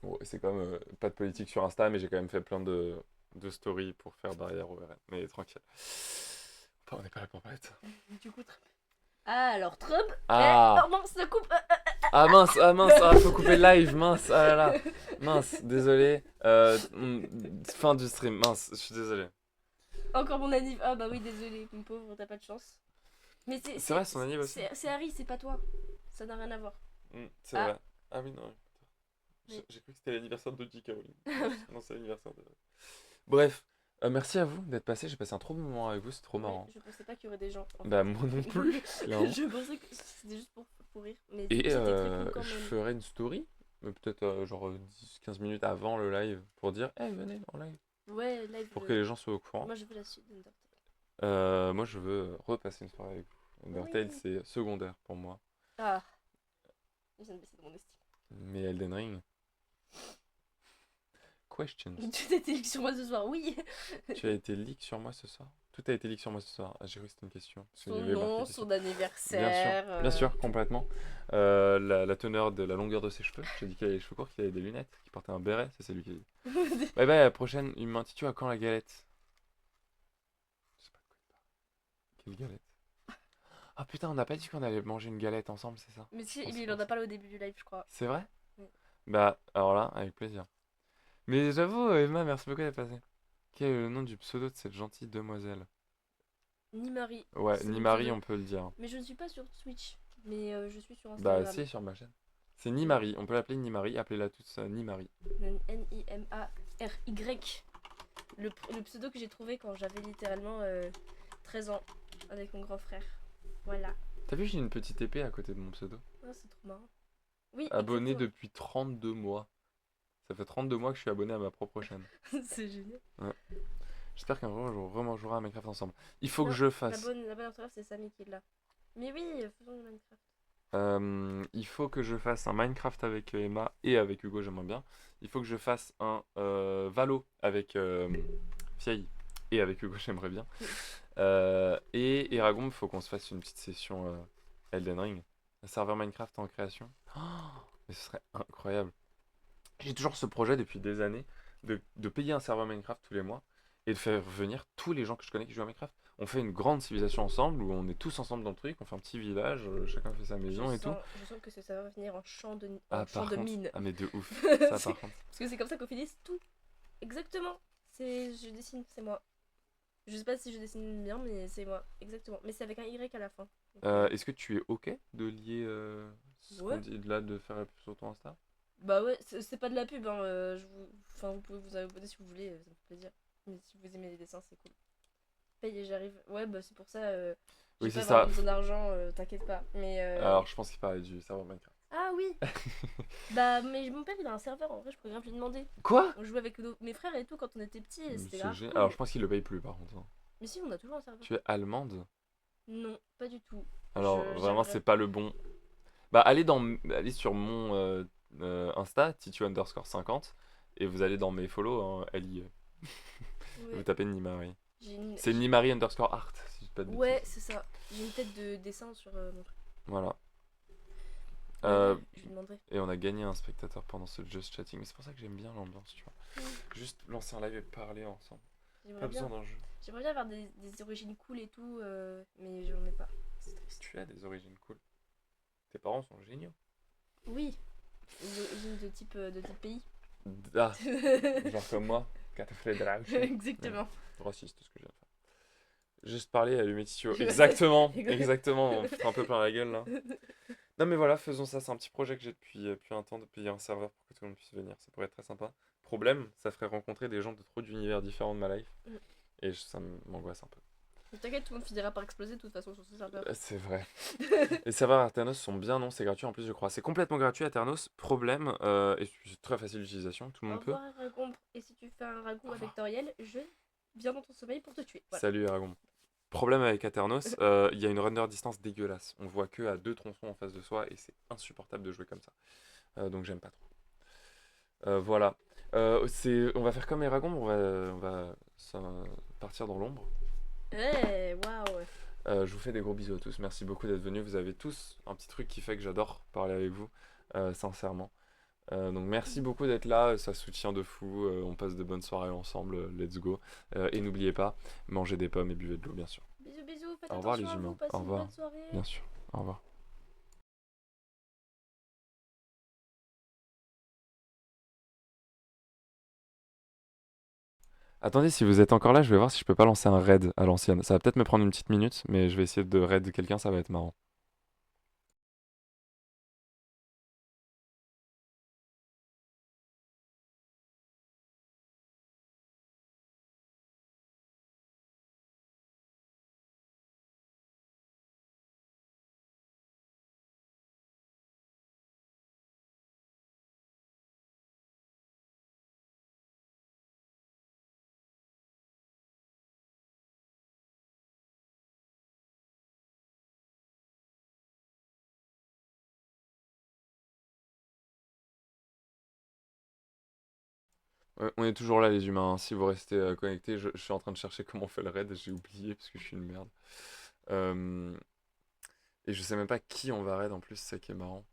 Speaker 1: Bon, c'est comme pas de politique sur Insta, mais j'ai quand même fait plein de stories pour faire barrière au RN. Mais tranquille. Enfin, on n'est pas là pour parler de ça.
Speaker 2: Du coup, Trump. Ah, alors Trump.
Speaker 1: Ah.
Speaker 2: Oh non, ça coupe.
Speaker 1: Ah mince, faut couper le live, mince, ah là là, mince, désolé. Fin du stream, mince, je suis désolé.
Speaker 2: Encore mon anniv. Ah bah oui, désolé, mon pauvre, t'as pas de chance. Mais
Speaker 1: C'est vrai, son anniv aussi.
Speaker 2: C'est Harry, c'est pas toi. Ça n'a rien à voir.
Speaker 1: C'est
Speaker 2: Ah.
Speaker 1: vrai. Ah oui, non.
Speaker 2: Mais-
Speaker 1: J'ai cru que c'était l'anniversaire de J.K. Rowling. Non, c'est l'anniversaire de... Bref, merci à vous d'être passé, j'ai passé un trop bon moment avec vous, c'est trop marrant.
Speaker 2: Ouais, je pensais pas qu'il y aurait des gens. en
Speaker 1: Bah moi non plus, clairement.
Speaker 2: Je pensais que c'était juste pour rire. Mais
Speaker 1: Et
Speaker 2: c'était très cool quand
Speaker 1: je
Speaker 2: même.
Speaker 1: ferai une story, peut-être genre 10-15 minutes avant le live, pour dire « Hey, venez en live
Speaker 2: Ouais, live. »,
Speaker 1: pour que les gens soient au courant.
Speaker 2: Moi, je veux la suite d'Undertale.
Speaker 1: Moi, je veux repasser une soirée avec vous. Undertale,
Speaker 2: Oui.
Speaker 1: c'est secondaire pour moi.
Speaker 2: Ah. Je viens de baisser de mon estime.
Speaker 1: Mais Elden Ring... Questions.
Speaker 2: Tu t'es télé sur moi ce soir, oui.
Speaker 1: Tu as été leak sur moi ce soir? Tout a été leak sur moi ce soir. Ah, j'ai cru que c'était une question. Parce qu'il y
Speaker 2: Son
Speaker 1: avait marqué
Speaker 2: nom,
Speaker 1: question.
Speaker 2: son anniversaire.
Speaker 1: Bien sûr, complètement. La teneur de la longueur de ses cheveux. J'ai dit qu'il avait les cheveux courts, qu'il avait des lunettes, qu'il portait un béret. Ça, c'est lui qui a dit. Bye bye, à la prochaine. Il m'intitule à quand la galette? Je sais pas de quoi il parle. Quelle galette? Ah putain, on n'a pas dit qu'on allait manger une galette ensemble, c'est ça?
Speaker 2: Mais si,
Speaker 1: pense
Speaker 2: il
Speaker 1: pas
Speaker 2: en a parlé au début du live, je crois.
Speaker 1: C'est vrai?
Speaker 2: Oui.
Speaker 1: Bah, alors là, avec plaisir. Mais j'avoue, Emma, merci beaucoup d'être passée. Quel est le nom du pseudo de cette gentille demoiselle?
Speaker 2: Ni Marie.
Speaker 1: Ouais,
Speaker 2: C'est
Speaker 1: ni
Speaker 2: mon
Speaker 1: Marie,
Speaker 2: pseudo.
Speaker 1: on peut le dire.
Speaker 2: Mais je ne suis pas sur Twitch. Mais je suis sur
Speaker 1: Bah,
Speaker 2: Instagram.
Speaker 1: si, sur ma chaîne. C'est Nimari, on peut l'appeler Nimari, appelez-la tous Nimari.
Speaker 2: Nimary. Le pseudo que j'ai trouvé quand j'avais littéralement 13 ans avec mon grand frère. Voilà.
Speaker 1: T'as vu, j'ai une petite épée à côté de mon pseudo.
Speaker 2: Ah, c'est trop marrant. Oui,
Speaker 1: Abonné
Speaker 2: exactement.
Speaker 1: depuis 32 mois. Ça fait 32 mois que je suis abonné à ma propre chaîne.
Speaker 2: C'est génial.
Speaker 1: J'espère qu'un jour, on jouera à Minecraft ensemble. Il faut que
Speaker 2: Non,
Speaker 1: je fasse.
Speaker 2: La bonne orthographe, c'est Samy qui est là. Mais oui, faisons du Minecraft.
Speaker 1: Il faut que je fasse un Minecraft avec Emma et avec Hugo, j'aimerais bien. Il faut que je fasse un Valo avec Fiaille et avec Hugo, j'aimerais bien. Et Eragon, il faut qu'on se fasse une petite session Elden Ring. Un serveur Minecraft en création. Oh, mais ce serait incroyable. J'ai toujours ce projet depuis des années de payer un serveur Minecraft tous les mois et de faire venir tous les gens que je connais qui jouent à Minecraft. On fait une grande civilisation ensemble où on est tous ensemble dans le truc, on fait un petit village, chacun fait sa maison et tout.
Speaker 2: Je sens que ça va venir en champ de
Speaker 1: Ah, par contre,
Speaker 2: mine.
Speaker 1: ah mais de ouf, ça par contre.
Speaker 2: Parce que c'est comme ça qu'on finisse tout. Exactement. Je dessine, c'est moi. Je sais pas si je dessine bien, mais c'est moi. Exactement. Mais c'est avec un Y à la fin. Donc,
Speaker 1: Est-ce que tu es OK de lier ce qu'on
Speaker 2: ouais.
Speaker 1: dit là, de faire la pub sur ton Insta?
Speaker 2: Bah ouais, c'est pas de la pub, hein. Enfin, vous pouvez vous abonner si vous voulez, ça me fait plaisir. Mais si vous aimez les dessins, c'est cool. Paye et j'arrive. Ouais, bah c'est pour ça.
Speaker 1: Oui,
Speaker 2: J'ai
Speaker 1: c'est
Speaker 2: pas
Speaker 1: ça.
Speaker 2: vraiment besoin d'argent, t'inquiète pas. Mais
Speaker 1: Alors, je pense qu'il parlait du serveur Minecraft.
Speaker 2: ah oui. Bah mais mon père il a un serveur. En vrai, je pourrais grave lui demander.
Speaker 1: Quoi?
Speaker 2: On jouait avec mes frères et tout quand on était petits et c'était
Speaker 1: C'est
Speaker 2: grave
Speaker 1: Alors,
Speaker 2: cool.
Speaker 1: je pense qu'il le paye plus, par contre, hein.
Speaker 2: Mais si, on a toujours un serveur.
Speaker 1: Tu es allemande?
Speaker 2: Non, pas du tout.
Speaker 1: Alors, vraiment, c'est
Speaker 2: J'aimerais.
Speaker 1: pas le bon. Bah, allez sur mon Insta, titu_50, et vous allez dans mes follow, hein, LIE. Vous
Speaker 2: Ouais.
Speaker 1: tapez Nimari.
Speaker 2: J'ai une...
Speaker 1: C'est Nimari_art, si je dis pas de
Speaker 2: Ouais,
Speaker 1: bêtises.
Speaker 2: c'est ça. J'ai une tête de dessin sur mon truc.
Speaker 1: Voilà.
Speaker 2: Mais
Speaker 1: Euh,
Speaker 2: ouais, je lui demanderai.
Speaker 1: et on a gagné un spectateur pendant ce Just Chatting. Mais c'est pour ça que j'aime bien l'ambiance, tu vois.
Speaker 2: Mm.
Speaker 1: Juste lancer un live et parler ensemble.
Speaker 2: J'aimerais
Speaker 1: Pas
Speaker 2: bien.
Speaker 1: besoin d'un jeu.
Speaker 2: J'aimerais bien avoir des origines cool et tout, mais j'en ai pas. C'est triste.
Speaker 1: Tu as des origines cool. Tes parents sont géniaux.
Speaker 2: Oui, des origines de type pays.
Speaker 1: Ah, genre comme moi. Catafledrauchi.
Speaker 2: Exactement.
Speaker 1: Raciste ce que je viens de faire. Juste parler à Lumétitio. Exactement,
Speaker 2: Exact.
Speaker 1: exactement. On fout un peu plein la gueule là. Non mais voilà, faisons ça. C'est un petit projet que j'ai depuis un temps de payer un serveur pour que tout le monde puisse venir. Ça pourrait être très sympa. Problème, ça ferait rencontrer des gens de trop d'univers différents de ma life.
Speaker 2: Mm.
Speaker 1: Et ça m'angoisse un peu.
Speaker 2: Mais t'inquiète, tout le monde finira par exploser de toute façon sur ce serveur.
Speaker 1: C'est vrai. Les serveurs Aternos sont bien, non? C'est gratuit en plus, je crois. C'est complètement gratuit Aternos. Problème, et c'est très facile d'utilisation, tout le
Speaker 2: Au
Speaker 1: monde peut.
Speaker 2: revoir Aragon. Et si tu fais un ragoût
Speaker 1: Au revoir.
Speaker 2: avec Toriel, je viens dans ton sommeil pour te tuer. Voilà.
Speaker 1: Salut Aragon. Problème avec Aternos, il y a une render distance dégueulasse. On voit que à deux tronçons en face de soi et c'est insupportable de jouer comme ça. Donc j'aime pas trop. Voilà. On va faire comme Aragon, partir dans l'ombre.
Speaker 2: Ouais, waouh.
Speaker 1: Je vous fais des gros bisous à tous. Merci beaucoup d'être venus. Vous avez tous un petit truc qui fait que j'adore parler avec vous, sincèrement. Donc merci beaucoup d'être là, ça soutient de fou. On passe de bonnes soirées ensemble. Let's go. Et n'oubliez pas, mangez des pommes et buvez de l'eau, bien sûr.
Speaker 2: Bisous, bisous. Faites
Speaker 1: Au revoir,
Speaker 2: attention
Speaker 1: les
Speaker 2: à vous.
Speaker 1: humains.
Speaker 2: Passez
Speaker 1: Au
Speaker 2: une
Speaker 1: revoir.
Speaker 2: bonne soirée.
Speaker 1: Bien sûr. Au revoir. Attendez, si vous êtes encore là, je vais voir si je peux pas lancer un raid à l'ancienne. Ça va peut-être me prendre une petite minute, mais je vais essayer de raid quelqu'un, ça va être marrant. Ouais, on est toujours là, les humains, hein. Si vous restez connectés, je suis en train de chercher comment on fait le raid, j'ai oublié parce que je suis une merde. Euh, Et je sais même pas qui on va raid en plus, c'est ça qui est marrant.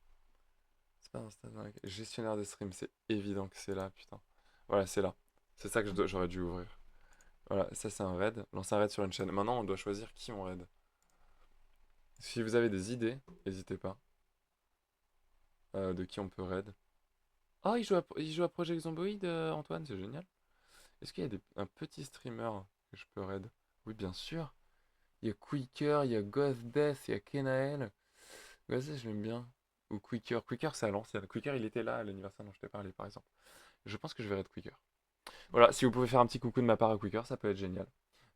Speaker 1: C'est pas Instagram. Gestionnaire des streams, c'est évident que c'est là, putain. Voilà, c'est là. C'est ça que j'aurais dû ouvrir. Voilà, ça c'est un raid. Lancer un raid sur une chaîne. Maintenant, on doit choisir qui on raid. Si vous avez des idées, n'hésitez pas. De qui on peut raid. Oh, il joue à Project Zomboid, Antoine, c'est génial. Est-ce qu'il y a un petit streamer que je peux raid? Oui, bien sûr. Il y a Quicker, il y a Ghost Death, il y a Kenael. Ghost Death, je l'aime bien. Ou Quicker. Quicker, c'est à l'ancienne. Quicker, il était là à l'anniversaire dont je t'ai parlé, par exemple. Je pense que je vais raid Quicker. Voilà, si vous pouvez faire un petit coucou de ma part à Quicker, ça peut être génial.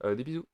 Speaker 1: Des bisous.